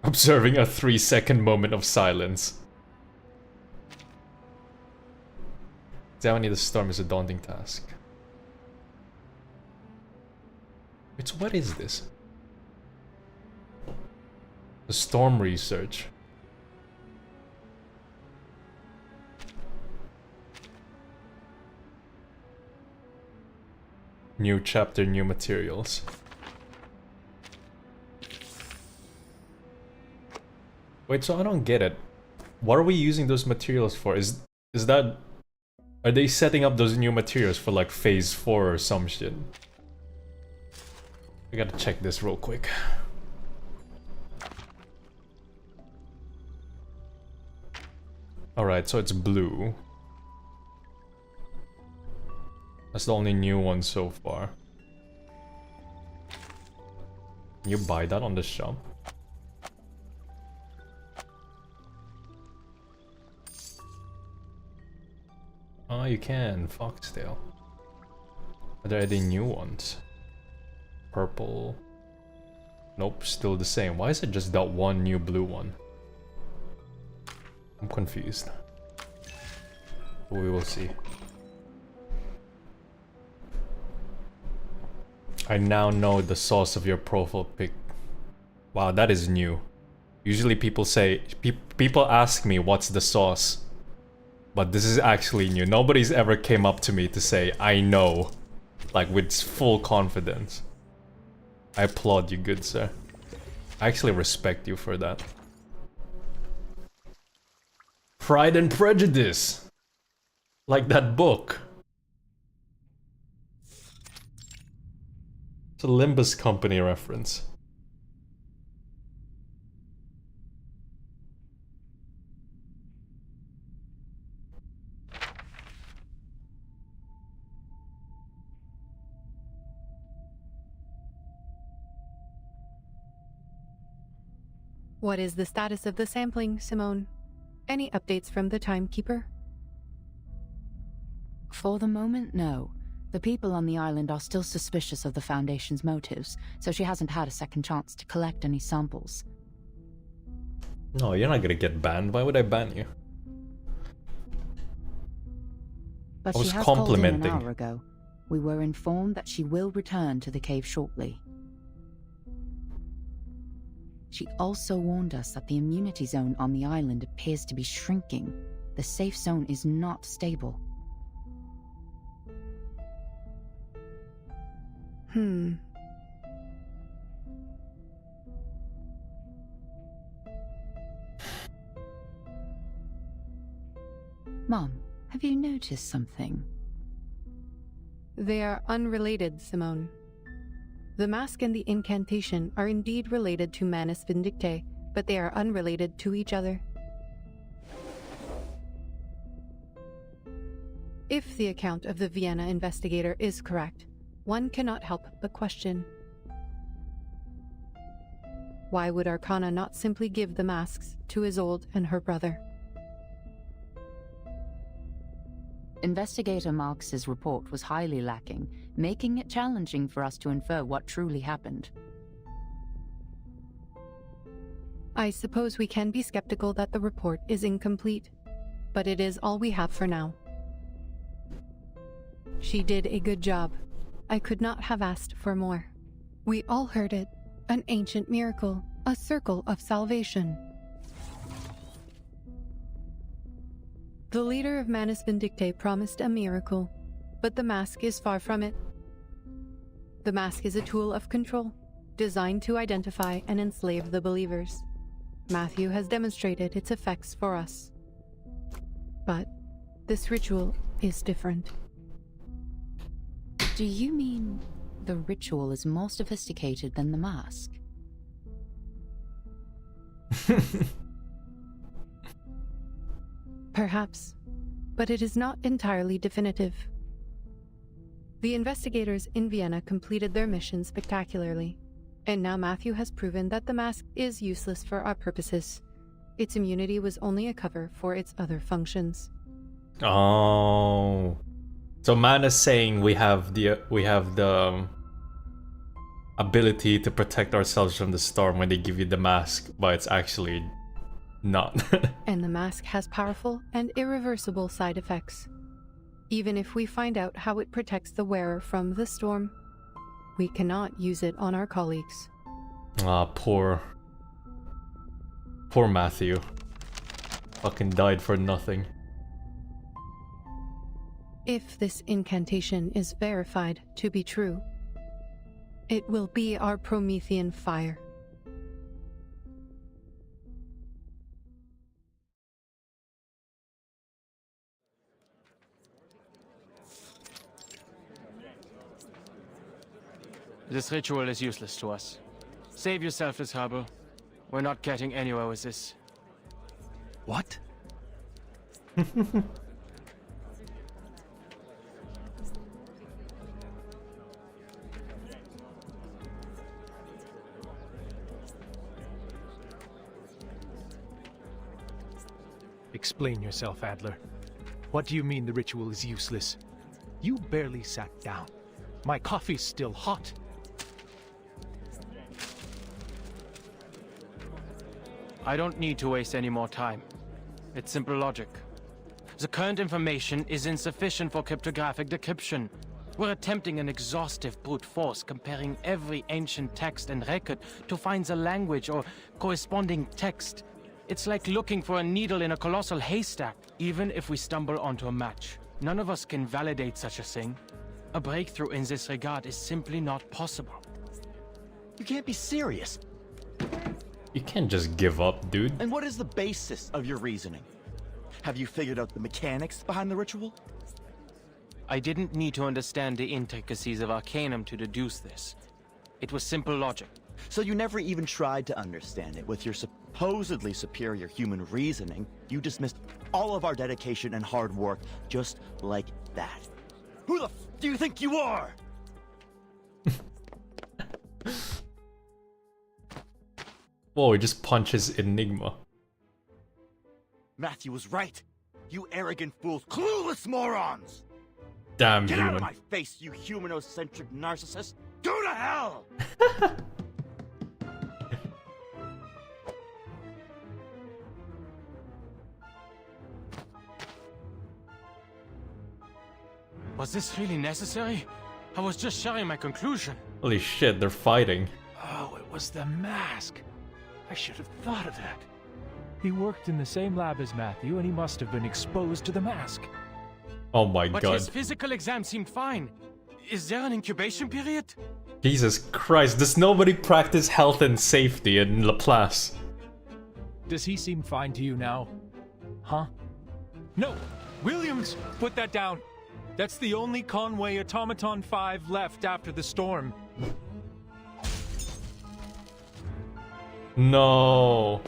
Observing a 3-second moment of silence. Examining the storm is a daunting task. Wait, so what is this? The storm research. New chapter, new materials. Wait, so I don't get it. What are we using those materials for? Is that... Are they setting up those new materials for like phase 4 or some shit? I gotta check this real quick. Alright, so it's blue. That's the only new one so far. Can you buy that on the shop? Oh, you can. Foxtail. Are there any new ones? Purple. Nope, still the same. Why is it just that one new blue one? I'm confused. We will see. I now know the source of your profile pic. Wow, that is new. Usually people say, people ask me what's the sauce. But this is actually new. Nobody's ever came up to me to say, I know. Like with full confidence. I applaud you, good sir. I actually respect you for that. Pride and Prejudice. Like that book. It's a Limbus Company reference. What is the status of the sampling, Simone? Any updates from the timekeeper? For the moment, no. The people on the island are still suspicious of the Foundation's motives, so she hasn't had a second chance to collect any samples. No, you're not gonna get banned. Why would I ban you? But I was she has called in complimenting. an hour ago. We were informed that she will return to the cave shortly. She also warned us that the immunity zone on the island appears to be shrinking. The safe zone is not stable. Mom, have you noticed something? They are unrelated, Simone. The mask and the incantation are indeed related to Manus Vindictae, but they are unrelated to each other. If the account of the Vienna investigator is correct, one cannot help but question. Why would Arcana not simply give the masks to Isolde and her brother? Investigator Marx's report was highly lacking, making it challenging for us to infer what truly happened. I suppose we can be skeptical that the report is incomplete, but it is all we have for now. She did a good job. I could not have asked for more. We all heard it. An ancient miracle, a circle of salvation. The leader of Manus Vindictae promised a miracle, but the mask is far from it. The mask is a tool of control, designed to identify and enslave the believers. Matthew has demonstrated its effects for us. But this ritual is different. Do you mean the ritual is more sophisticated than the mask? Perhaps, but it is not entirely definitive. The investigators in Vienna completed their mission spectacularly, and now Matthew has proven that the mask is useless for our purposes. Its immunity was only a cover for its other functions. Oh. So man is saying we have the ability to protect ourselves from the storm when they give you the mask, but it's actually not. And the mask has powerful and irreversible side effects. Even if we find out how it protects the wearer from the storm, we cannot use it on our colleagues. Ah, poor Matthew. Fucking died for nothing. If this incantation is verified to be true, it will be our Promethean fire. This ritual is useless to us. Save yourself the trouble. We're not getting anywhere with this. What? Explain yourself, Adler. What do you mean the ritual is useless? You barely sat down. My coffee's still hot. I don't need to waste any more time. It's simple logic. The current information is insufficient for cryptographic decryption. We're attempting an exhaustive brute force, comparing every ancient text and record to find the language or corresponding text. It's like looking for a needle in a colossal haystack. Even if we stumble onto a match, none of us can validate such a thing. A breakthrough in this regard is simply not possible. You can't be serious. You can't just give up, dude. And what is the basis of your reasoning? Have you figured out the mechanics behind the ritual? I didn't need to understand the intricacies of Arcanum to deduce this. It was simple logic. So you never even tried to understand it. With your supposedly superior human reasoning, you dismissed all of our dedication and hard work just like that. Who the f do you think you are? Whoa, he just punches Enigma. Matthew was right. You arrogant fools, clueless morons! Damn Get human. out of my face, you humanocentric narcissist! Go to hell! Was this really necessary? I was just sharing my conclusion. Holy shit, they're fighting. Oh, it was the mask. I should have thought of that. He worked in the same lab as Matthew, and he must have been exposed to the mask. Oh my But god. his physical exam seemed fine. Is there an incubation period? Jesus Christ, does nobody practice health and safety in Laplace? Does he seem fine to you now? Huh? No! Williams! Put that down! That's the only Conway Automaton 5 left after the storm. No.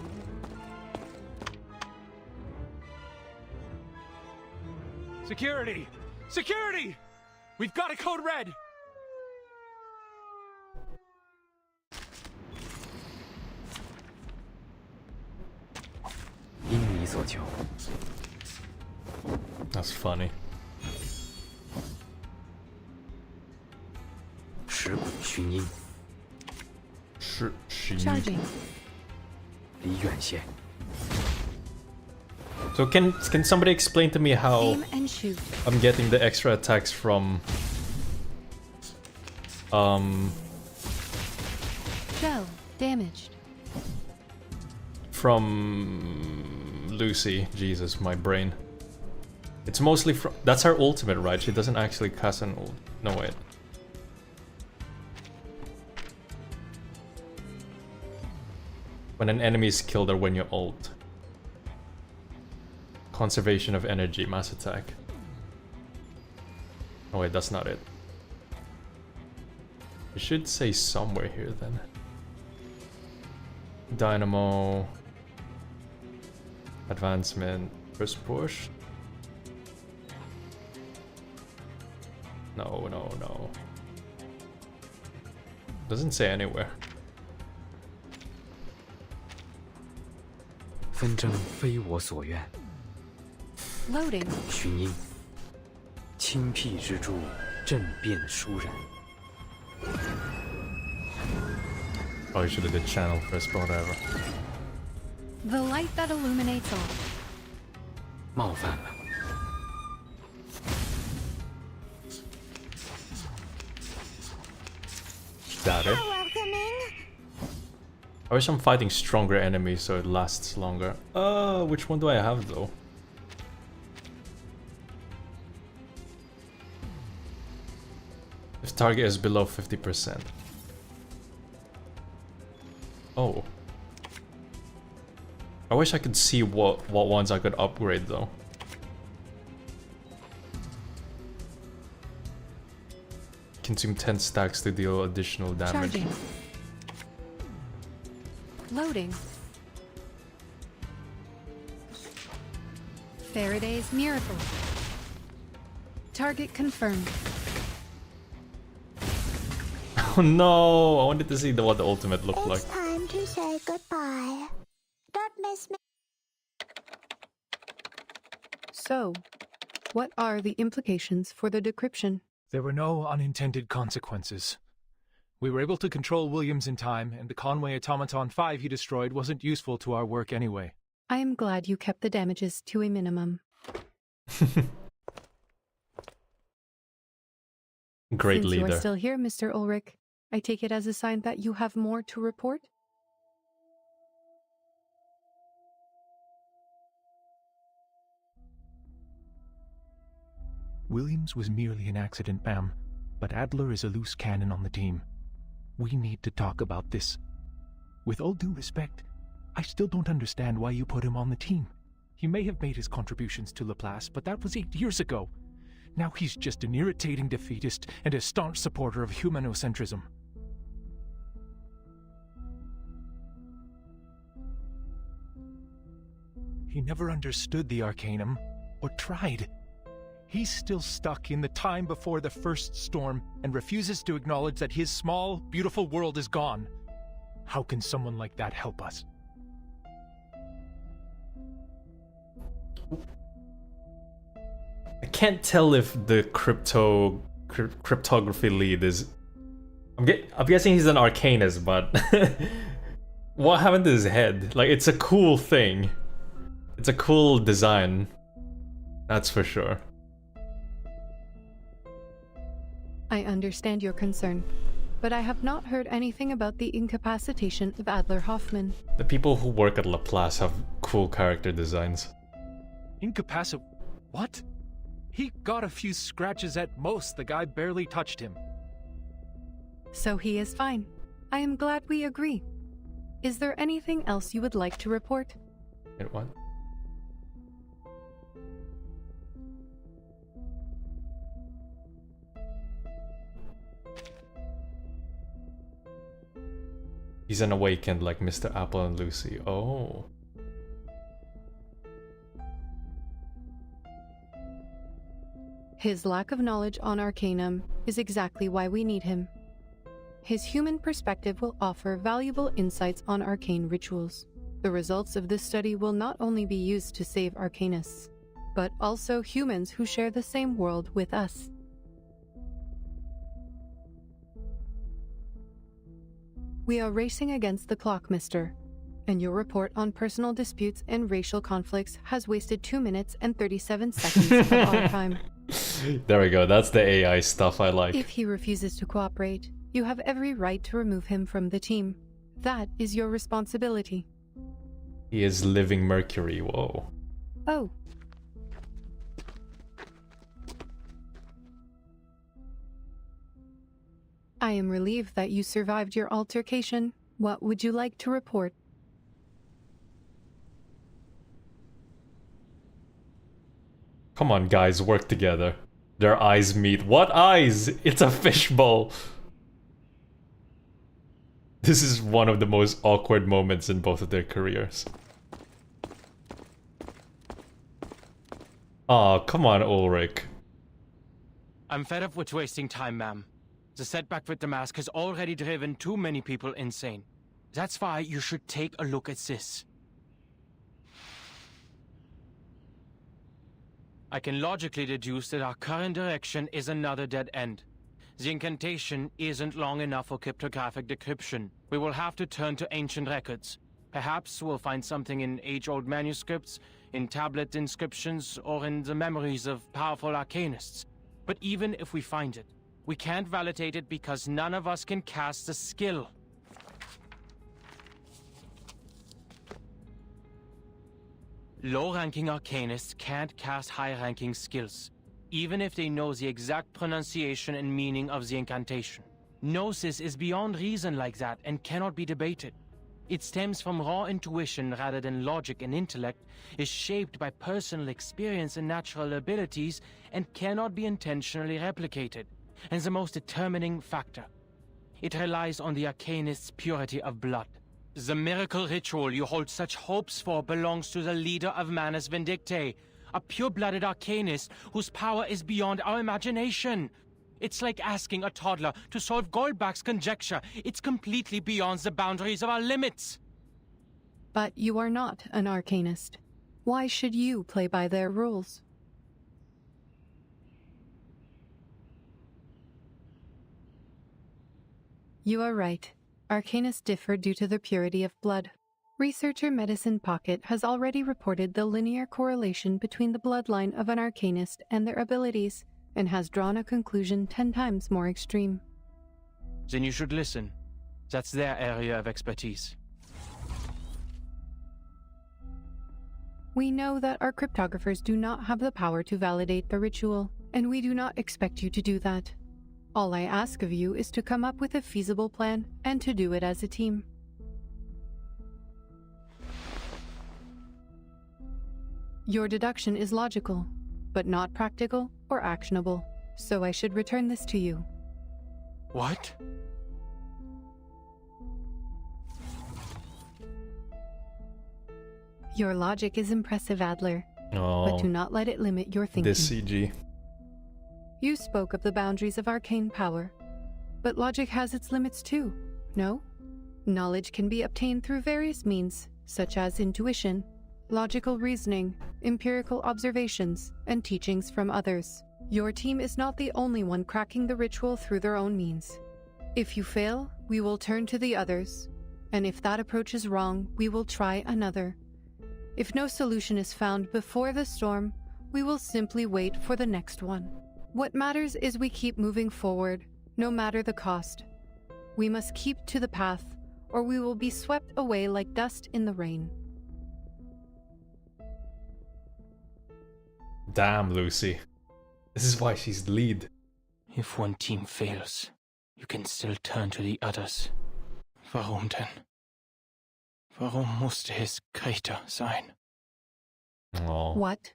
Security! Security! We've got a code red! That's funny. Charging. So can somebody explain to me how Aim and shoot. I'm getting the extra attacks from Shell damaged. from Lucy? Jesus, my brain. It's mostly from... That's her ultimate, right? She doesn't actually cast an ult. No, wait. When an enemy is killed or when you ult. Conservation of energy, mass attack. Oh wait, that's not it. It should say somewhere here then. Dynamo. Advancement. First push. No, no, no. Doesn't say anywhere. 纷争非我所愿。 Loading. 寻音，清僻之柱，震变殊然。 Probably should have did channel first, but whatever. The light that illuminates all. 冒犯了。 Got it. I wish I'm fighting stronger enemies so it lasts longer. Which one do I have though? If target is below 50%. Oh. I wish I could see what ones I could upgrade though. Consume 10 stacks to deal additional damage. Charging. Loading. Faraday's miracle. Target confirmed. Oh no! I wanted to see what the ultimate looked like. It's time to say goodbye. Don't miss me. So, What are the implications for the decryption? There were no unintended consequences. We were able to control Williams in time, and the Conway Automaton 5 he destroyed wasn't useful to our work anyway. I am glad you kept the damages to a minimum. Great Since leader. you are still here, Mr. Ulrich, I take it as a sign that you have more to report? Williams was merely an accident, ma'am, but Adler is a loose cannon on the team. We need to talk about this. With all due respect, I still don't understand why you put him on the team. He may have made his contributions to Laplace, but that was 8 years ago. Now he's just an irritating defeatist and a staunch supporter of humanocentrism. He never understood the Arcanum, or tried. He's still stuck in the time before the first storm and refuses to acknowledge that his small, beautiful world is gone. How can someone like that help us? I can't tell if the cryptography lead is... I'm guessing he's an Arcanist, but... what happened to his head? Like, it's a cool thing. It's a cool design. That's for sure. I understand your concern, but I have not heard anything about the incapacitation of Adler Hoffman. The people who work at Laplace have cool character designs. What? He got a few scratches at most. The guy barely touched him. So he is fine. I am glad we agree. Is there anything else you would like to report? Wait, what? He's an awakened like Mr. Apple and Lucy. Oh. His lack of knowledge on Arcanum is exactly why we need him. His human perspective will offer valuable insights on arcane rituals. The results of this study will not only be used to save Arcanists, but also humans who share the same world with us. We are racing against the clock, mister, and your report on personal disputes and racial conflicts has wasted 2 minutes and 37 seconds of our time. There we go, that's the AI stuff I like. If he refuses to cooperate, you have every right to remove him from the team. That is your responsibility. He is living Mercury, whoa. Oh. I am relieved that you survived your altercation. What would you like to report? Come on, guys, work together. Their eyes meet. What eyes? It's a fishbowl. This is one of the most awkward moments in both of their careers. Aw, come on, Ulrich. I'm fed up with wasting time, ma'am. The setback with the mask has already driven too many people insane. That's why you should take a look at this. I can logically deduce that our current direction is another dead end. The incantation isn't long enough for cryptographic decryption. We will have to turn to ancient records. Perhaps we'll find something in age-old manuscripts, in tablet inscriptions, or in the memories of powerful arcanists. But even if we find it, we can't validate it because none of us can cast the skill. Low-ranking arcanists can't cast high-ranking skills, even if they know the exact pronunciation and meaning of the incantation. Gnosis is beyond reason like that and cannot be debated. It stems from raw intuition rather than logic and intellect, is shaped by personal experience and natural abilities, and cannot be intentionally replicated. And the most determining factor, it relies on the arcanist's purity of blood. The miracle ritual you hold such hopes for belongs to the leader of Manus Vindictae, a pure-blooded arcanist whose power is beyond our imagination. It's like asking a toddler to solve Goldbach's conjecture. It's completely beyond the boundaries of our limits. But you are not an arcanist. Why should you play by their rules? You are right. Arcanists differ due to their purity of blood. Researcher Medicine Pocket has already reported the linear correlation between the bloodline of an Arcanist and their abilities, and has drawn a conclusion 10 times more extreme. Then you should listen. That's their area of expertise. We know that our cryptographers do not have the power to validate the ritual, and we do not expect you to do that. All I ask of you is to come up with a feasible plan and to do it as a team. Your deduction is logical, but not practical or actionable, so I should return this to you. What? Your logic is impressive, Adler, but do not let it limit your thinking. This CG. You spoke of the boundaries of arcane power, but logic has its limits too, no? Knowledge can be obtained through various means, such as intuition, logical reasoning, empirical observations, and teachings from others. Your team is not the only one cracking the ritual through their own means. If you fail, we will turn to the others, and if that approach is wrong, we will try another. If no solution is found before the storm, we will simply wait for the next one. What matters is we keep moving forward, no matter the cost. We must keep to the path, or we will be swept away like dust in the rain. Damn, Lucy. This is why she's the lead. If one team fails, you can still turn to the others. Warum denn? Warum musste es Greta sein? Oh. What?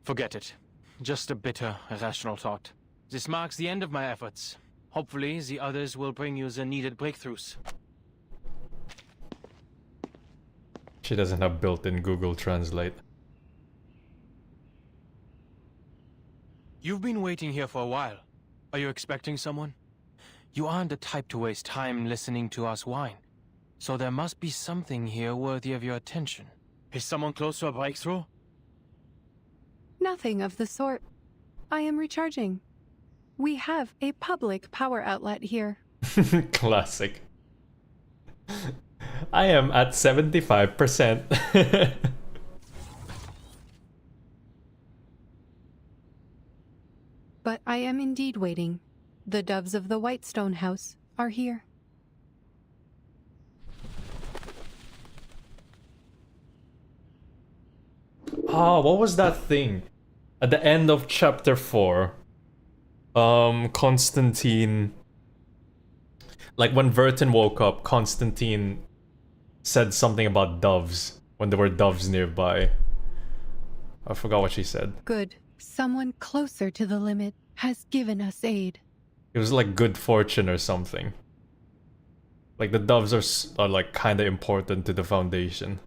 Forget it. Just a bitter, irrational thought. This marks the end of my efforts. Hopefully, the others will bring you the needed breakthroughs. She doesn't have built-in Google Translate. You've been waiting here for a while. Are you expecting someone? You aren't the type to waste time listening to us whine. So there must be something here worthy of your attention. Is someone close to a breakthrough? Nothing of the sort. I am recharging. We have a public power outlet here. Classic. I am at 75%. But I am indeed waiting. The doves of the Whitestone House are here. Ah, what was that thing? At the end of chapter 4, Constantine... Like when Vertin woke up, Constantine said something about doves, when there were doves nearby. I forgot what she said. Good. Someone closer to the limit has given us aid. It was like good fortune or something. Like the doves are like kinda important to the Foundation.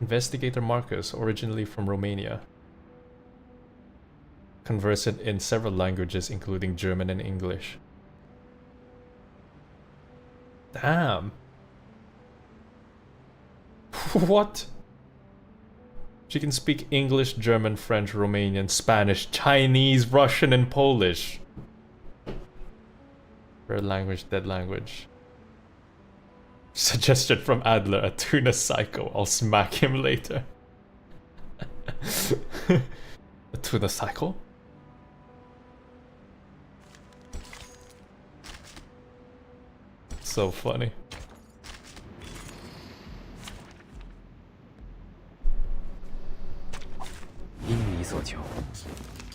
Investigator Marcus, originally from Romania. Conversant in several languages including German and English. Damn. What? She can speak English, German, French, Romanian, Spanish, Chinese, Russian, and Polish. Rare language, dead language. Suggestion from Adler, a tuna psycho. I'll smack him later. A tuna psycho? So funny.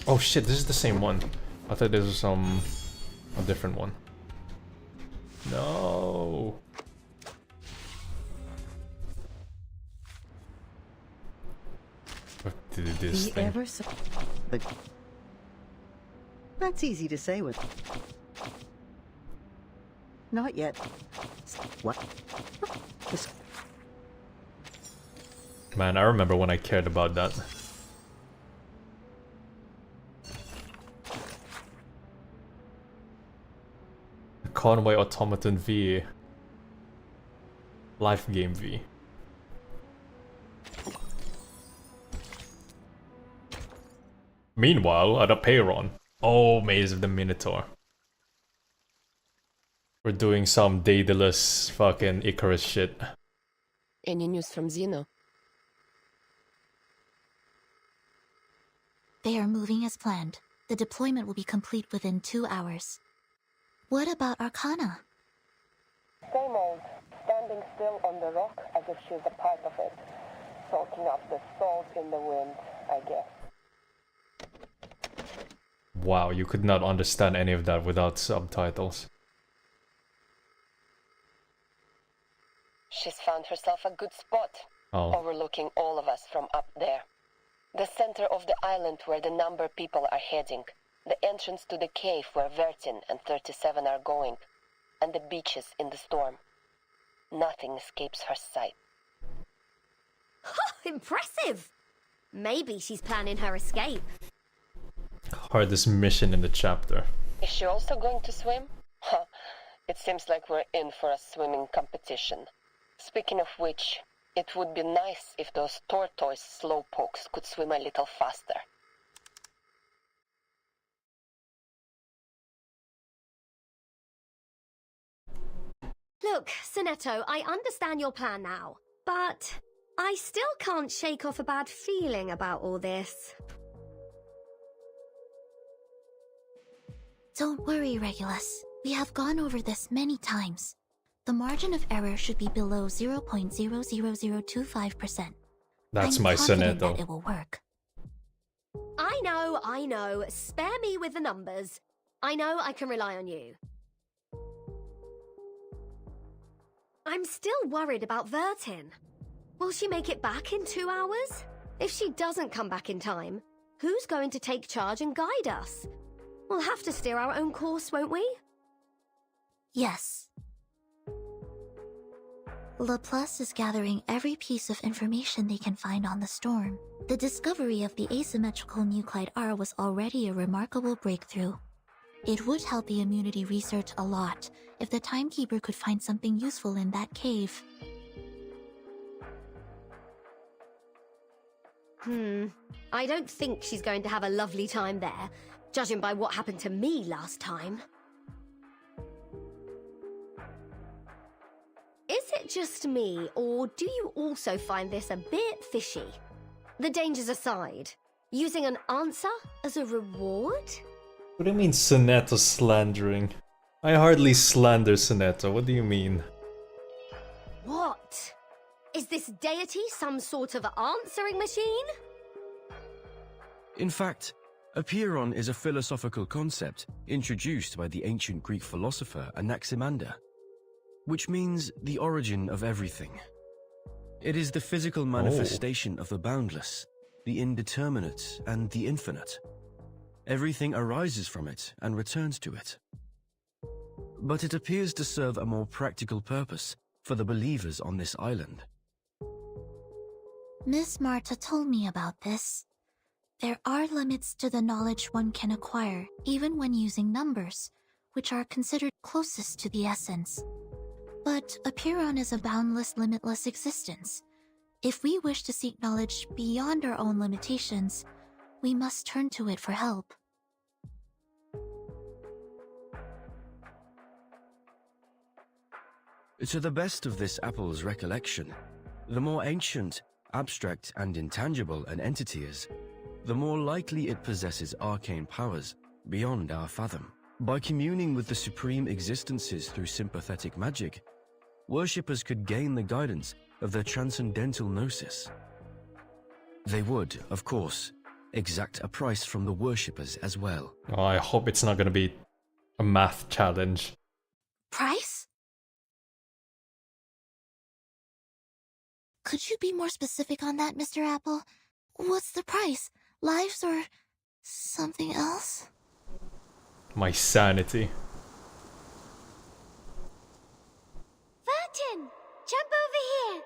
Oh shit, this is the same one. I thought this was a different one. No. To do this thing. That's easy to say with. Not yet. What? Man, I remember when I cared about that. The Conway Automaton V. Life Game V. Meanwhile, at a Peyron. Oh, Maze of the Minotaur. We're doing some Daedalus fucking Icarus shit. Any news from Zeno? They are moving as planned. The deployment will be complete within 2 hours. What about Arcana? Same old, standing still on the rock as if she's a part of it. Soaking up the salt in the wind, I guess. Wow, you could not understand any of that without subtitles. She's found herself a good spot, overlooking all of us from up there. The center of the island where the number people are heading, the entrance to the cave where Vertin and 37 are going, and the beaches in the storm. Nothing escapes her sight. Impressive! Maybe she's planning her escape. Hardest mission in the chapter. Is she also going to swim? Huh, it seems like we're in for a swimming competition. Speaking of which, it would be nice if those tortoise slowpokes could swim a little faster. Look, Sonetto, I understand your plan now, but I still can't shake off a bad feeling about all this. Don't worry, Regulus. We have gone over this many times. The margin of error should be below 0.00025%. That's I'm my confident Sonetto. that it will work. I know. Spare me with the numbers. I know I can rely on you. I'm still worried about Vertin. Will she make it back in 2 hours? If she doesn't come back in time, who's going to take charge and guide us? We'll have to steer our own course, won't we? Yes. Laplace is gathering every piece of information they can find on the storm. The discovery of the asymmetrical nuclide R was already a remarkable breakthrough. It would help the immunity research a lot if the Timekeeper could find something useful in that cave. I don't think she's going to have a lovely time there, judging by what happened to me last time. Is it just me, or do you also find this a bit fishy? The dangers aside, using an answer as a reward? What do you mean Sonetto slandering? I hardly slander Sonetto, what do you mean? What? Is this deity some sort of answering machine? In fact, Apeiron is a philosophical concept introduced by the ancient Greek philosopher Anaximander, which means the origin of everything. It is the physical manifestation of the boundless, the indeterminate, and the infinite. Everything arises from it and returns to it. But it appears to serve a more practical purpose for the believers on this island. Miss Marta told me about this. There are limits to the knowledge one can acquire, even when using numbers, which are considered closest to the essence. But Apeiron is a boundless, limitless existence. If we wish to seek knowledge beyond our own limitations, we must turn to it for help. To the best of this apple's recollection, the more ancient, abstract, and intangible an entity is, the more likely it possesses arcane powers beyond our fathom. By communing with the supreme existences through sympathetic magic, worshippers could gain the guidance of their transcendental gnosis. They would, of course, exact a price from the worshippers as well. Oh, I hope it's not gonna be a math challenge. Price? Could you be more specific on that, Mr. Apple? What's the price? Lives or something else? My sanity. Vertin! Jump over here!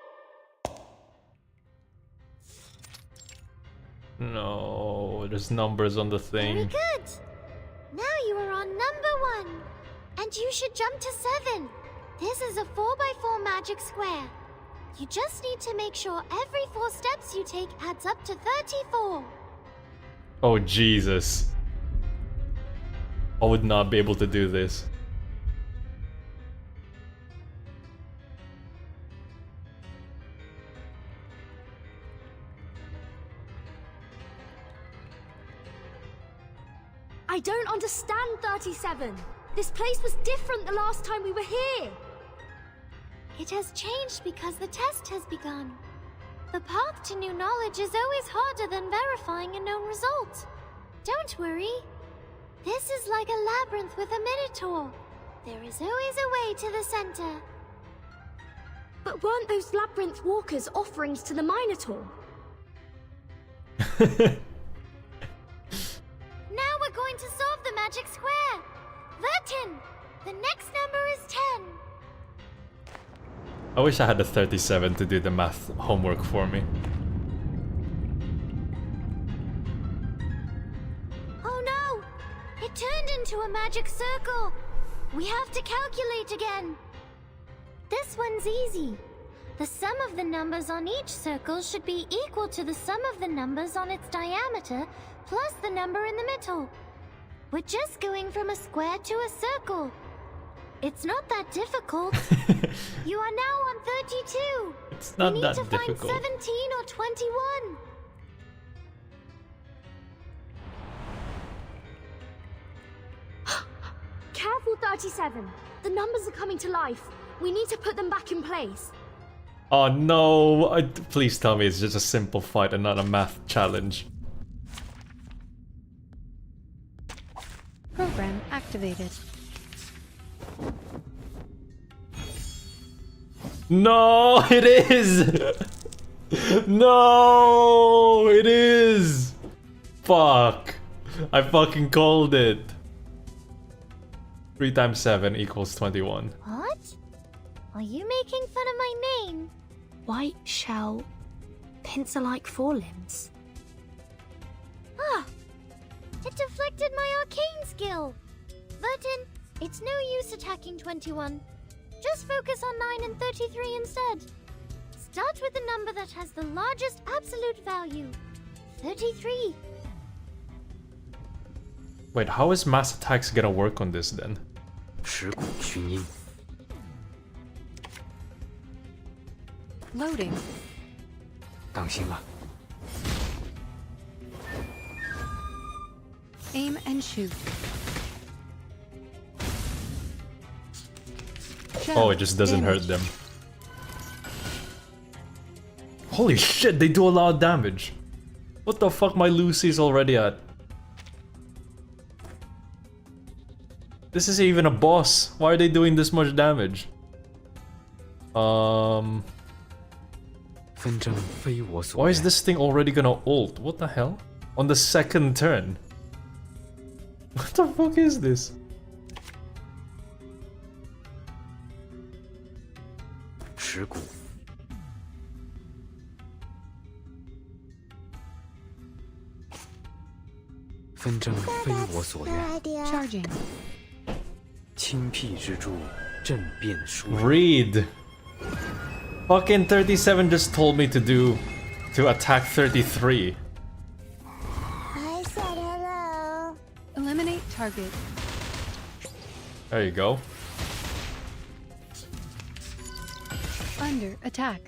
No, there's numbers on the thing. Very good. Now you are on number 1. And you should jump to 7. This is a 4x4 magic square. You just need to make sure every 4 steps you take adds up to 34. Oh, Jesus. I would not be able to do this. I don't understand 37. This place was different the last time we were here. It has changed because the test has begun. The path to new knowledge is always harder than verifying a known result. Don't worry. This is like a labyrinth with a minotaur. There is always a way to the center. But weren't those labyrinth walkers offerings to the Minotaur? Now we're going to solve the magic square. Vertin, the next number is 10. I wish I had a 37 to do the math homework for me. Oh no! It turned into a magic circle. We have to calculate again. This one's easy. The sum of the numbers on each circle should be equal to the sum of the numbers on its diameter plus the number in the middle. We're just going from a square to a circle. It's not that difficult. You are now on 32. It's not that difficult. We need to find 17 or 21. Careful, 37. The numbers are coming to life. We need to put them back in place. Oh no! Please tell me it's just a simple fight and not a math challenge. Program activated. No, it is! No, it is! Fuck. I fucking called it. 3 times 7 equals 21. What? Are you making fun of my name? White shell, pincer-like forelimbs. Ah! It deflected my arcane skill! Vertin, it's no use attacking 21. Just focus on 9 and 33 instead. Start with the number that has the largest absolute value. 33. Wait, how is mass attacks gonna work on this then? Loading. Aim and shoot. Oh, it just doesn't hurt them. Holy shit, they do a lot of damage. What the fuck my Lucy's already at? This isn't even a boss. Why are they doing this much damage? Why is this thing already gonna ult? What the hell? On the second turn? What the fuck is this? Charging. Read. Fucking 37 just told me to attack 33. I said hello. Eliminate target. There you go. Under attack.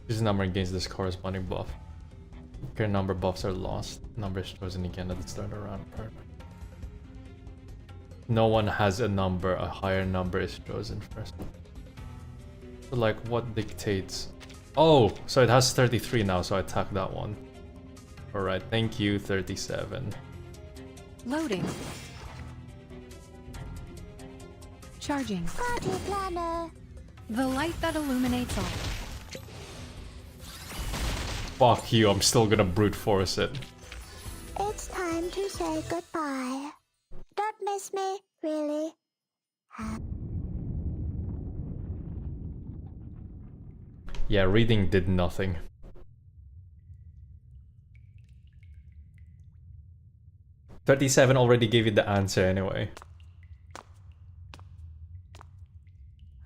This number gains this corresponding buff. Okay, number buffs are lost. Number is chosen again at the start of the round. Perfect. No one has a number. A higher number is chosen first. So like, what dictates? Oh, so it has 33 now, so I attack that one. Alright, thank you, 37. Loading. Charging. Party planner. The light that illuminates all. Fuck you, I'm still gonna brute force it. It's time to say goodbye. Don't miss me, really. Yeah, reading did nothing. 37 already gave you the answer anyway.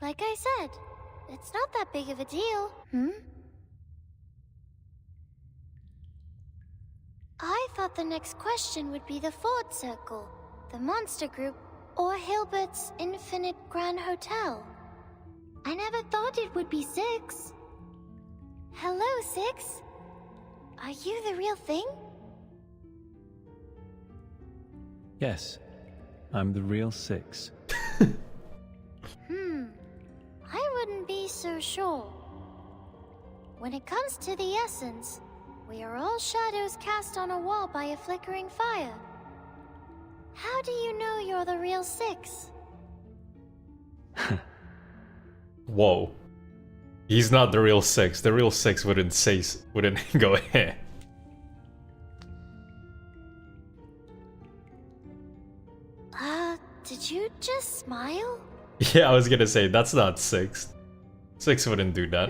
Like I said, it's not that big of a deal. I thought the next question would be the Ford Circle, the Monster Group, or Hilbert's Infinite Grand Hotel. I never thought it would be 6. Hello, 6. Are you the real thing? Yes, I'm the real 6. I wouldn't be so sure. When it comes to the essence, we are all shadows cast on a wall by a flickering fire. How do you know you're the real 6? Whoa. He's not the real 6. The real 6 wouldn't go here. Did you just smile? Yeah, I was gonna say, that's not 6. 6 wouldn't do that.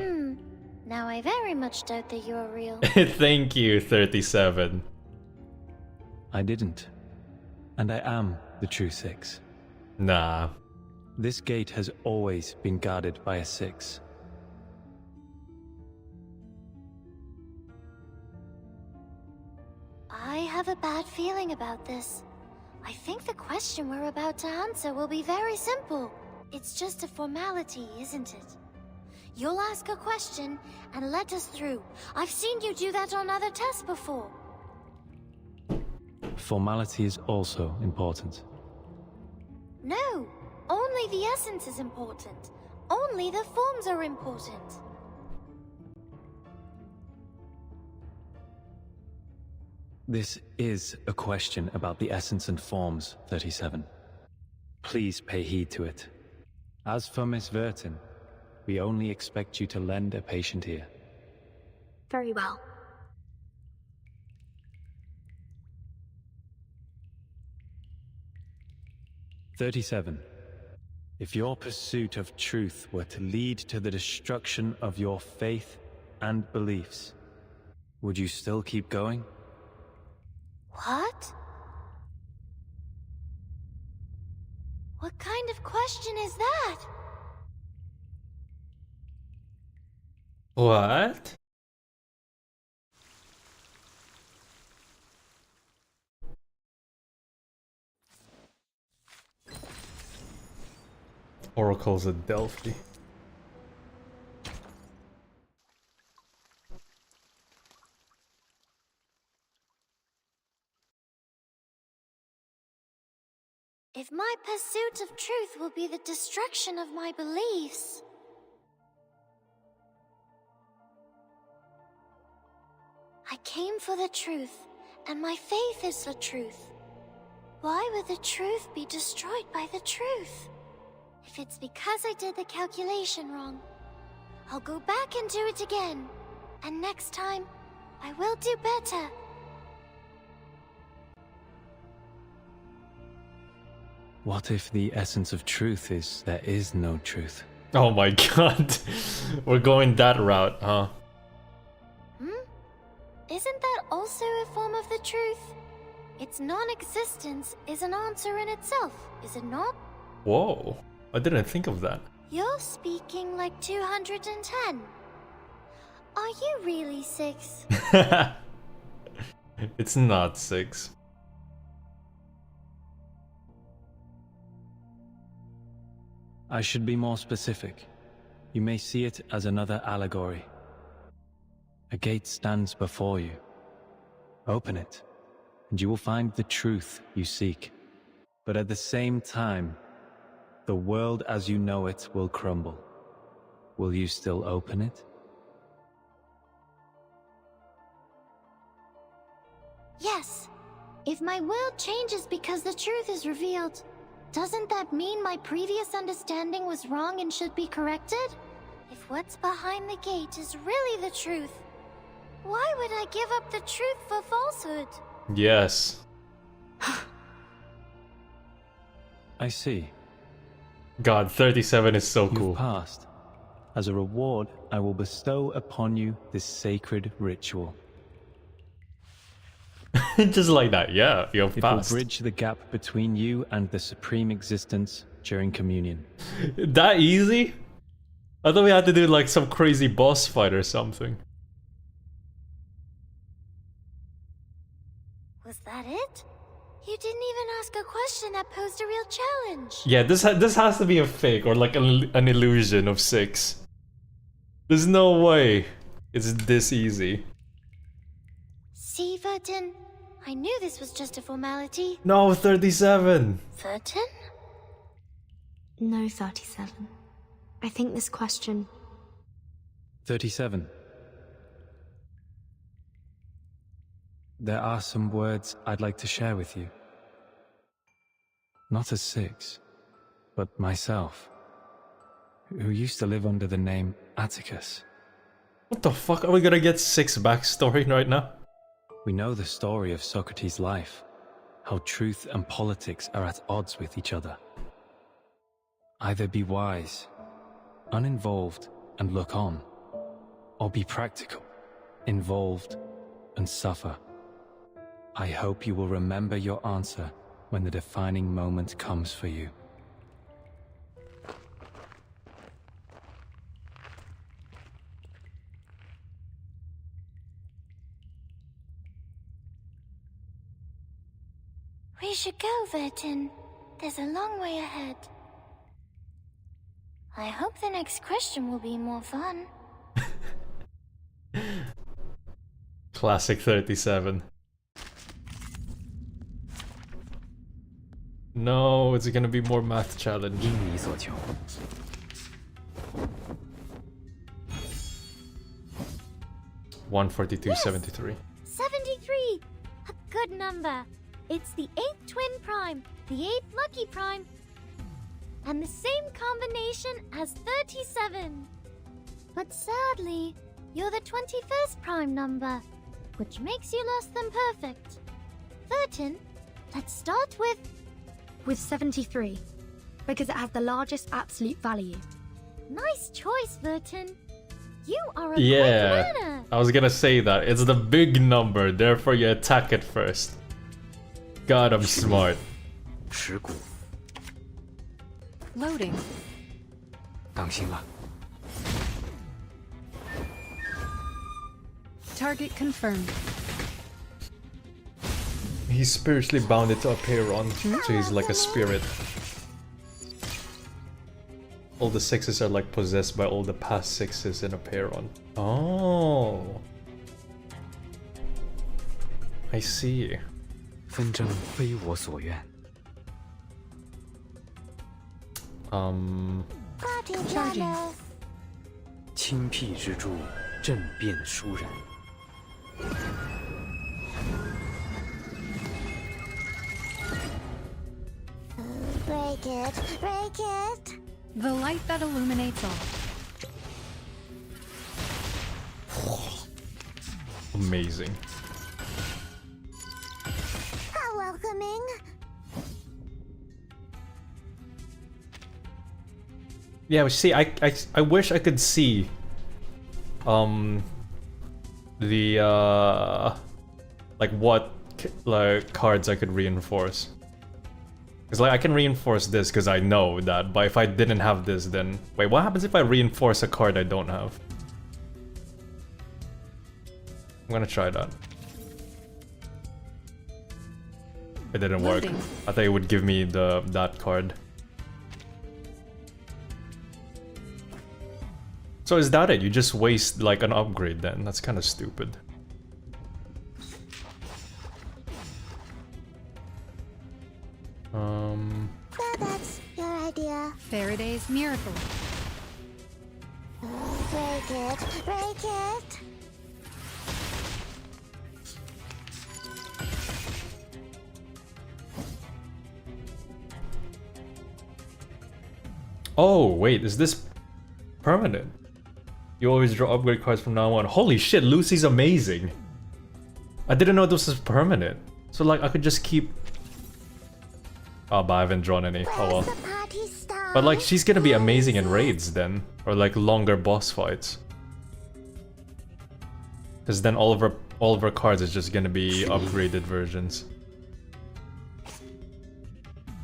Now I very much doubt that you're real. Thank you, 37. I didn't. And I am the true 6. Nah. This gate has always been guarded by a 6. I have a bad feeling about this. I think the question we're about to answer will be very simple. It's just a formality, isn't it? You'll ask a question and let us through. I've seen you do that on other tests before. Formality is also important. No, only the essence is important. Only the forms are important. This is a question about the essence and forms, 37. Please pay heed to it. As for Miss Vertin, we only expect you to lend a patient ear. Very well. "37. If your pursuit of truth were to lead to the destruction of your faith and beliefs, would you still keep going?" What? What kind of question is that? What? Oracles at Delphi. If my pursuit of truth will be the destruction of my beliefs... I came for the truth, and my faith is the truth. Why would the truth be destroyed by the truth? If it's because I did the calculation wrong, I'll go back and do it again. And next time, I will do better. What if the essence of truth is there is no truth? Oh my god. We're going that route, huh? Isn't that also a form of the truth? Its non-existence is an answer in itself, is it not? Whoa. I didn't think of that. You're speaking like 210. Are you really 6? It's not 6. I should be more specific. You may see it as another allegory. A gate stands before you. Open it, and you will find the truth you seek. But at the same time, the world as you know it will crumble. Will you still open it? Yes. If my world changes because the truth is revealed, doesn't that mean my previous understanding was wrong and should be corrected? If what's behind the gate is really the truth, why would I give up the truth for falsehood? Yes. I see. God, 37 is so cool. You've passed. As a reward, I will bestow upon you this sacred ritual. Just like that, yeah, you're It fast. will bridge the gap between you and the Supreme Existence during communion. That easy? I thought we had to do like some crazy boss fight or something. Was that it? You didn't even ask a question that posed a real challenge. Yeah, this has to be a fake or like an illusion of 6. There's no way it's this easy. See, Vertin? I knew this was just a formality. No, 37. Vertin? No, 37. I think this question... 37. There are some words I'd like to share with you. Not as 6, but myself, who used to live under the name Atticus. What the fuck? Are we gonna get 6 backstory right now? We know the story of Socrates' life, how truth and politics are at odds with each other. Either be wise, uninvolved, and look on, or be practical, involved, and suffer. I hope you will remember your answer when the defining moment comes for you. We should go, Vertin. There's a long way ahead. I hope the next question will be more fun. Classic 37. No, it's gonna be more math challenge. 142.73. 73! A good number. It's the 8th twin prime, the 8th lucky prime, and the same combination as 37. But sadly, you're the 21st prime number, which makes you less than perfect. Vertin, let's start with 73, because it has the largest absolute value. Nice choice, Vertin. You are a Yeah, quick learner. I was gonna say that. It's the big number, therefore you attack it first. God, I'm smart. Loading. 当心了。 Target confirmed. He's spiritually bounded to Apeiron, so he's like a spirit. All the 6s are like possessed by all the past 6s in Apeiron. Oh, I see. 纷争非我所愿。 Charging. 清僻之柱，震变殊然。 Break it, break it. The light that illuminates all. Amazing. How welcoming. Yeah, but see, I wish I could see the like what like cards I could reinforce. Because like I can reinforce this because I know that, but if I didn't have this, then wait, what happens if I reinforce a card I don't have? I'm gonna try that. It didn't work. Loading. I thought it would give me that card. So is that it? You just waste like an upgrade then? That's kind of stupid. That's your idea. Faraday's miracle. Break it, break it. Oh, wait, is this permanent? You always draw upgrade cards from now on. Holy shit, Lucy's amazing. I didn't know this was permanent. So like I could just keep... Oh, but I haven't drawn any. Oh well. But like she's gonna be amazing in raids then. Or like longer boss fights. Because then all of her all of our cards is just gonna be upgraded versions.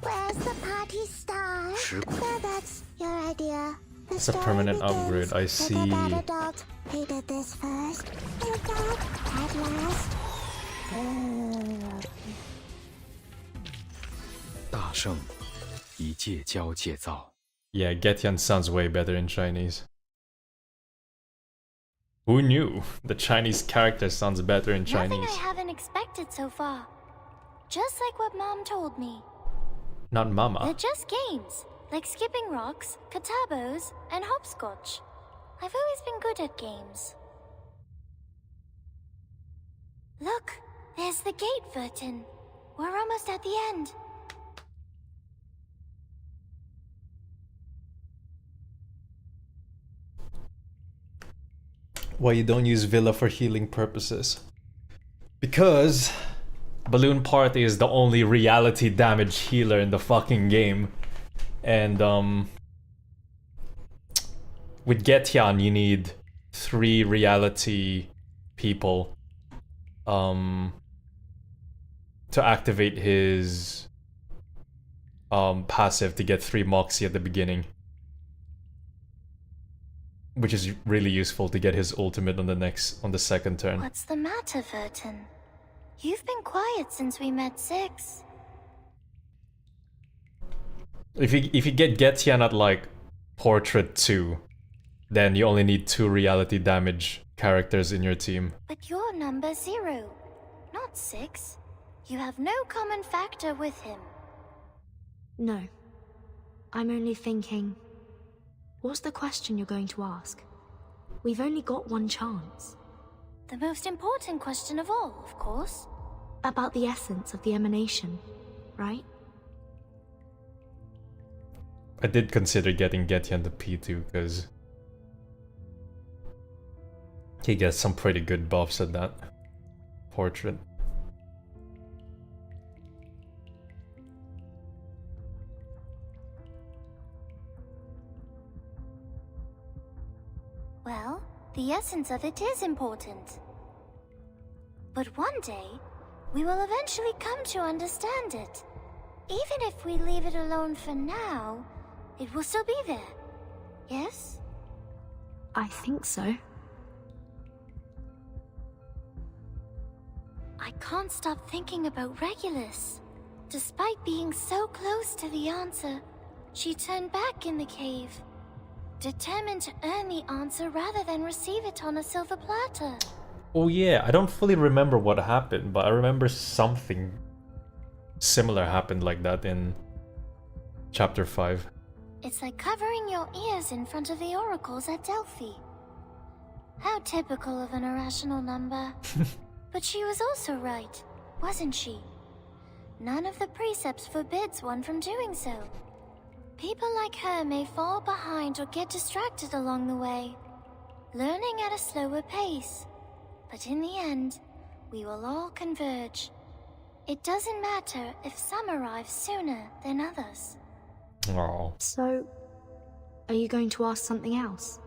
Where's the party star? So that's your idea. It's a permanent upgrade, I see. Adult. He did this first. He died at last. 大圣，一介交界造。 Yeah, Getian sounds way better in Chinese. Who knew? The Chinese character sounds better in Chinese. Nothing I haven't expected so far. Just like what Mom told me. Not Mama. They're just games, like skipping rocks, katabos, and hopscotch. I've always been good at games. Look, there's the gate, Vertin. We're almost at the end. Why you don't use Villa for healing purposes? Because Balloon Party is the only reality damage healer in the fucking game. And with Getian you need 3 reality people to activate his passive to get 3 Moxie at the beginning. Which is really useful to get his ultimate on the second turn. What's the matter, Vertin? You've been quiet since we met 6. If you get Getian at like Portrait 2, then you only need 2 reality damage characters in your team. But you're number 0, not 6. You have no common factor with him. No. I'm only thinking... What's the question you're going to ask? We've only got one chance. The most important question of all, of course. About the essence of the emanation, right? I did consider getting Getian to P2 because he gets some pretty good buffs at that portrait. Well, the essence of it is important. But one day, we will eventually come to understand it. Even if we leave it alone for now, it will still be there. Yes? I think so. I can't stop thinking about Regulus. Despite being so close to the answer, she turned back in the cave. Determined to earn the answer rather than receive it on a silver platter. Oh yeah, I don't fully remember what happened, but I remember something similar happened like that in chapter 5. It's like covering your ears in front of the oracles at Delphi. How typical of an irrational number. But she was also right, wasn't she? None of the precepts forbids one from doing so. People like her may fall behind or get distracted along the way, learning at a slower pace. But in the end, we will all converge. It doesn't matter if some arrive sooner than others. Oh. So, are you going to ask something else?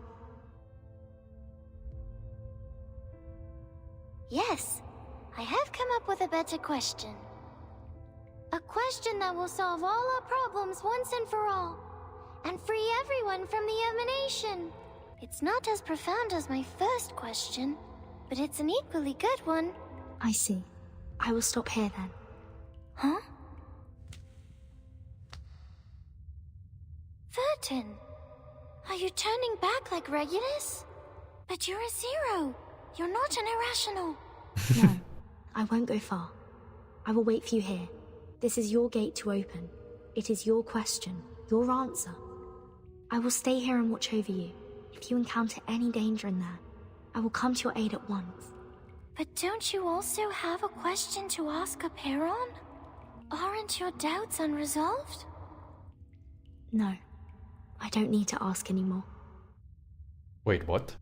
Yes, I have come up with a better question. A question that will solve all our problems once and for all, and free everyone from the emanation. It's not as profound as my first question, but it's an equally good one. I see. I will stop here then. Huh? Vertin, are you turning back like Regulus? But you're a 0. You're not an irrational. No, I won't go far. I will wait for you here. This is your gate to open. It is your question, your answer. I will stay here and watch over you. If you encounter any danger in there, I will come to your aid at once. But don't you also have a question to ask Aperon? Aren't your doubts unresolved? No, I don't need to ask anymore. Wait, what?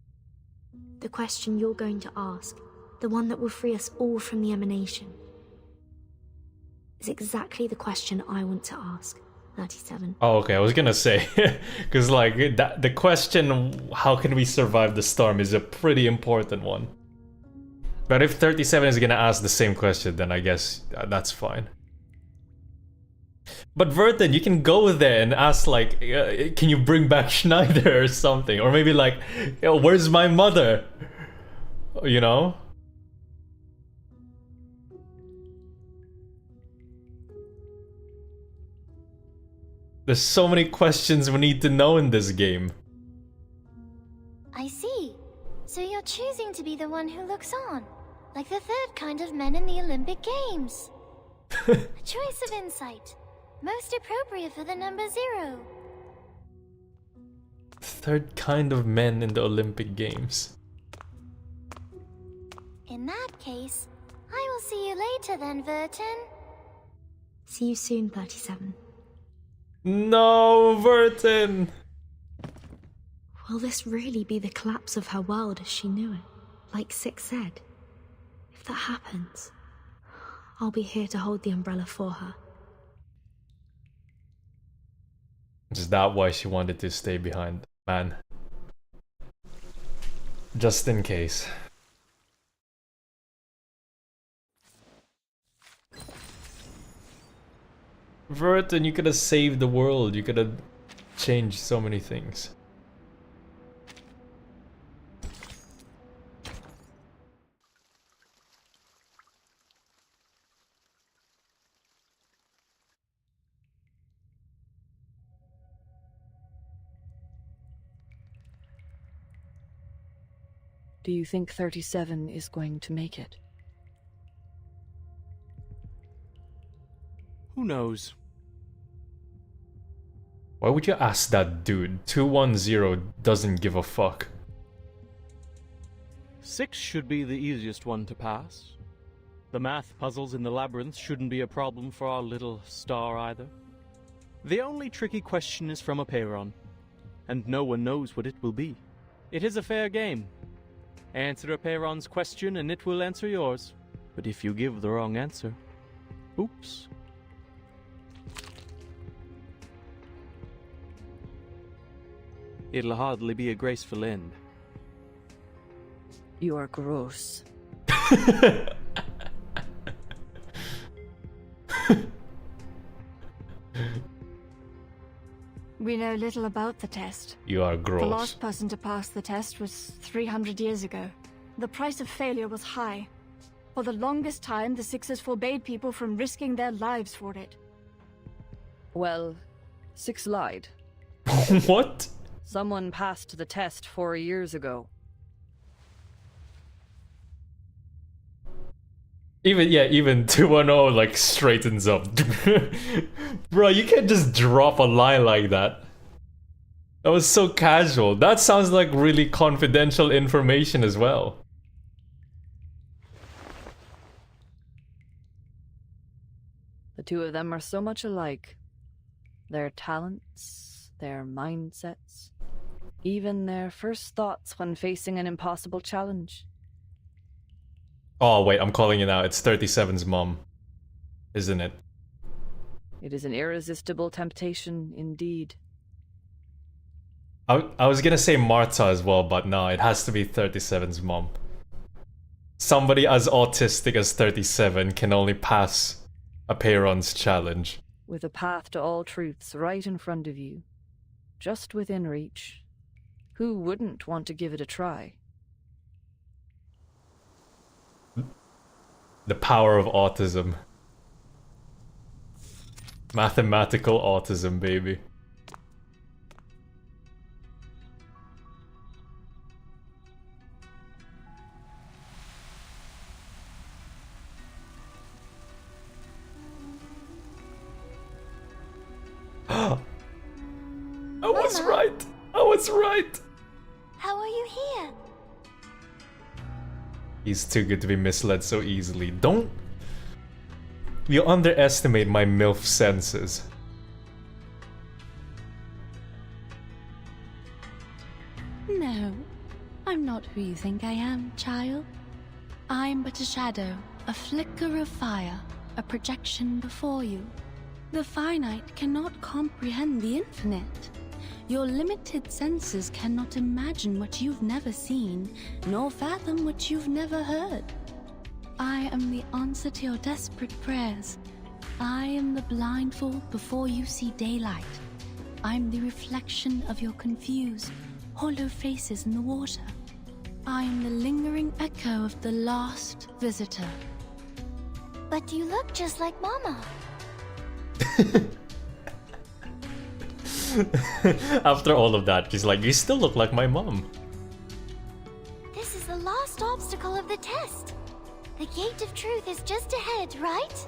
The question you're going to ask, the one that will free us all from the emanation, is exactly the question I want to ask, 37. Oh, okay, I was gonna say, because like, the question, how can we survive the storm, is a pretty important one. But if 37 is gonna ask the same question, then I guess that's fine. But Verton, you can go there and ask like, can you bring back Schneider or something? Or maybe like, yo, where's my mother? You know? There's so many questions we need to know in this game. I see. So you're choosing to be the one who looks on, like the third kind of men in the Olympic Games. A choice of insight. Most appropriate for the number 0. Third kind of men in the Olympic Games. In that case, I will see you later then, Verton. See you soon, 37. No, Verton! Will this really be the collapse of her world as she knew it, like Six said? If that happens, I'll be here to hold the umbrella for her. Is that why she wanted to stay behind? Man. Just in case. Verton, you could have saved the world. You could have changed so many things. Do you think 37 is going to make it? Who knows? Why would you ask that dude? 210 doesn't give a fuck. 6 should be the easiest one to pass. The math puzzles in the labyrinth shouldn't be a problem for our little star either. The only tricky question is from a Peyron, and no one knows what it will be. It is a fair game. Answer a Peyron's question and it will answer yours. But if you give the wrong answer, oops. It'll hardly be a graceful end. You are gross. We know little about the test. You are gross. The last person to pass the test was 300 years ago. The price of failure was high. For the longest time, the Sixers forbade people from risking their lives for it. Well, 6 lied. What? Someone passed the test 4 years ago. Even 210 like straightens up. Bro, you can't just drop a line like that. That was so casual. That sounds like really confidential information as well. The two of them are so much alike. Their talents, their mindsets, even their first thoughts when facing an impossible challenge. Oh wait, I'm calling it out. It's 37's mom, isn't it? It is an irresistible temptation indeed. I was gonna say Marta as well, but no, it has to be 37's mom. Somebody as autistic as 37 can only pass a Peyron's challenge. With a path to all truths right in front of you, just within reach, who wouldn't want to give it a try? The power of autism. Mathematical autism, baby. I was right! I was right! How are you here? He's too good to be misled so easily. Don't... You underestimate my MILF senses. No, I'm not who you think I am, child. I'm but a shadow, a flicker of fire, a projection before you. The finite cannot comprehend the infinite. Your limited senses cannot imagine what you've never seen, nor fathom what you've never heard. I am the answer to your desperate prayers. I am the blindfold before you see daylight. I'm the reflection of your confused, hollow faces in the water. I am the lingering echo of the last visitor. But you look just like Mama. After all of that, she's like, you still look like my mom. This is the last obstacle of the test. The gate of truth is just ahead, right?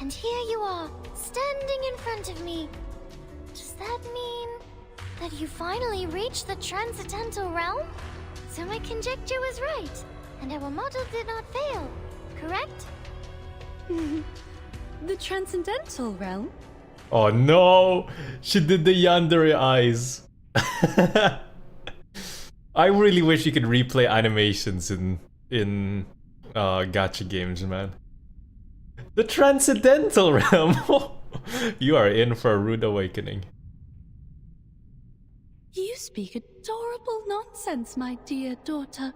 And here you are, standing in front of me. Does that mean that you finally reached the transcendental realm? So my conjecture was right, and our model did not fail, correct? The transcendental realm? Oh no! She did the yandere eyes. I really wish you could replay animations in gacha games, man. The transcendental realm! You are in for a rude awakening. You speak adorable nonsense, my dear daughter.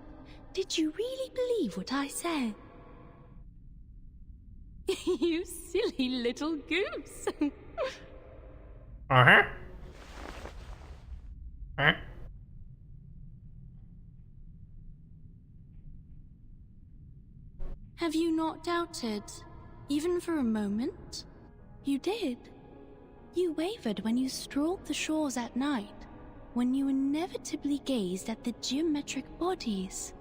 Did you really believe what I said? You silly little goose. Uh-huh. Huh? Have you not doubted, even for a moment? You did. You wavered when you strolled the shores at night, when you inevitably gazed at the geometric bodies.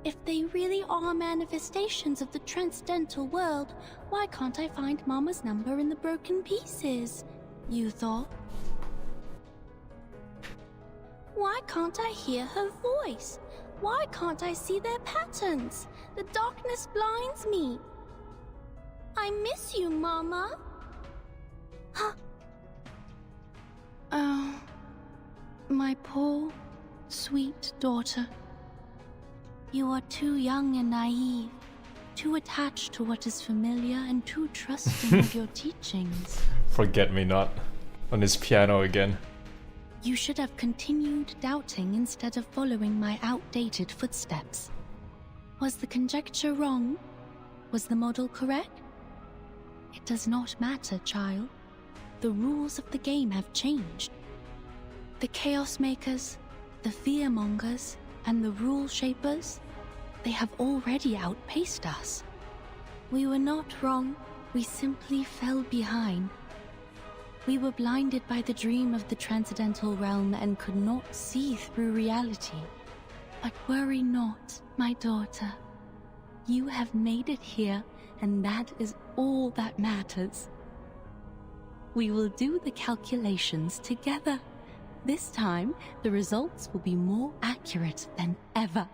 If they really are manifestations of the transcendental world, why can't I find Mama's number in the broken pieces? You thought. Why can't I hear her voice? Why can't I see their patterns? The darkness blinds me. I miss you, Mama. Oh, my poor, sweet daughter. You are too young and naive, too attached to what is familiar and too trusting of your teachings. Forget me not. On his piano again. You should have continued doubting instead of following my outdated footsteps. Was the conjecture wrong? Was the model correct? It does not matter, child. The rules of the game have changed. The Chaos Makers, the Fearmongers, and the Rule Shapers, they have already outpaced us. We were not wrong, we simply fell behind. We were blinded by the dream of the transcendental realm and could not see through reality. But worry not, my daughter. You have made it here, and that is all that matters. We will do the calculations together. This time, the results will be more accurate than ever.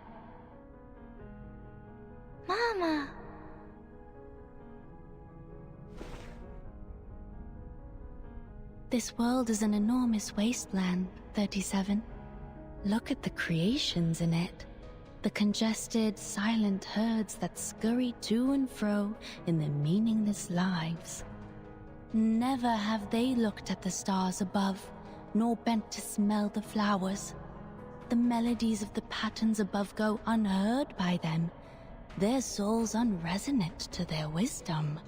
Mama! This world is an enormous wasteland, 37. Look at the creations in it. The congested, silent herds that scurry to and fro in their meaningless lives. Never have they looked at the stars above, nor bent to smell the flowers. The melodies of the patterns above go unheard by them, their souls unresonant to their wisdom.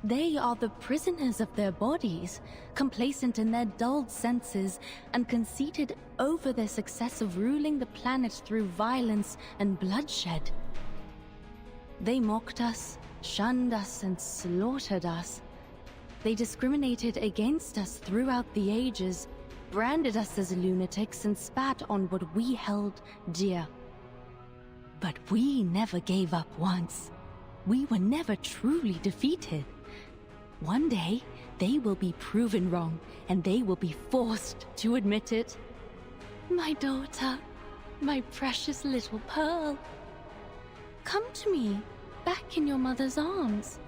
They are the prisoners of their bodies, complacent in their dulled senses, and conceited over their success of ruling the planet through violence and bloodshed. They mocked us, shunned us, and slaughtered us. They discriminated against us throughout the ages, branded us as lunatics, and spat on what we held dear. But we never gave up once. We were never truly defeated. One day, they will be proven wrong, and they will be forced to admit it. My daughter, my precious little pearl. Come to me, back in your mother's arms.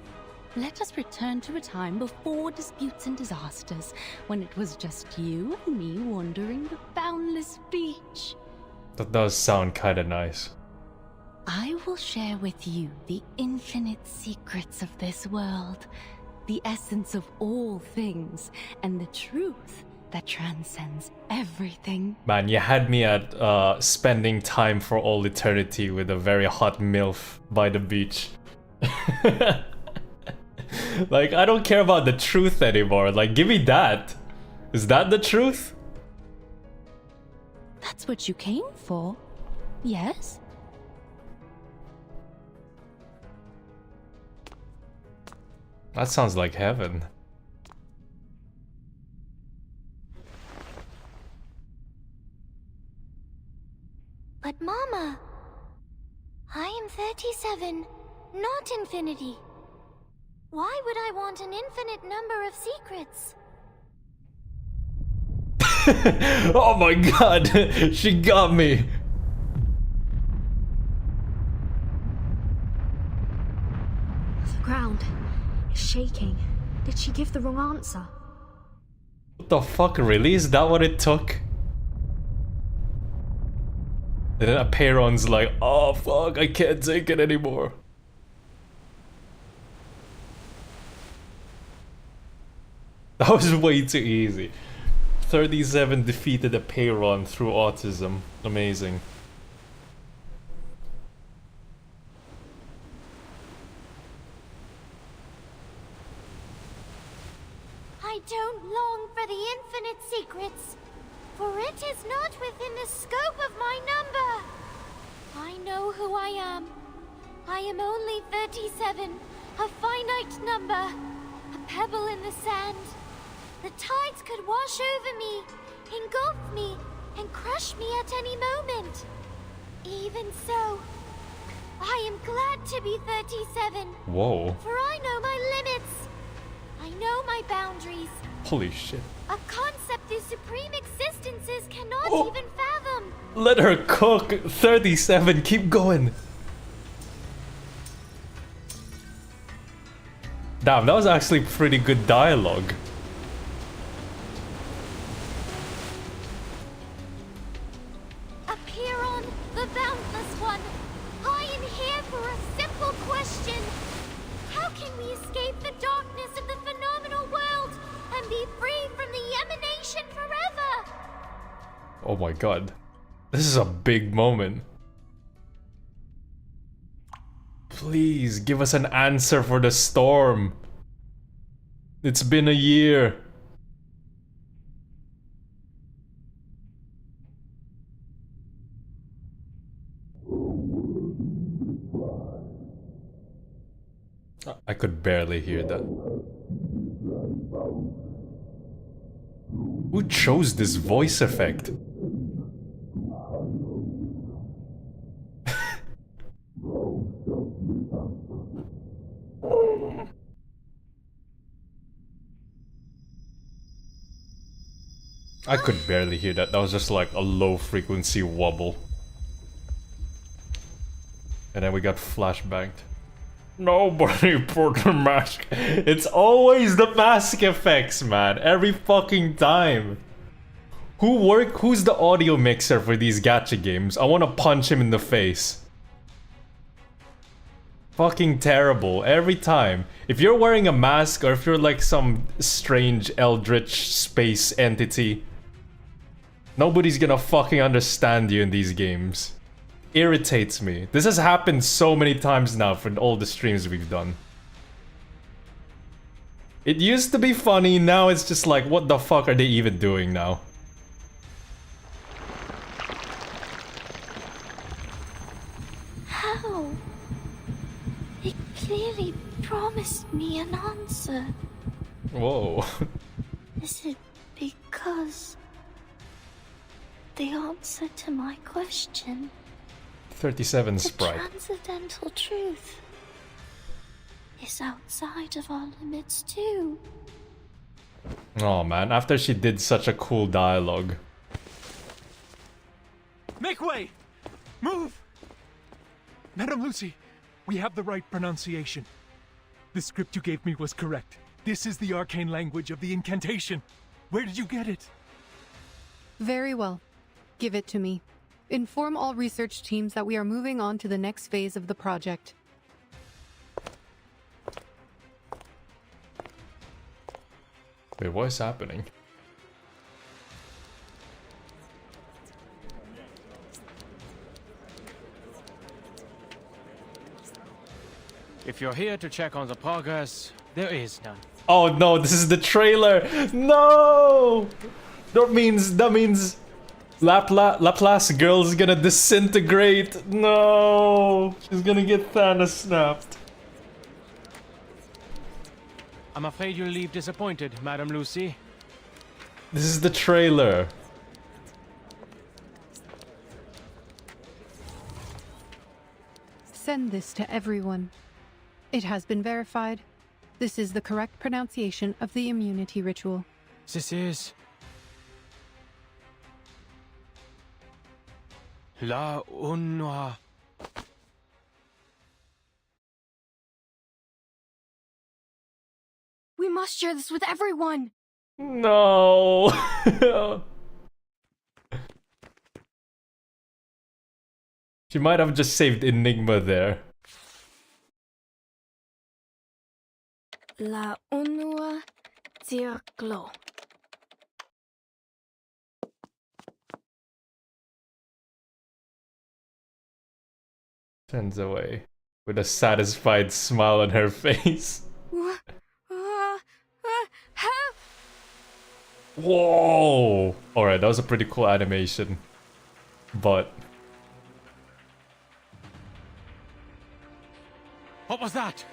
Let us return to a time before disputes and disasters, when it was just you and me wandering the boundless beach. That does sound kinda nice. I will share with you the infinite secrets of this world, the essence of all things, and the truth that transcends everything. Man, you had me at spending time for all eternity with a very hot MILF by the beach. Like, I don't care about the truth anymore. Like, give me that. Is that the truth? That's what you came for, yes? That sounds like heaven. But Mama, I am 37, not infinity. Why would I want an infinite number of secrets? Oh my god, she got me. The ground is shaking. Did she give the wrong answer? What the fuck, really? Is that what it took? And then Apeiron's like, oh fuck, I can't take it anymore. That was way too easy. 37 defeated Apeiron through autism. Amazing. I don't long for the infinite secrets, for it is not within the scope of my number. I know who I am. I am only 37, a finite number, a pebble in the sand. The tides could wash over me, engulf me, and crush me at any moment. Even so, I am glad to be 37. Whoa. For I know my limits. I know my boundaries. Holy shit. A concept whose supreme existences cannot even fathom. Let her cook. 37, keep going. Damn, that was actually pretty good dialogue. Apeiron, the boundless one. I am here for a simple question. How can we escape the darkness of the phenomenal world and be free from the emanation forever? Oh my god. This is a big moment. Please, give us an answer for the storm. It's been a year. I could barely hear that. Who chose this voice effect? I could barely hear that. That was just like a low frequency wobble. And then we got flashbanged. Nobody put the mask. It's always the mask effects, man. Every fucking time. Who's the audio mixer for these gacha games? I want to punch him in the face. Fucking terrible. Every time. If you're wearing a mask or if you're like some strange eldritch space entity, nobody's gonna fucking understand you in these games. Irritates me. This has happened so many times now for all the streams we've done. It used to be funny, now it's just like, what the fuck are they even doing now? How? It clearly promised me an answer. Whoa. Is it because the answer to my question? 37 sprite. The transcendental truth is outside of our limits too. Oh man, after she did such a cool dialogue. Make way! Move! Madame Lucy, we have the right pronunciation. The script you gave me was correct. This is the arcane language of the incantation. Where did you get it? Very well. Give it to me. Inform all research teams that we are moving on to the next phase of the project. Wait, what is happening? If you're here to check on the progress, there is none. Oh no, this is the trailer! No! That means Laplace girl's gonna disintegrate. No! She's gonna get Thanos snapped. I'm afraid you'll leave disappointed, Madam Lucy. This is the trailer. Send this to everyone. It has been verified. This is the correct pronunciation of the immunity ritual. This is... La Unwa. We must share this with everyone! No! She might have just saved Enigma there. La Unua Circlo. Turns away with a satisfied smile on her face. Whoa! Alright, that was a pretty cool animation. But... What was that?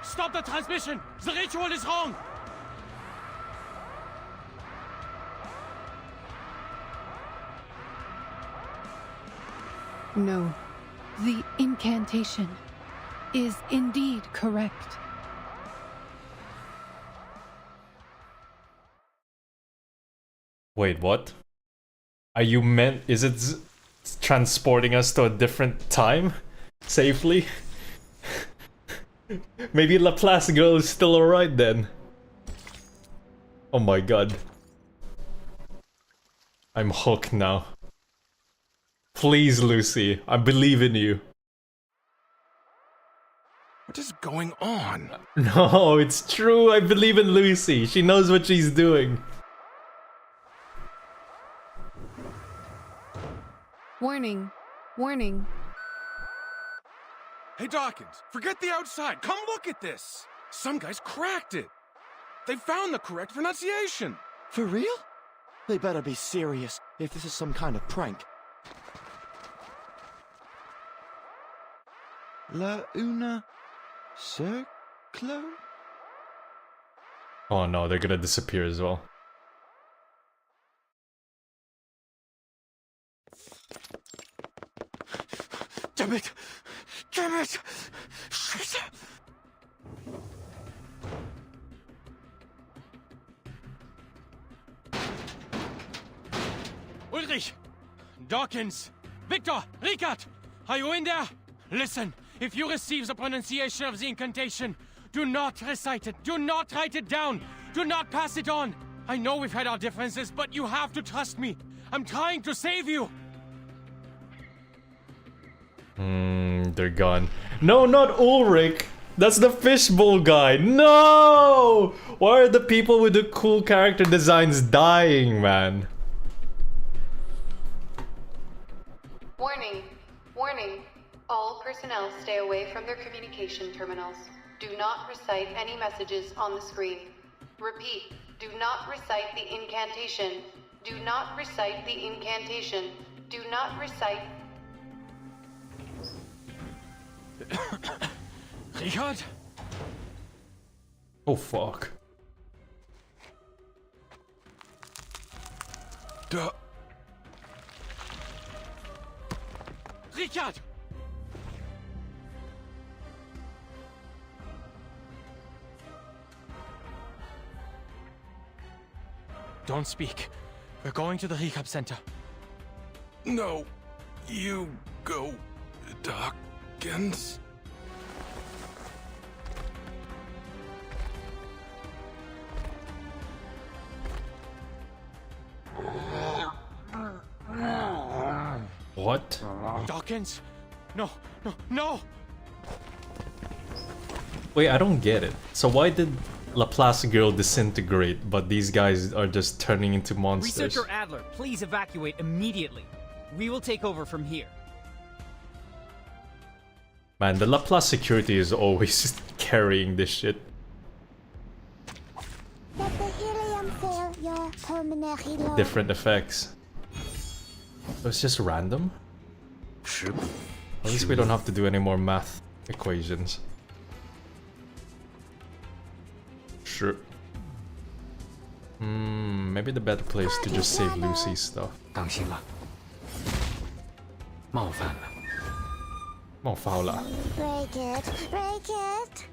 Stop the transmission! The ritual is wrong! No. The incantation is indeed correct. Wait, what? Are you meant... Is it transporting us to a different time? Safely? Maybe Laplace girl is still alright then. Oh my god. I'm hooked now. Please, Lucy, I believe in you. What is going on? No, it's true, I believe in Lucy. She knows what she's doing. Warning. Warning. Hey Dawkins, forget the outside. Come look at this. Some guys cracked it. They found the correct pronunciation. For real? They better be serious if this is some kind of prank. La una circlo? Oh no, they're gonna disappear as well. Damn it! Damn it! Shit! Ulrich! Dawkins! Victor! Ricard! Are you in there? Listen, if you receive the pronunciation of the incantation, do not recite it. Do not write it down. Do not pass it on. I know we've had our differences, but you have to trust me. I'm trying to save you. They're gone. No, not Ulrich! That's the fishbowl guy! No! Why are the people with the cool character designs dying, man? Warning. Warning. All personnel stay away from their communication terminals. Do not recite any messages on the screen. Repeat. Do not recite the incantation. Do not recite the incantation. Do not recite... Richard? Oh fuck. Duh. Richard! Don't speak. We're going to the recap center. No, you go, Dawkins. What? Dawkins? No, no, no! Wait, I don't get it. So why did Laplace girl disintegrate, but these guys are just turning into monsters. Researcher Adler, please evacuate immediately. We will take over from here. Man, the Laplace security is always carrying this shit. Let the helium fill your pulmonary lobe. Different effects. So it's just random? At least we don't have to do any more math equations. Sure. Maybe the better place to just save Lucy's stuff. 当心了，冒犯了。冒犯了。 Break it, break it.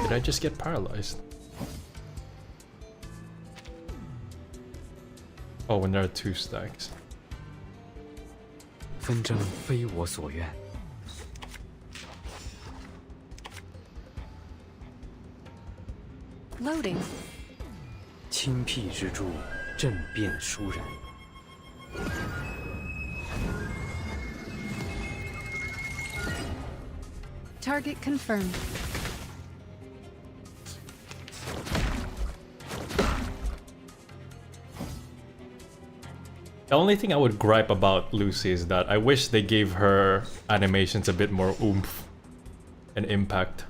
Did I just get paralyzed? Oh, when there are 2 stacks. 纷争非我所愿。 Loading. 亲辟之助，阵变殊然。 Target confirmed. The only thing I would gripe about Lucy is that I wish they gave her animations a bit more oomph and impact.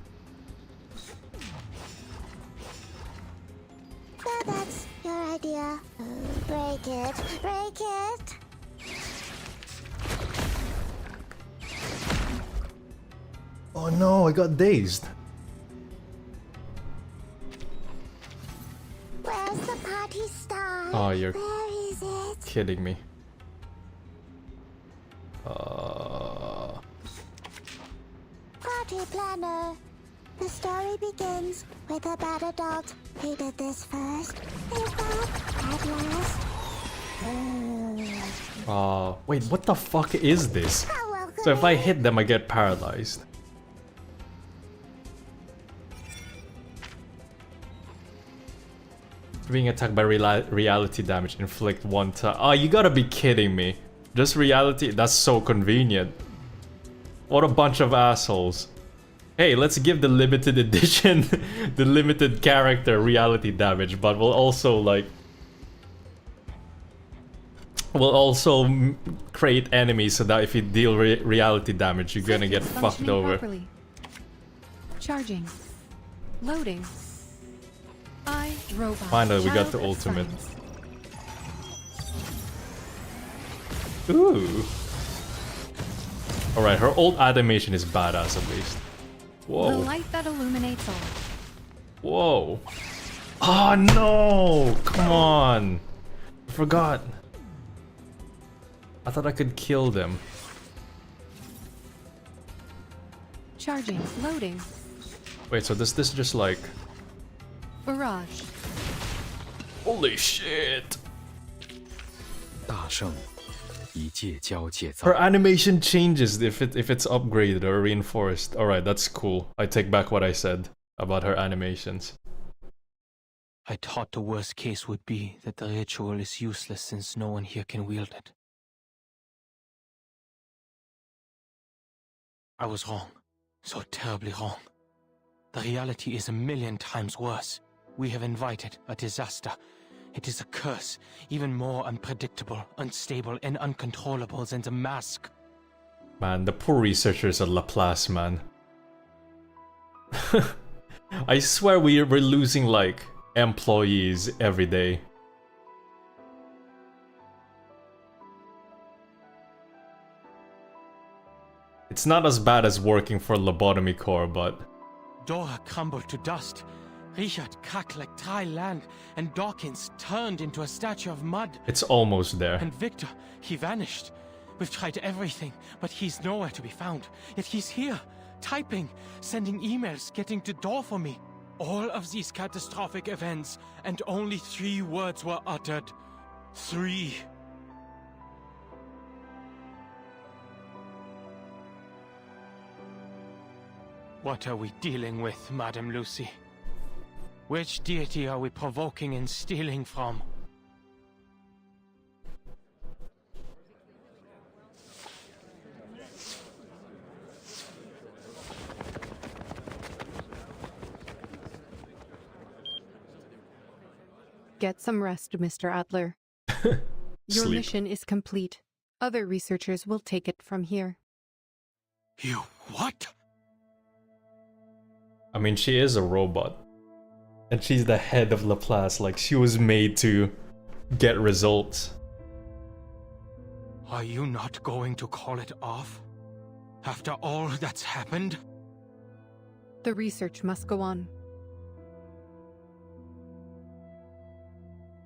So that's your idea. Break it, break it. Oh no, I got dazed. Where's the party star? Oh, you're Where is it? kidding me. Party planner. The story begins with a bad adult who did this first. Is back at last. Wait, what the fuck is this? So if I hit them, I get paralyzed. Being attacked by reality damage, inflict 1 time. Oh, you gotta be kidding me. Just reality? That's so convenient. What a bunch of assholes. Hey, let's give the limited edition, the limited character reality damage, but we'll also like... We'll also create enemies so that if you deal reality damage, you're gonna get fucked over. Properly. Charging. Loading. Robot. Finally, we got the ultimate. Ooh. Alright, her old animation is badass at least. Whoa. The light that illuminates all. Whoa. Oh no! Come on! I forgot. I thought I could kill them. Charging. Loading. Wait, so this just like... Barrage. Holy shit! 大圣，一介交界造。 Her animation changes if it's upgraded or reinforced. Alright, that's cool. I take back what I said about her animations. I thought the worst case would be that the ritual is useless since no one here can wield it. I was wrong. So terribly wrong. The reality is 1,000,000 times worse. We have invited a disaster. It is a curse, even more unpredictable, unstable, and uncontrollable than the mask. Man, the poor researchers at Laplace, man. I swear we're losing, like, employees every day. It's not as bad as working for Lobotomy Corps, but... Dora crumbled to dust. Richard cracked like dry land, and Dawkins turned into a statue of mud. It's almost there. And Victor, he vanished. We've tried everything, but he's nowhere to be found. Yet he's here, typing, sending emails, getting to door for me. All of these catastrophic events, and only 3 words were uttered. 3. What are we dealing with, Madame Lucy? Which deity are we provoking and stealing from? Get some rest, Mr. Adler. Your Sleep. mission is complete. Other researchers will take it from here. You what? I mean, she is a robot. And she's the head of Laplace, like she was made to get results. Are you not going to call it off? After all that's happened? The research must go on.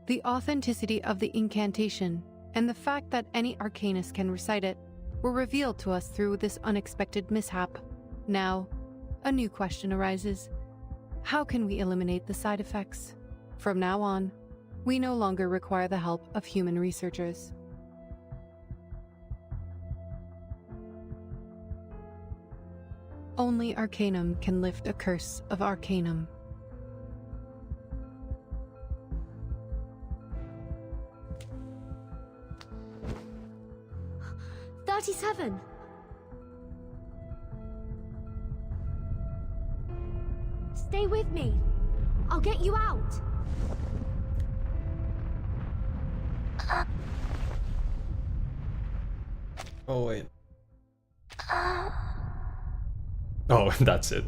The authenticity of the incantation and the fact that any arcanist can recite it were revealed to us through this unexpected mishap. Now, a new question arises. How can we eliminate the side effects? From now on, we no longer require the help of human researchers. Only Arcanum can lift a curse of Arcanum. "37. Stay with me. I'll get you out. Oh, wait. Oh, that's it.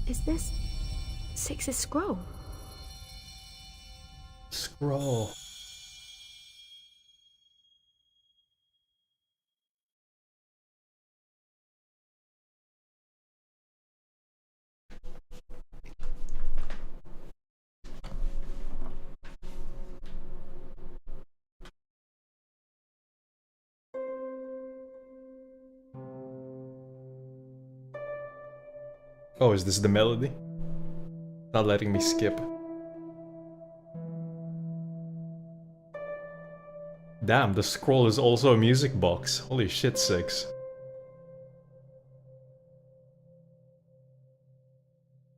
Is this Six's scroll? Scroll. Oh, is this the melody? Not letting me skip. Damn, the scroll is also a music box. Holy shit, 6.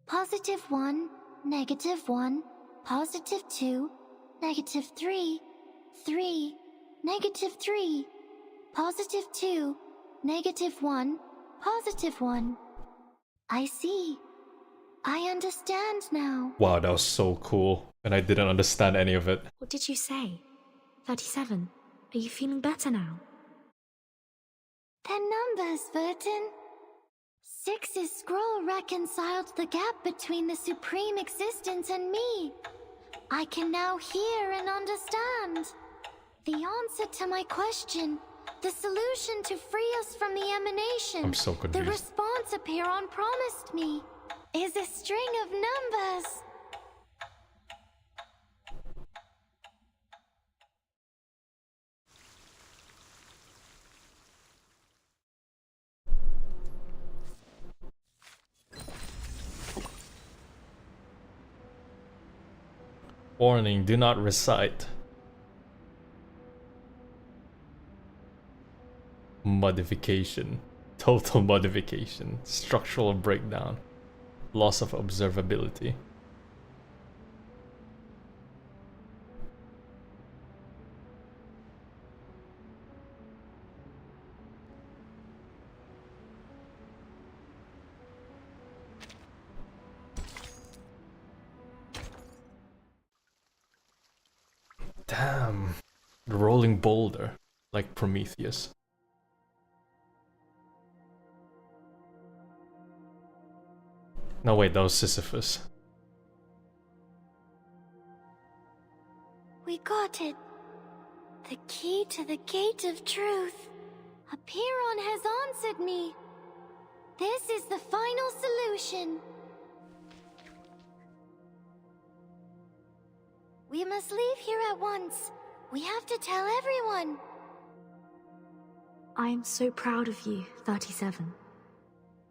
+1, -1, +2, -3, 3, -3, +2, -1, +1. I see. I understand now. Wow, that was so cool. And I didn't understand any of it. What did you say? 37. Are you feeling better now? They're numbers, Vertin. 6's scroll reconciled the gap between the supreme existence and me. I can now hear and understand. The answer to my question, the solution to free us from the emanation, I'm so confused. the response Apiron promised me, is a string of numbers. Warning, do not recite. Modification. Total modification. Structural breakdown. Loss of observability. Damn. The rolling boulder. Like Prometheus. No, wait, that was Sisyphus. We got it. The key to the gate of truth. Apiron has answered me. This is the final solution. We must leave here at once. We have to tell everyone. I am so proud of you, 37.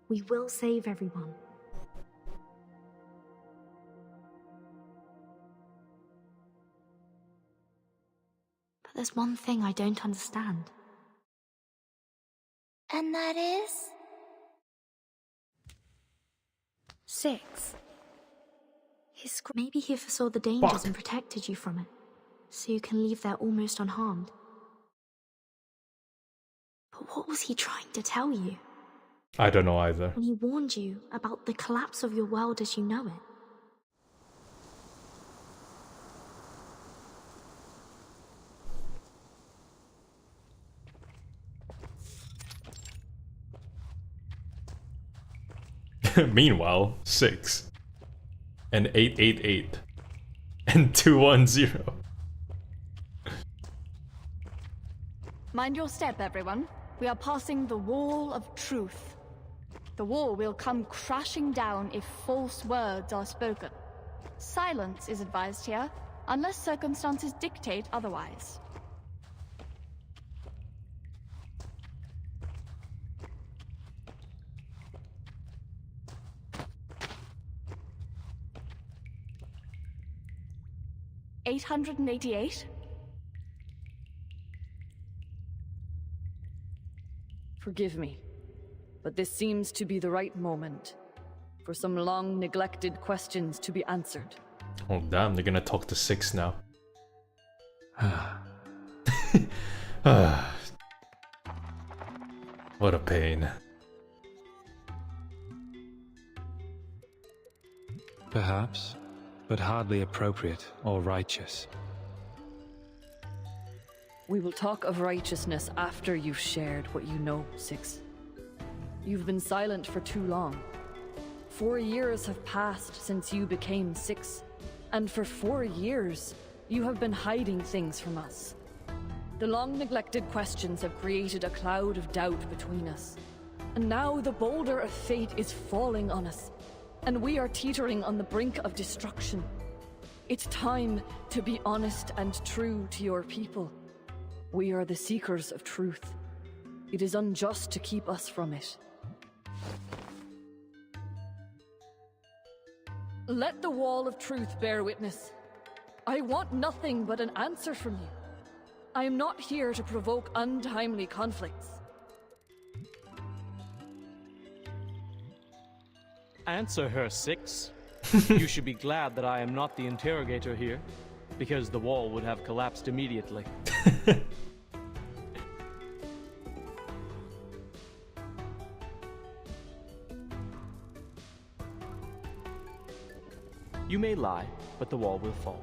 We will save everyone. But there's one thing I don't understand. And that is? 6. Maybe he foresaw the dangers Fuck. and protected you from it, so you can leave there almost unharmed. But what was he trying to tell you? I don't know either. When he warned you about the collapse of your world as you know it? Meanwhile, 6 and 888 and 210. Mind your step, everyone. We are passing the wall of truth. The wall will come crashing down if false words are spoken. Silence is advised here, unless circumstances dictate otherwise. $888? Forgive me, but this seems to be the right moment for some long-neglected questions to be answered. Oh damn, they're gonna talk to 6 now. What a pain. Perhaps, but hardly appropriate or righteous. We will talk of righteousness after you've shared what you know, 6. You've been silent for too long. 4 years have passed since you became 6, and for 4 years, you have been hiding things from us. The long-neglected questions have created a cloud of doubt between us, and now the boulder of fate is falling on us, and we are teetering on the brink of destruction. It's time to be honest and true to your people. We are the seekers of truth. It is unjust to keep us from it. Let the wall of truth bear witness. I want nothing but an answer from you. I am not here to provoke untimely conflicts. Answer her, 6. You should be glad that I am not the interrogator here, because the wall would have collapsed immediately. You may lie, but the wall will fall.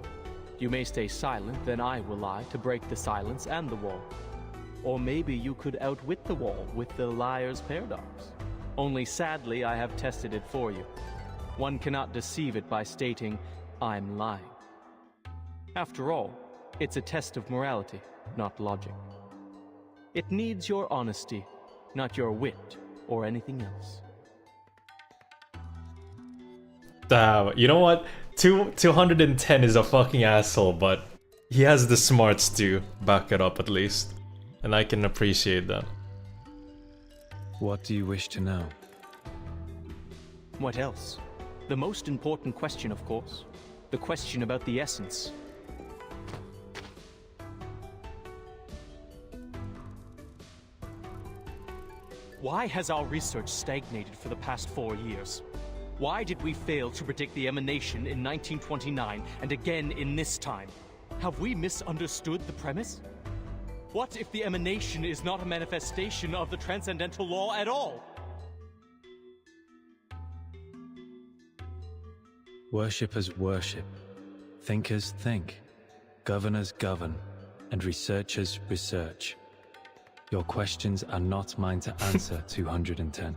You may stay silent, then I will lie to break the silence and the wall. Or maybe you could outwit the wall with the liar's paradox. Only sadly, I have tested it for you. One cannot deceive it by stating, I'm lying. After all, it's a test of morality, not logic. It needs your honesty, not your wit or anything else. Damn, you know what? 210 is a fucking asshole, but he has the smarts to back it up at least. And I can appreciate that. What do you wish to know? What else? The most important question, of course. The question about the essence. Why has our research stagnated for the past 4 years? Why did we fail to predict the emanation in 1929 and again in this time? Have we misunderstood the premise? What if the emanation is not a manifestation of the transcendental law at all? Worshippers worship, thinkers think, governors govern, and researchers research. Your questions are not mine to answer, 210.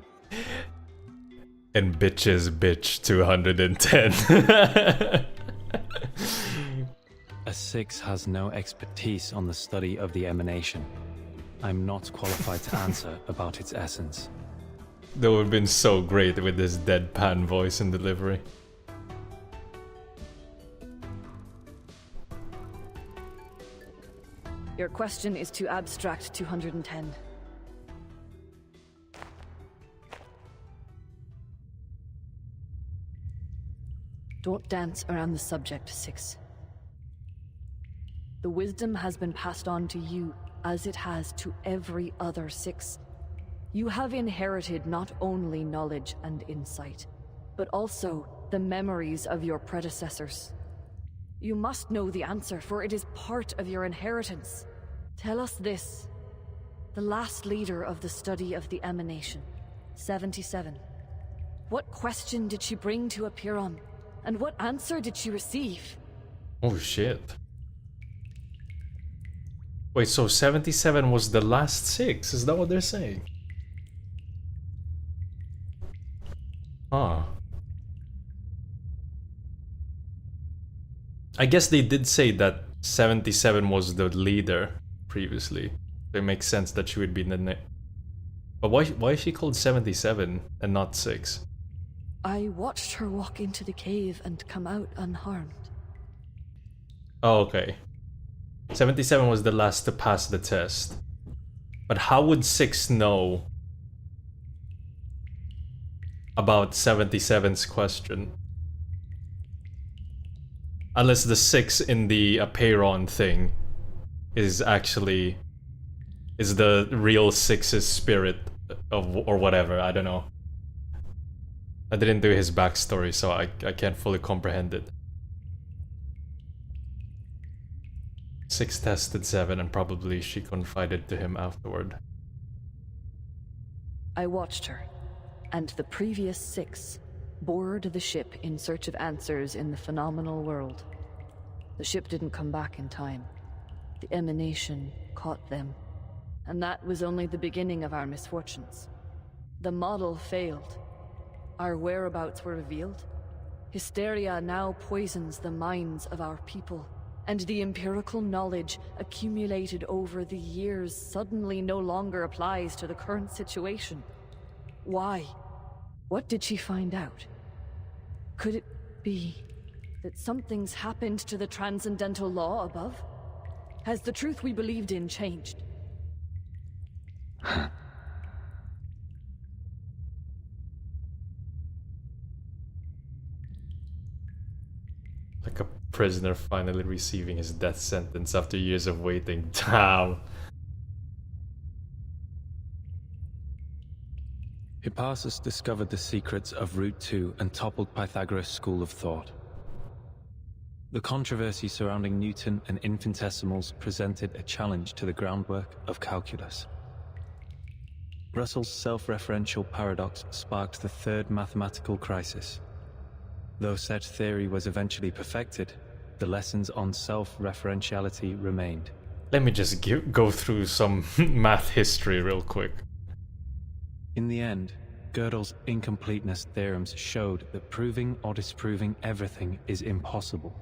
And bitches bitch 210. A 6 has no expertise on the study of the emanation. I'm not qualified to answer about its essence. That would have been so great with this deadpan voice and delivery. Your question is too abstract, 210. Don't dance around the subject, 6. The wisdom has been passed on to you, as it has to every other 6. You have inherited not only knowledge and insight, but also the memories of your predecessors. You must know the answer, for it is part of your inheritance. Tell us this. The last leader of the study of the emanation, 77. What question did she bring to Apiron? And what answer did she receive? Oh shit. Wait, so 77 was the last 6? Is that what they're saying? Huh. I guess they did say that 77 was the leader previously. It makes sense that she would be in the name. But why is she called 77 and not 6? I watched her walk into the cave and come out unharmed. Oh, okay. 77 was the last to pass the test. But how would 6 know about 77's question? Unless the 6 in the Apeiron thing is actually the real 6's spirit of or whatever, I don't know. I didn't do his backstory, so I can't fully comprehend it. 6 tested 7 and probably she confided to him afterward. I watched her, and the previous 6 board the ship in search of answers in the phenomenal world. The ship didn't come back in time. The emanation caught them, and that was only the beginning of our misfortunes. The model failed. Our whereabouts were revealed. Hysteria now poisons the minds of our people, and the empirical knowledge accumulated over the years suddenly no longer applies to the current situation. Why? What did she find out? Could it be that something's happened to the transcendental law above? Has the truth we believed in changed? Like a prisoner finally receiving his death sentence after years of waiting. Damn. Hippasus discovered the secrets of Route 2 and toppled Pythagoras' school of thought. The controversy surrounding Newton and infinitesimals presented a challenge to the groundwork of calculus. Russell's self-referential paradox sparked the third mathematical crisis. Though said theory was eventually perfected, the lessons on self-referentiality remained. Let me just go through some math history real quick. In the end, Gödel's incompleteness theorems showed that proving or disproving everything is impossible.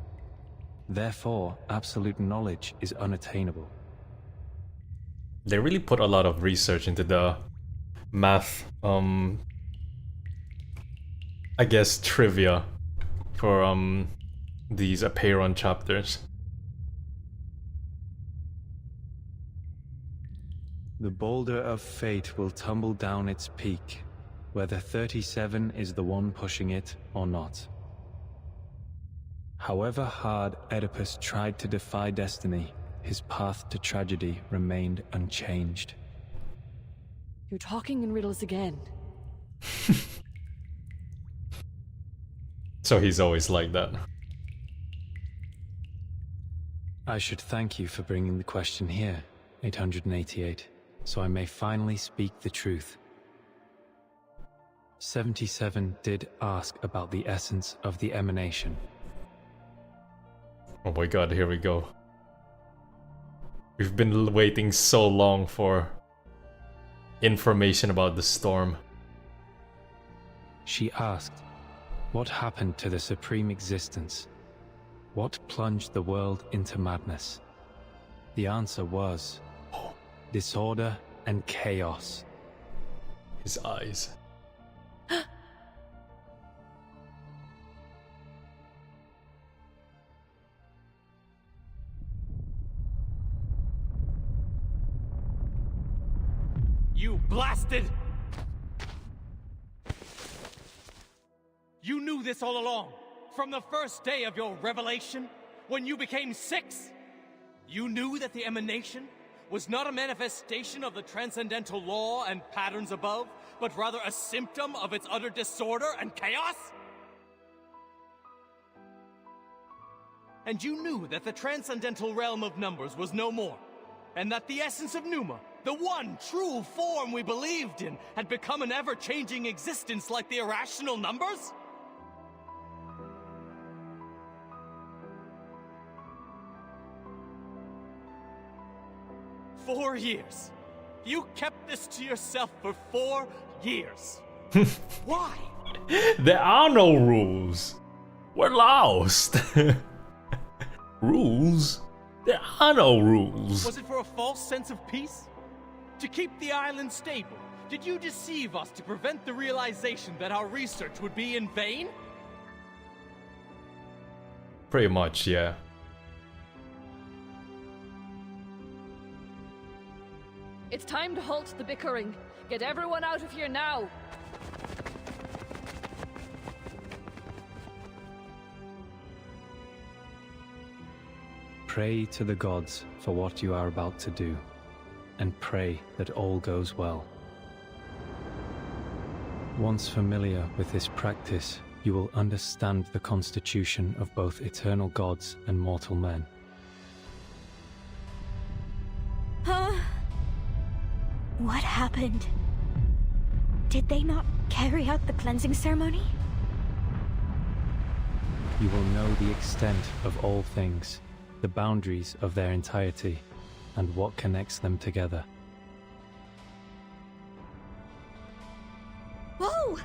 Therefore, absolute knowledge is unattainable. They really put a lot of research into the math, I guess, trivia for these Apeiron chapters. The boulder of fate will tumble down its peak, whether 37 is the one pushing it or not. However hard Oedipus tried to defy destiny, his path to tragedy remained unchanged. You're talking in riddles again. So he's always like that. I should thank you for bringing the question here, 888, so I may finally speak the truth. 77 did ask about the essence of the emanation. Oh my god, here we go. We've been waiting so long for information about the storm. She asked, what happened to the supreme existence? What plunged the world into madness? The answer was disorder and chaos. His eyes. You blasted! You knew this all along, from the first day of your revelation, when you became 6. You knew that the emanation was not a manifestation of the transcendental law and patterns above, but rather a symptom of its utter disorder and chaos? And you knew that the transcendental realm of numbers was no more, and that the essence of Pneuma, the one true form we believed in, had become an ever-changing existence like the irrational numbers? "4 years. You kept this to yourself for 4 years. Why? There are no rules. We're lost. Rules? There are no rules. Was it for a false sense of peace? To keep the island stable? Did you deceive us to prevent the realization that our research would be in vain? Pretty much, yeah. It's time to halt the bickering. Get everyone out of here now. Pray to the gods for what you are about to do, and pray that all goes well. Once familiar with this practice, you will understand the constitution of both eternal gods and mortal men. Huh? What happened? Did they not carry out the cleansing ceremony? You will know the extent of all things, the boundaries of their entirety, and what connects them together. Whoa!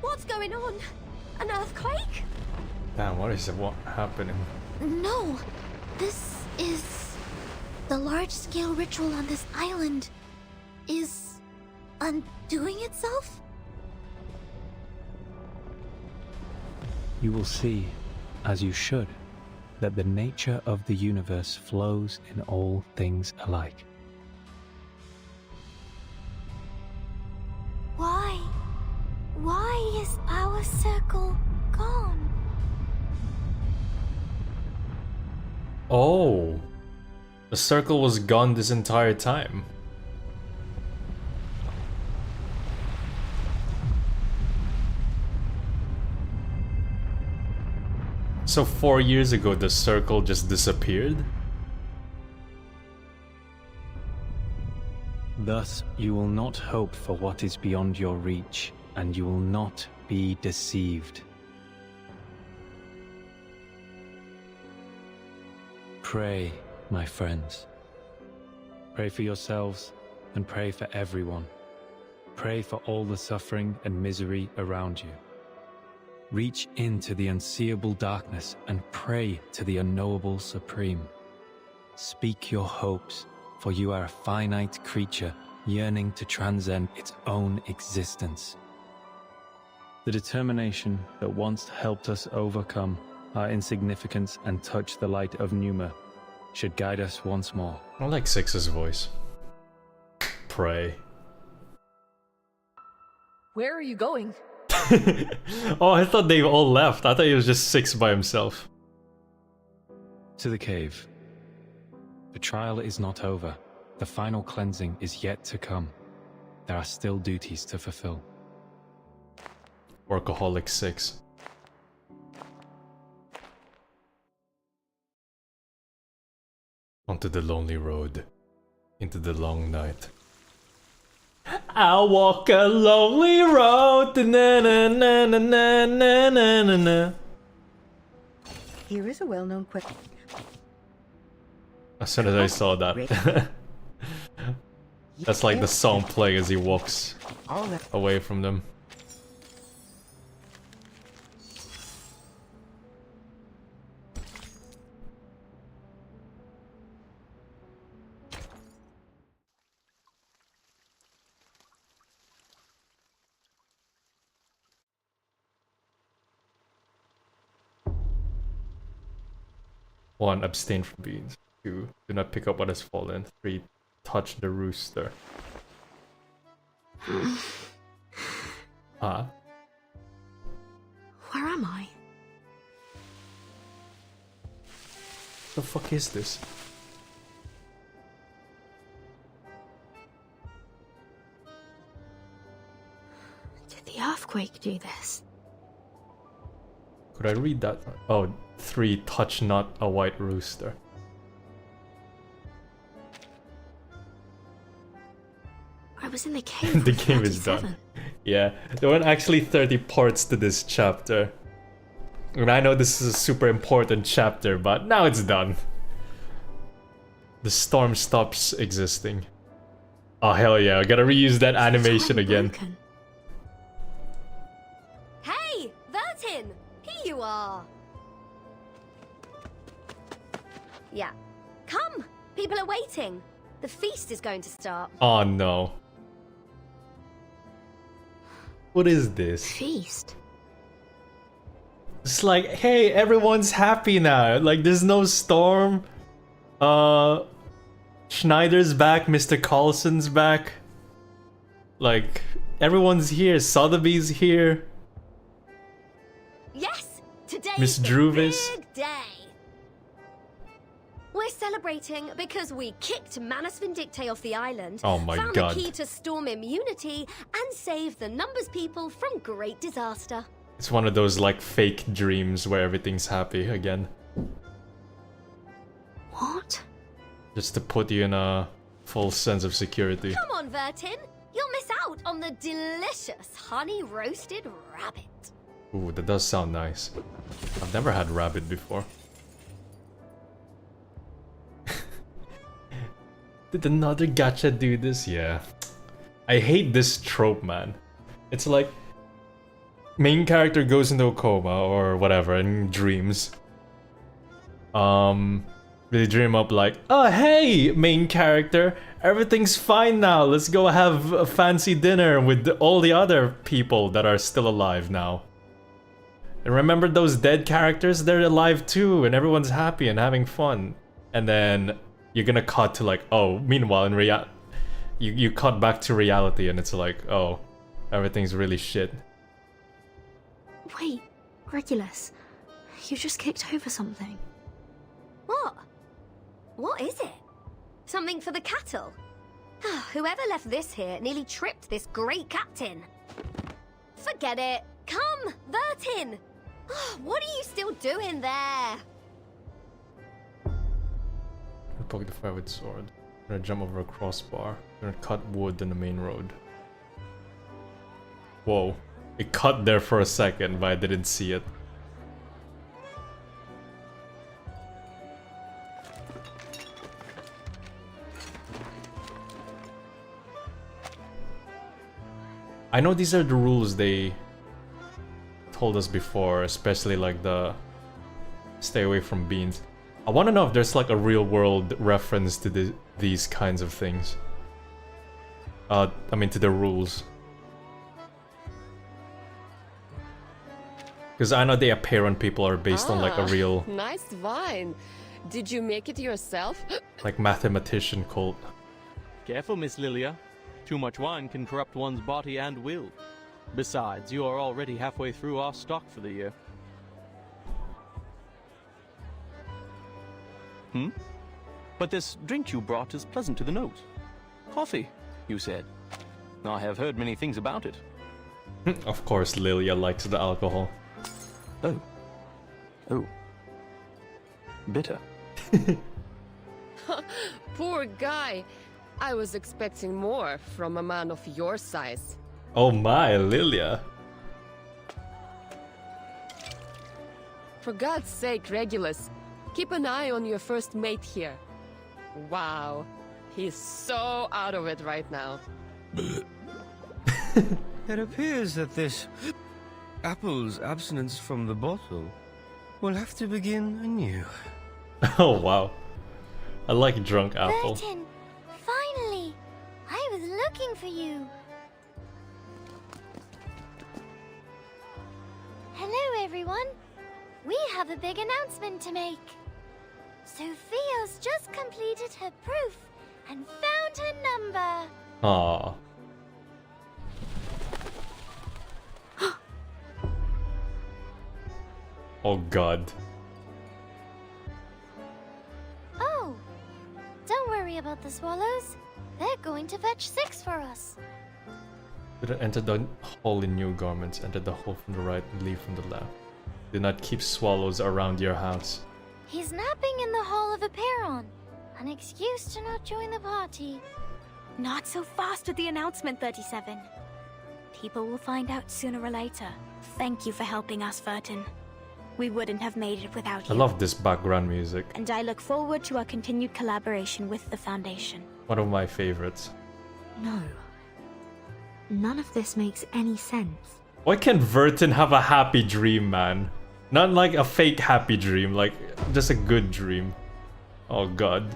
What's going on? An earthquake? Damn, what is it? What happening? No! This is... The large-scale ritual on this island is... undoing itself? You will see, as you should, that the nature of the universe flows in all things alike. Why? Why is our circle gone? Oh. The circle was gone this entire time. So 4 years ago, the circle just disappeared? Thus, you will not hope for what is beyond your reach, and you will not be deceived. Pray, my friends. Pray for yourselves, and pray for everyone. Pray for all the suffering and misery around you. Reach into the unseeable darkness and pray to the unknowable Supreme. Speak your hopes, for you are a finite creature yearning to transcend its own existence. The determination that once helped us overcome our insignificance and touch the light of Numa should guide us once more. I like Six's voice. Pray. Where are you going? Oh, I thought they all left. I thought it was just Six by himself. To the cave. The trial is not over. The final cleansing is yet to come. There are still duties to fulfill. Workaholic 6. Onto the lonely road. Into the long night. I'll walk a lonely road. Na na na na na na na na. Here is a well-known quick. As soon as I saw that. That's like the song playing as he walks away from them. One, abstain from beans. 2, do not pick up what has fallen. 3, touch the rooster. Huh? Where am I? The fuck is this? Did the earthquake do this? Could I read that? Oh, 3, touch not a white rooster. I was in the cave. The game is done. Yeah, there weren't actually 30 parts to this chapter. And I know this is a super important chapter, but now it's done. The storm stops existing. Oh hell yeah, I gotta reuse that animation again. Hey! are. Yeah. Come! People are waiting. The feast is going to start. Oh no. What is this? Feast? It's like, hey, everyone's happy now. Like, there's no storm. Schneider's back, Mr. Carlson's back. Like, everyone's here. Sotheby's here. Yes! Today's Miss the Druvis. big day. We're celebrating because we kicked Manus Vindicte off the island, Oh my found God. the key to storm immunity, and saved the Numbers people from great disaster. It's one of those, like, fake dreams where everything's happy again. What? Just to put you in a full sense of security. Come on, Vertin. You'll miss out on the delicious honey-roasted rabbit. Ooh, that does sound nice. I've never had rabbit before. Did another gacha do this? Yeah. I hate this trope, man. It's like, main character goes into a coma or whatever and dreams. They dream up like, oh hey, main character, everything's fine now. Let's go have a fancy dinner with all the other people that are still alive now. And remember those dead characters? They're alive too, and everyone's happy and having fun. And then you're gonna cut to like, oh, meanwhile in you cut back to reality and it's like, oh, everything's really shit. Wait, Regulus, you just kicked over something. What? What is it? Something for the cattle? Whoever left this here nearly tripped this great captain. Forget it. Come, Vertin. What are you still doing there? Poke the fire with sword. I'm gonna jump over a crossbar. I'm gonna cut wood in the main road. Whoa. It cut there for a second, but I didn't see it. I know these are the rules they told us before, especially like the stay away from beans. I want to know if there's like a real world reference to these kinds of things. I mean to the rules. Because I know the apparent people are based on like a real, Nice wine. Did you make it yourself? like, mathematician cult. Careful, Miss Lilia. Too much wine can corrupt one's body and will. Besides, you are already halfway through our stock for the year. But this drink you brought is pleasant to the nose. Coffee, you said. I have heard many things about it. Of course Lilia likes the alcohol. Oh. Oh. Bitter. Poor guy. I was expecting more from a man of your size. Oh my, Lilia. For God's sake, Regulus, keep an eye on your first mate here. Wow, he's so out of it right now. It appears that this apple's abstinence from the bottle will have to begin anew. Oh wow. I like drunk apple. Burton, finally! I was looking for you. Hello, everyone. We have a big announcement to make. Sophia's just completed her proof and found her number. Aww. Oh god. Oh, don't worry about the swallows. They're going to fetch 6 for us. Did enter the hole in new garments, enter the hole from the right and leave from the left. Do not keep swallows around your house. He's napping in the Hall of Aperon. An excuse to not join the party. Not so fast with the announcement, 37. People will find out sooner or later. Thank you for helping us, Vertin. We wouldn't have made it without I you. love this background music. And I look forward to our continued collaboration with the Foundation. One of my favorites. No. None of this makes any sense. Why can't Vertin have a happy dream, man? Not like a fake happy dream, like just a good dream. Oh god.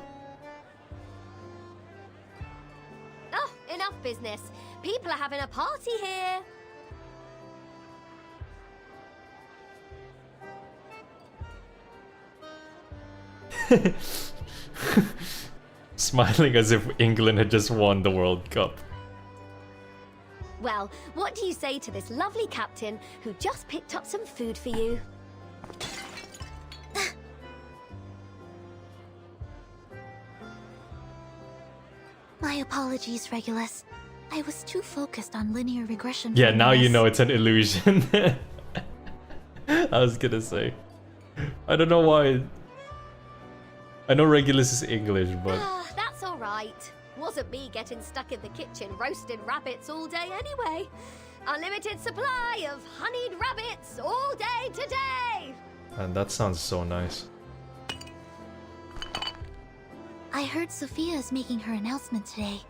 Oh, enough business. People are having a party here. Smiling as if England had just won the World Cup. Well, what do you say to this lovely captain who just picked up some food for you? My apologies, Regulus. I was too focused on linear regression. Yeah, now you know it's an illusion. I was gonna say. I don't know why. I know Regulus is English, but... That's alright. Wasn't me getting stuck in the kitchen roasting rabbits all day anyway. Unlimited supply of honeyed rabbits all day today! And that sounds so nice. I heard Sophia is making her announcement today.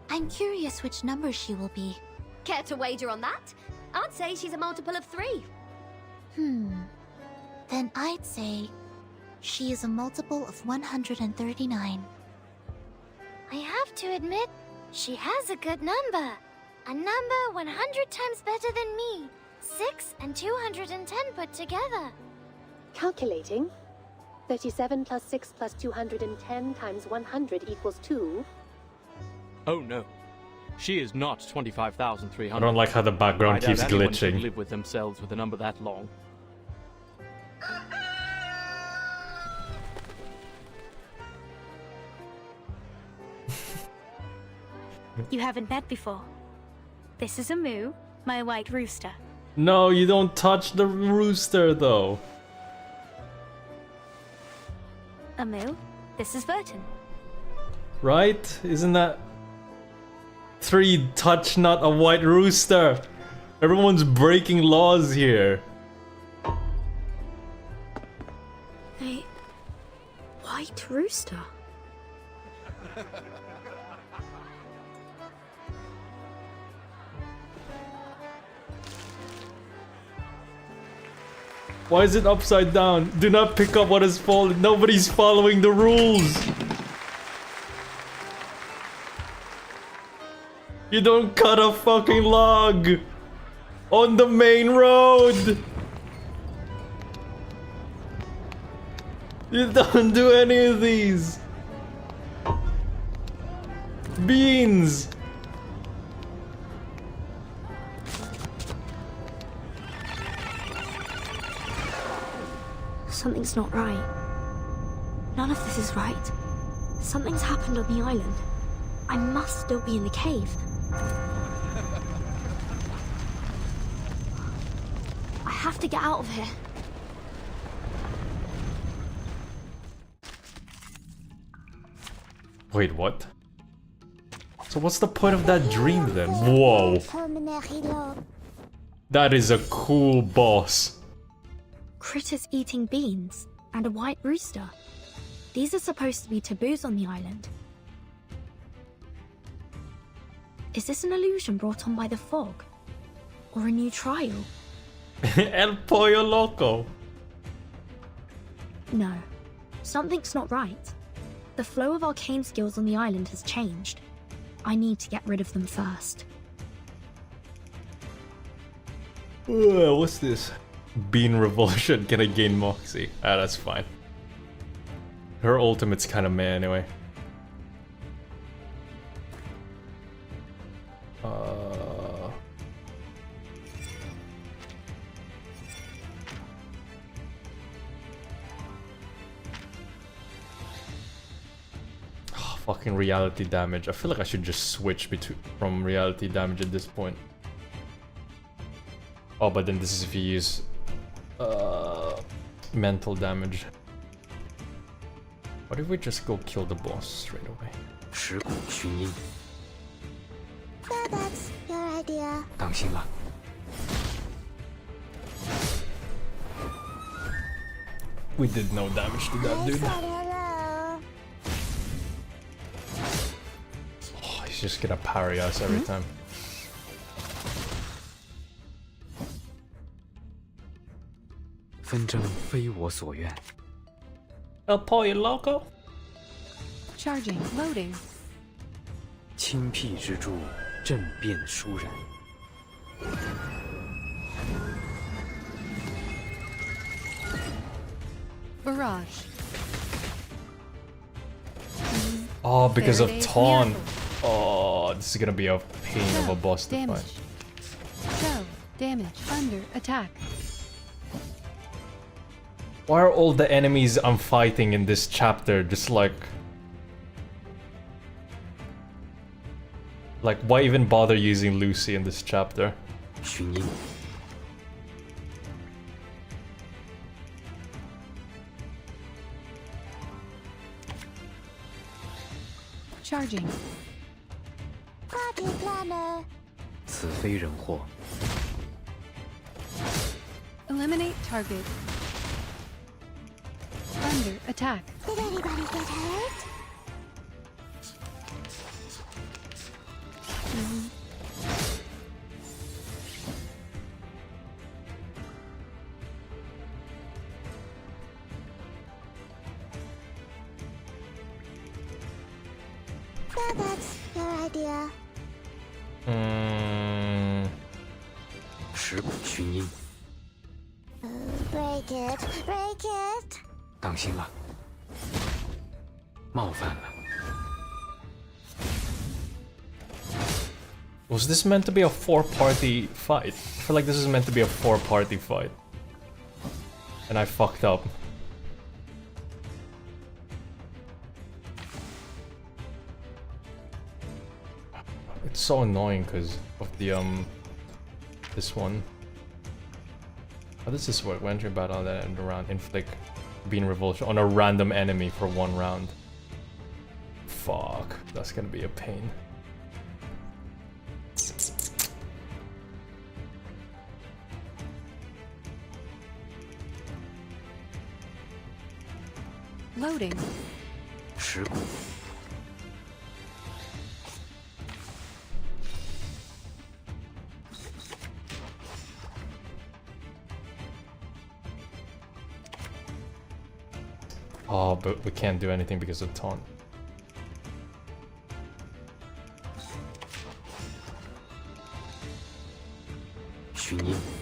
I'm curious which number she will be. Care to wager on that? I'd say she's a multiple of 3. Then I'd say she is a multiple of 139. I have to admit, she has a good number. A number 100 times better than me. 6 and 210 put together. Calculating. 37 plus 6 plus 210 times 100 equals 2. Oh no. She is not 25,300. I don't like how the background keeps anyone glitching. Could live with themselves with a number that long. You haven't met before. This is Amu, my white rooster. No, you don't touch the rooster though. Amu, this is Burton. Right? Isn't that... 3 touch not a white rooster? Everyone's breaking laws here. A white rooster? Why is it upside down? Do not pick up what has fallen. Nobody's following the rules. You don't cut a fucking log on the main road. You don't do any of these. Beans. Something's not right. None of this is right. Something's happened on the island. I must still be in the cave. I have to get out of here. Wait, what? So what's the point of that dream then? Whoa. That is a cool boss. Critters eating beans and a white rooster. These are supposed to be taboos on the island. Is this an illusion brought on by the fog? Or a new trial? El Pollo Loco. No. Something's not right. The flow of arcane skills on the island has changed. I need to get rid of them first. What's this? Bean Revulsion, can I gain Moxie? Ah, that's fine. Her ultimate's kind of meh anyway. Fucking reality damage. I feel like I should just switch from reality damage at this point. Oh, but then this is if you use mental damage. What if we just go kill the boss straight away? That's your idea. 当心了。 We did no damage to that dude. Oh, he's just gonna parry us every time. 纷争非我所愿。 El Pollo Loco? Charging, loading. 亲僻之处，阵变殊然。 Barrage. Oh, because of Faraday's taunt. miracle. Oh, this is gonna be a pain of a boss to Damage. fight. Show, damage, under, attack. Why are all the enemies I'm fighting in this chapter just like... Like, why even bother using Lucy in this chapter? 寻音。 Charging. Party planner. 此非人祸。 Eliminate target. Under, attack. Did anybody get hurt? Yeah, that's your idea. 石鼓寻音， Break it, break it. 当心了，冒犯了。 Was this meant to be a 4-party fight? I feel like this is meant to be a 4-party fight. And I fucked up. It's so annoying because of the this one. How does this work? When entering battle at the end of the round, inflict being revulsion on a random enemy for 1 round. Fuck, that's gonna be a pain. Loading. 石鼓。 Oh, but we can't do anything because of taunt.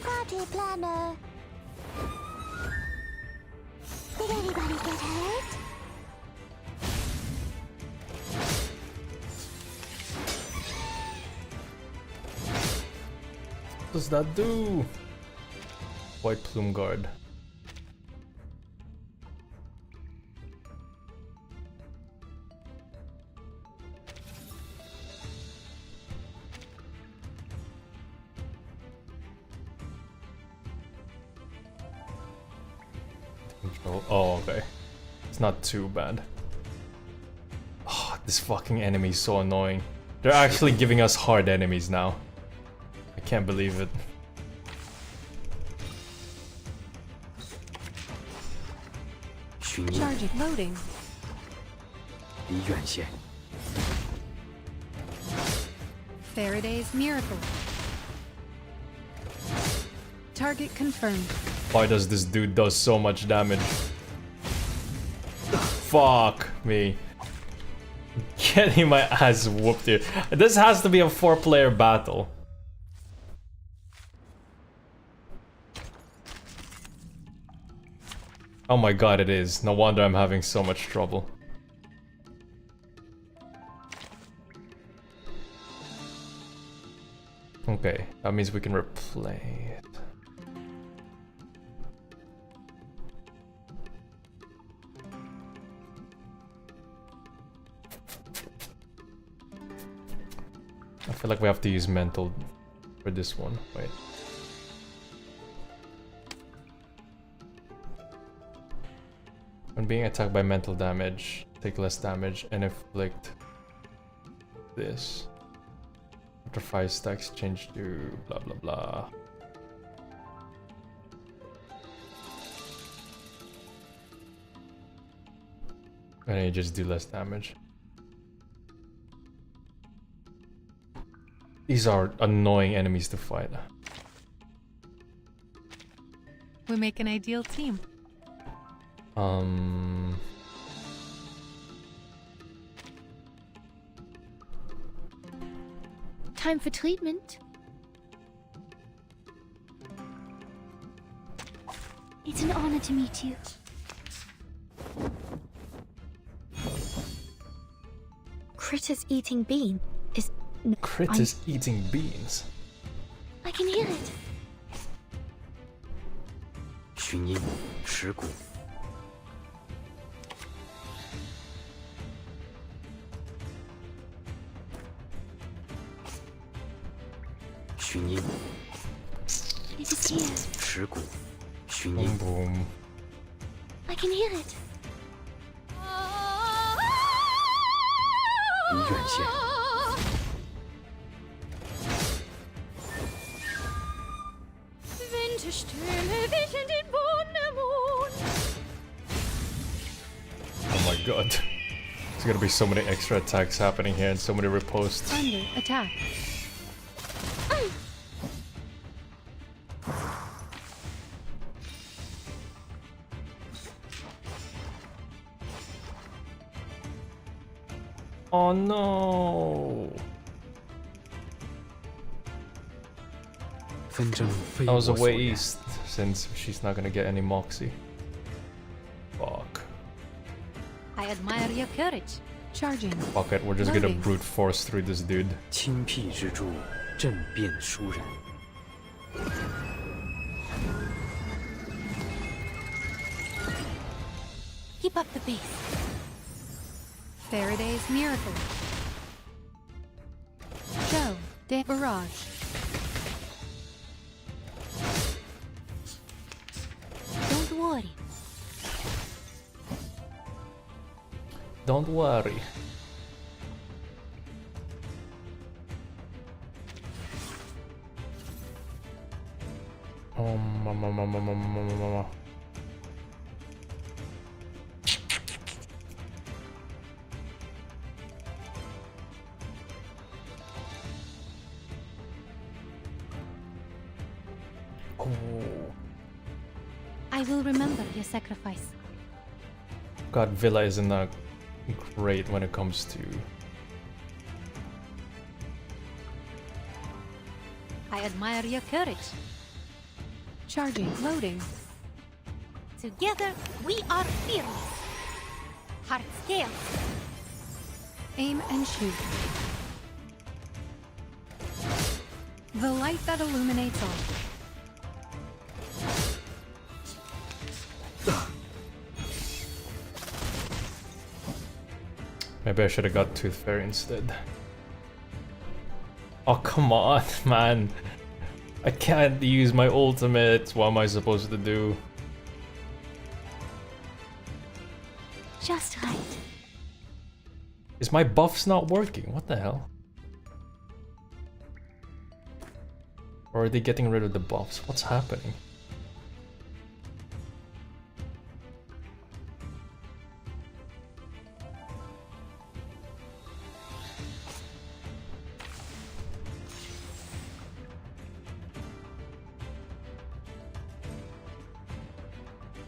Party planner. Did anybody get hurt? What does that do? White Plume Guard. Oh, okay. It's not too bad. Oh, this fucking enemy is so annoying. They're actually giving us hard enemies now. I can't believe it. Charging, loading. 离远些。 Faraday's miracle. Target confirmed. Why does this dude do so much damage? Fuck me. Getting my ass whooped here. This has to be a 4-player battle. Oh my god, it is. No wonder I'm having so much trouble. Okay, that means we can replay it. I feel like we have to use mental for this one. Wait. When being attacked by mental damage, take less damage and inflict this. After 5 stacks, change to blah blah blah. And then you just do less damage. These are annoying enemies to fight. We make an ideal team. Time for treatment. It's an honor to meet you. Critters eating bean is... Critters eating beans? I can hear it. 寻音蚀骨 寻音 It is here. 蚀骨 寻音 boom. I can hear it. 离远线 Oh my god. There's gonna be so many extra attacks happening here and so many riposts. Under attack. Oh no! That was a waste, since she's not gonna get any moxie. Fuck. I admire your courage. Charging. Fuck it, we're just gonna Loading. brute force through this dude. 清僻之柱震变殊然 Keep up the pace. Faraday's miracle. Show de barrage. Don't worry. Don't worry. Mama. Oh. I will remember your sacrifice. God, Villa isn't that great when it comes to... I admire your courage. Charging. Loading. Together, we are fearless. Heart scales. Aim and shoot. The light that illuminates all. Maybe I should have got Tooth Fairy instead. Oh, come on, man. I can't use my ultimate. What am I supposed to do? Just right. Is my buffs not working? What the hell? Or are they getting rid of the buffs? What's happening?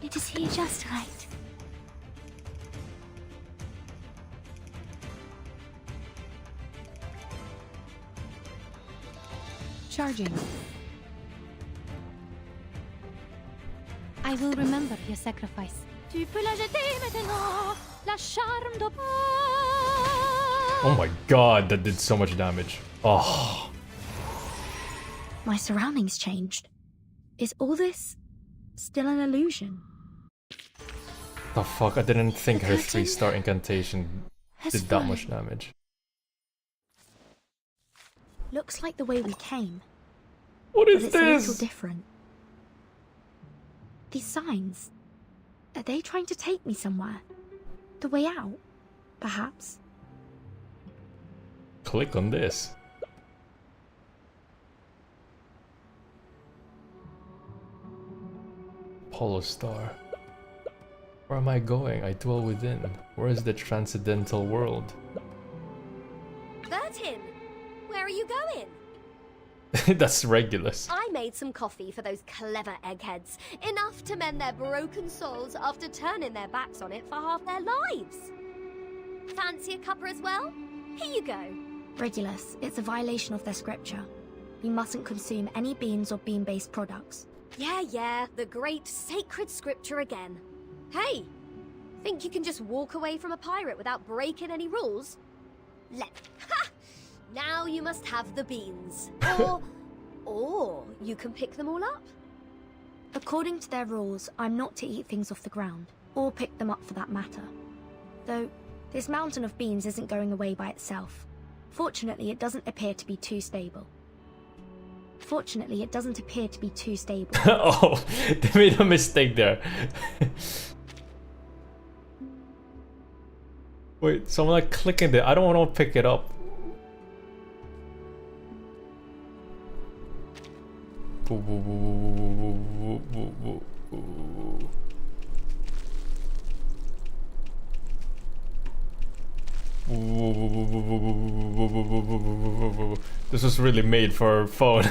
It is here just right. Charging. I will remember your sacrifice. Tu peux la jeter maintenant, la charme d'opale. Oh my god, that did so much damage. Oh. My surroundings changed. Is all this still an illusion? The fuck, I didn't think her 3-star incantation did that much damage. Looks like the way we came. What is but it's this? a little different. These signs. Are they trying to take me somewhere? The way out, perhaps? Click on this. Polo Star. Where am I going? I dwell within. Where is the transcendental world? Bertin, where are you going? That's Regulus. I made some coffee for those clever eggheads. Enough to mend their broken souls after turning their backs on it for half their lives. Fancy a cuppa as well? Here you go. Regulus, it's a violation of their scripture. We mustn't consume any beans or bean-based products. Yeah, the great sacred scripture again. Hey, think you can just walk away from a pirate without breaking any rules? Ha! Now you must have the beans. Or you can pick them all up. According to their rules, I'm not to eat things off the ground, or pick them up for that matter. Though, this mountain of beans isn't going away by itself. Fortunately, it doesn't appear to be too stable. Oh, they made a mistake there. Wait, someone like clicking it. I don't want to pick it up. This was really made for phone.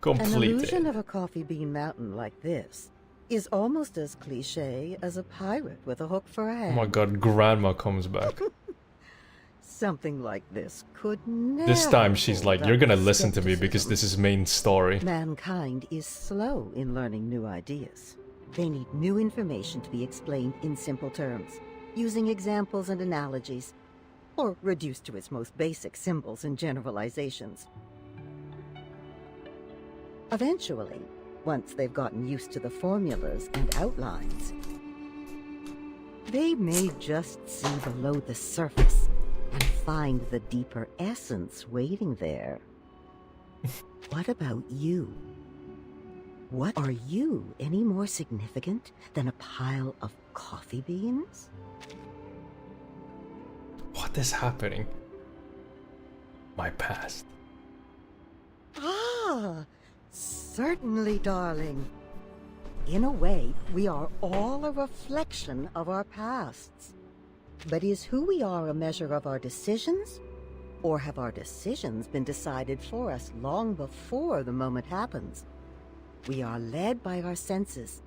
An illusion of a coffee bean mountain like this is almost as cliche as a pirate with a hook for a hand. Oh my god, Grandma comes back. Something like this could never. This time she's like, you're gonna listen to me because this is main story. Mankind is slow in learning new ideas. They need new information to be explained in simple terms, using examples and analogies, or reduced to its most basic symbols and generalizations. Eventually, once they've gotten used to the formulas and outlines, they may just see below the surface and find the deeper essence waiting there. What about you? What are you any more significant than a pile of coffee beans? What is happening? My past. Ah, certainly, darling. In a way, we are all a reflection of our pasts. But is who we are a measure of our decisions? Or have our decisions been decided for us long before the moment happens? We are led by our senses,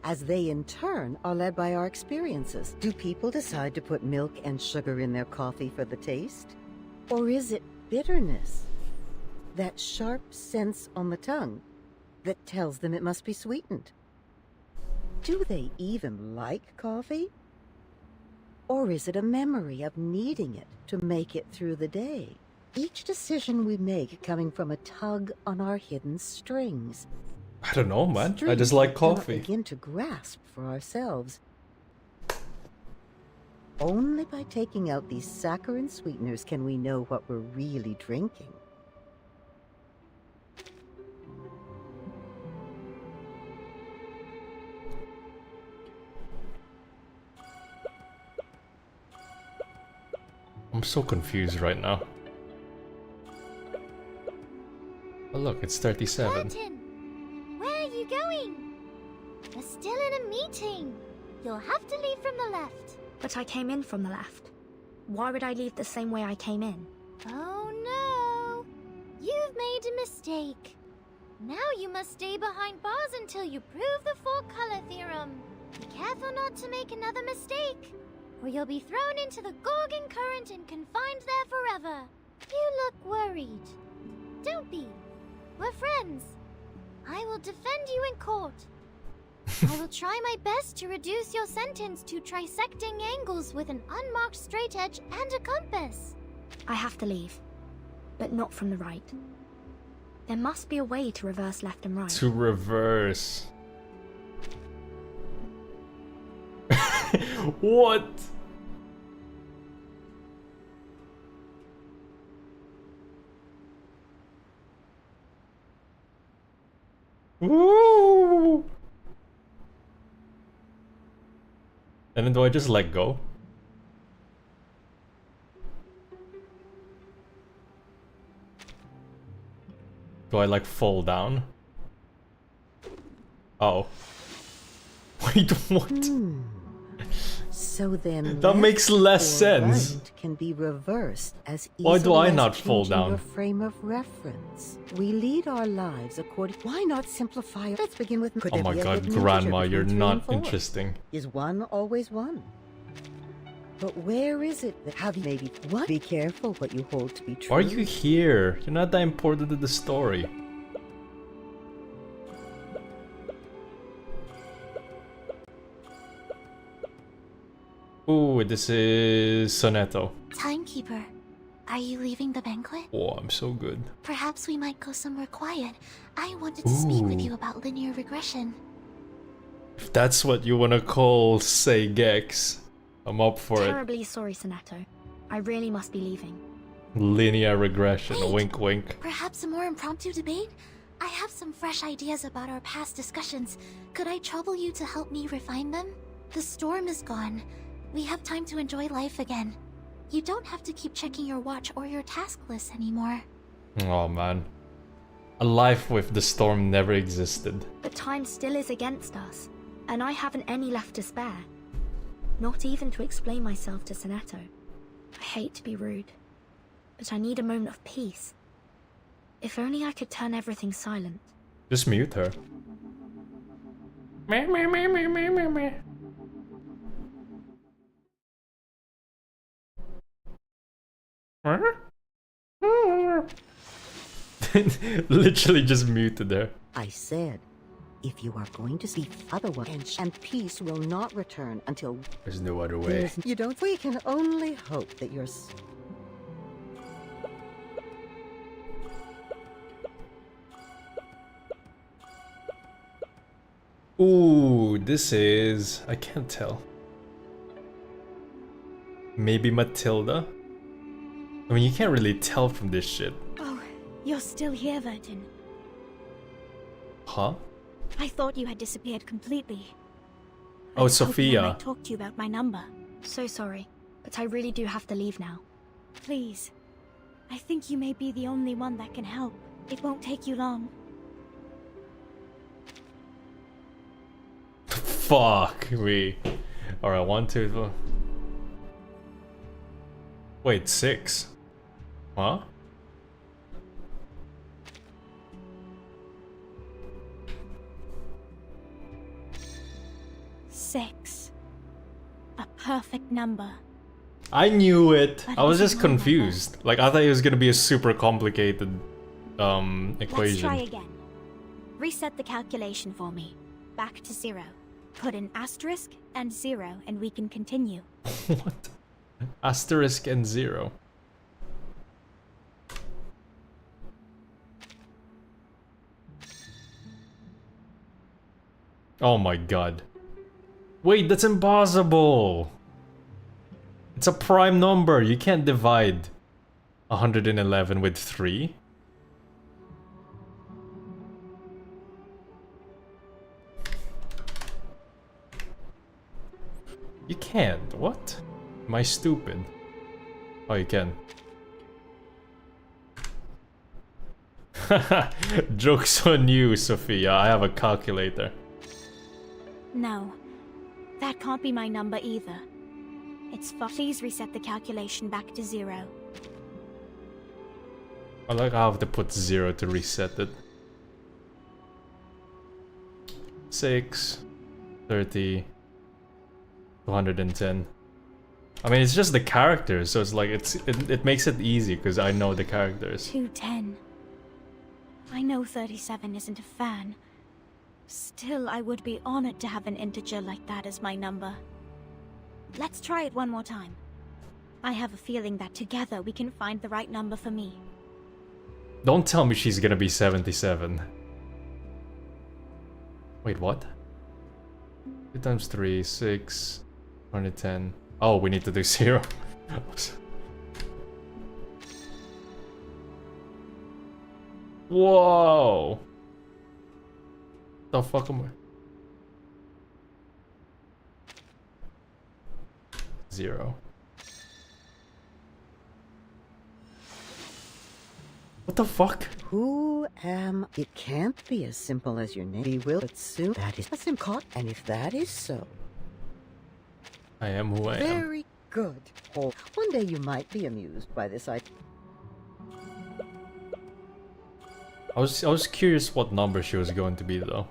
as they in turn are led by our experiences. Do people decide to put milk and sugar in their coffee for the taste? Or is it bitterness, that sharp sense on the tongue, that tells them it must be sweetened? Do they even like coffee? Or is it a memory of needing it to make it through the day? Each decision we make coming from a tug on our hidden strings. I don't know, man. I just like coffee. Begin to grasp for ourselves. Only by taking out these saccharine sweeteners can we know what we're really drinking. I'm so confused right now. Oh look, it's 37. Martin, where are you going? We're still in a meeting. You'll have to leave from the left. But I came in from the left. Why would I leave the same way I came in? Oh no! You've made a mistake. Now you must stay behind bars until you prove the four-color theorem. Be careful not to make another mistake, or you'll be thrown into the Gorgon current and confined there forever. You look worried. Don't be. We're friends. I will defend you in court. I will try my best to reduce your sentence to trisecting angles with an unmarked straight edge and a compass. I have to leave, but not from the right. There must be a way to reverse left and right. To reverse. What? Woo! And then do I just let go? Do I like fall down? Oh. Wait, what? So then That makes less left or sense. right can be reversed as Why do I easily not as fall changing down? your frame of reference. We lead our lives according. Why not simplify? Let's begin with. Could Oh there my be a god, hidden Grandma, integer you're between 3 and not 4? interesting. Is 1 always 1? But where is it that have you maybe what? Be careful what you hold to be true. Why are you here? You're not that important to the story. Ooh, this is Sonetto. Timekeeper, are you leaving the banquet? Oh, I'm so good. Perhaps we might go somewhere quiet. I wanted to speak with Ooh. you about linear regression. If that's what you wanna call say Gex, I'm up for it. Terribly sorry, Sonetto. I really must be leaving. Linear regression, Wait. wink wink. Perhaps a more impromptu debate? I have some fresh ideas about our past discussions. Could I trouble you to help me refine them? The storm is gone. We have time to enjoy life again. You don't have to keep checking your watch or your task list anymore. Oh man. A life with the storm never existed. But time still is against us, and I haven't any left to spare. Not even to explain myself to Sonetto. I hate to be rude, but I need a moment of peace. If only I could turn everything silent. Just mute her. Meh, meh, meh, meh, meh, meh, meh. Literally just muted her. I said, if you are going to speak otherwise, and peace will not return until There's no other way. you don't. We can only hope that you're. Ooh, this is... I can't tell. Maybe Matilda? I mean, you can't really tell from this shit. Oh, you're still here, Virgin. Huh? I thought you had disappeared completely. Oh, I was hoping I Sophia. might talk to you about my number. So sorry, but I really do have to leave now. Please. I think you may be the only one that can help. It won't take you long. Fuck me. Alright, 1, 2, 3. Wait, 6? Huh? Six. A perfect number. I knew it. But I was it's just a wrong confused. Like, I thought it was gonna be a super complicated Let's equation. try again. Reset the calculation for me. Back to 0. Put an asterisk and 0 and we can continue. What? Asterisk and 0. Oh my god. Wait, that's impossible! It's a prime number, you can't divide 111 with 3. You can't, what? Am I stupid? Oh, you can. Joke's on you, Sophia, I have a calculator. No. That can't be my number either. It's please reset the calculation back to 0. I like how I have to put 0 to reset it. 6, 30, 210. I mean, it's just the characters, so it's like it makes it easy because I know the characters. 210. I know 37 isn't a fan. Still, I would be honored to have an integer like that as my number. Let's try it one more time. I have a feeling that together we can find the right number for me. Don't tell me she's gonna be 77. Wait, what? 2 times 3, 6, 110. Oh, we need to do 0. Whoa! The fuck am I? 0. What the fuck? Who am... It can't be as simple as your name. We will, but soon that is a caught, and if that is so... I am who I am. Very good. Oh, one day you might be amused by this idea. I was curious what number she was going to be though.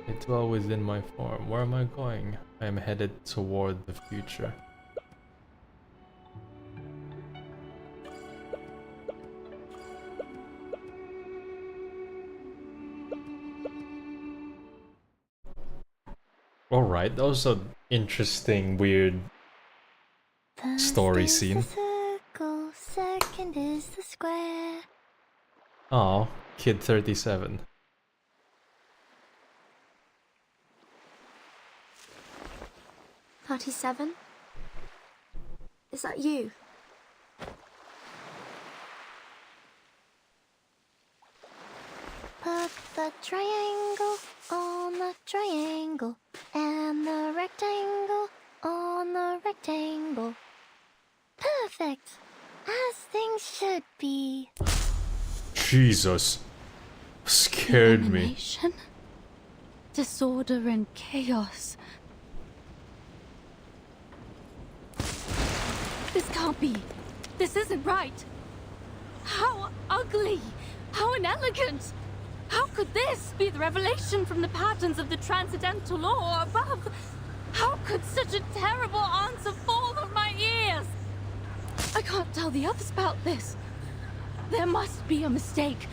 I dwell within my form. Where am I going? I am headed toward the future. Alright, that was an interesting, weird story scene. Circle, second is the square. Oh, Kid 37. "37? Is that you?" Put the triangle on the triangle and the rectangle on the rectangle. Perfect, as things should be. Jesus. Scared me. Elimination? Disorder and chaos. This can't be. This isn't right. How ugly. How inelegant. How could this be the revelation from the patterns of the transcendental law above? How could such a terrible answer fall on my ears? I can't tell the others about this. There must be a mistake.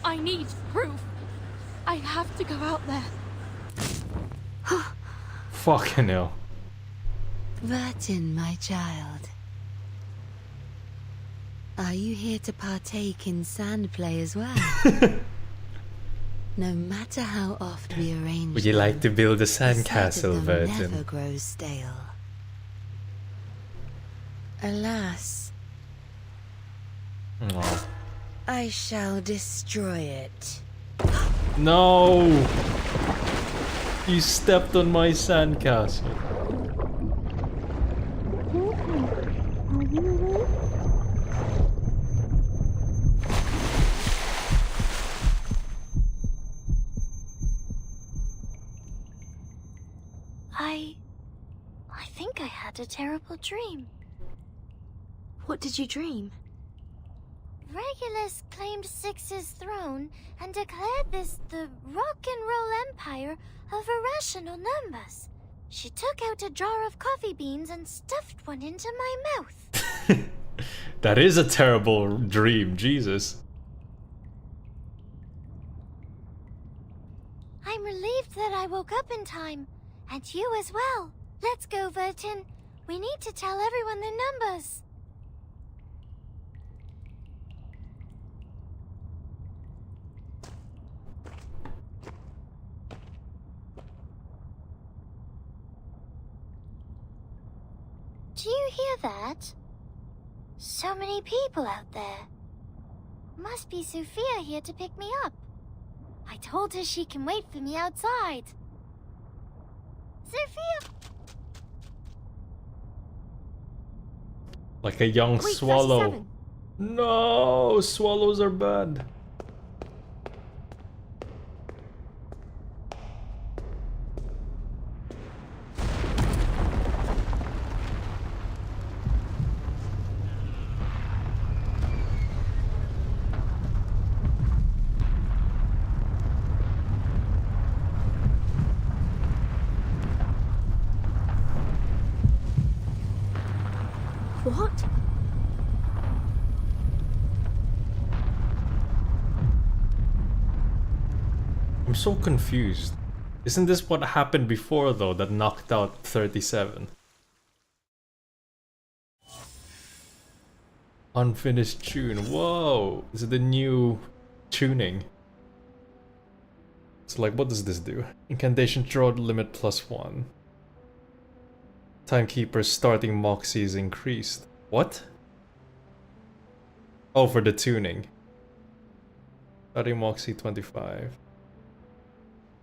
I need proof. I have to go out there. Fucking hell. Burton, my child. Are you here to partake in sand play as well? No matter how oft we arrange Would you like to build a the sight of sandcastle, them never Burton? grows stale. Alas, Oh. I shall destroy it. No! You stepped on my sandcastle. I think I had a terrible dream. What did you dream? Regulus claimed Six's throne and declared this the rock and roll empire of irrational numbers. She took out a jar of coffee beans and stuffed one into my mouth. That is a terrible dream, Jesus. I'm relieved that I woke up in time, and you as well. Let's go, Vertin. We need to tell everyone the numbers. Do you hear that? So many people out there. Must be Sophia here to pick me up. I told her she can wait for me outside. Sophia! Like a young Wait, swallow. 37. No, swallows are bad. What? I'm so confused. Isn't this what happened before though that knocked out 37? Unfinished tune. Whoa! Is it the new tuning? So like, what does this do? Incantation draw limit +1. Timekeeper's starting moxie is increased. What? Oh, for the tuning. Starting moxie 25.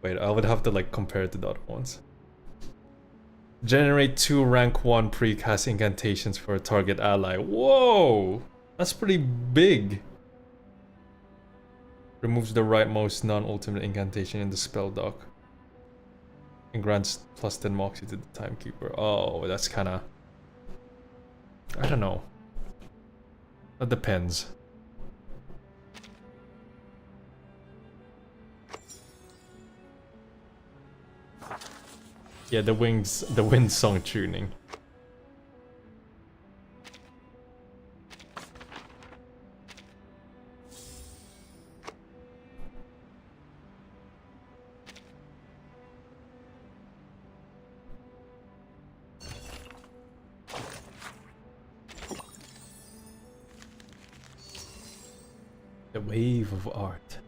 Wait, I would have to like compare to the other ones. Generate 2 rank 1 precast incantations for a target ally. Whoa! That's pretty big. Removes the rightmost non-ultimate incantation in the spell dock. And grants plus 10 moxie to the timekeeper. Oh, that's kind of... I don't know. That depends. Yeah, the wind song tuning. The wave of art.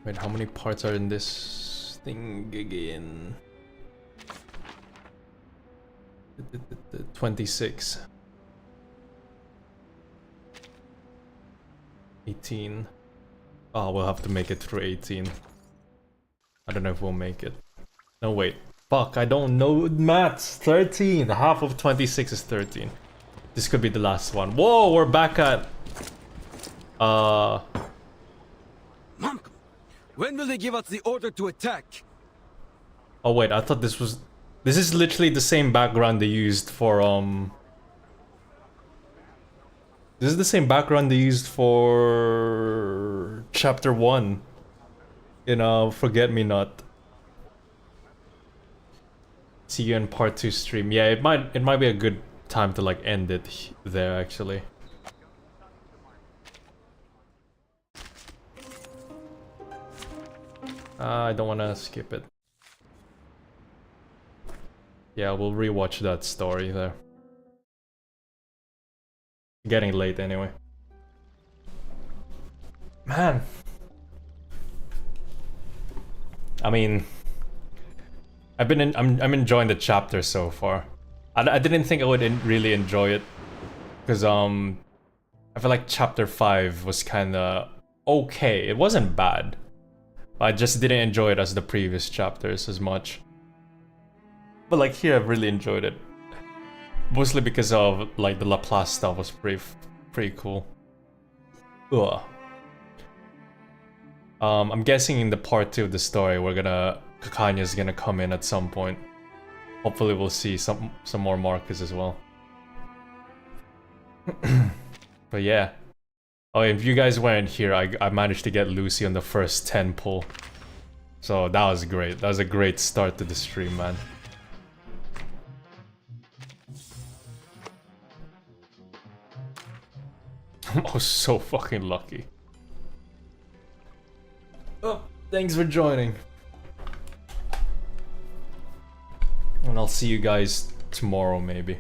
Wait, how many parts are in this thing again? 26. 18. Oh, we'll have to make it through 18. I don't know if we'll make it. No, wait. Fuck, I don't know maths. 13. Half of 26 is 13. This could be the last one. Whoa, we're back at... Mom, when will they give us the order to attack? Oh wait, I thought this was... This is literally the same background they used for, This is the same background they used for... Chapter 1. In, Forget Me Not. See you in part 2 stream. Yeah, it might be a good time to like end it there actually. I don't want to skip it. Yeah, we'll rewatch that story there. Getting late anyway. Man. I mean, I'm enjoying the chapter so far. I didn't think I would really enjoy it, because I feel like chapter 5 was kind of okay. It wasn't bad, but I just didn't enjoy it as the previous chapters as much. But like here, I've really enjoyed it, mostly because of like the Laplace stuff was pretty cool. Ugh. I'm guessing in the part 2 of the story, Cacanha's gonna come in at some point. Hopefully we'll see some more Marcus as well. But yeah. Oh, if you guys weren't here, I managed to get Lucy on the first 10 pull. So that was great. That was a great start to the stream, man. I'm so fucking lucky. Oh, thanks for joining. And I'll see you guys tomorrow, maybe.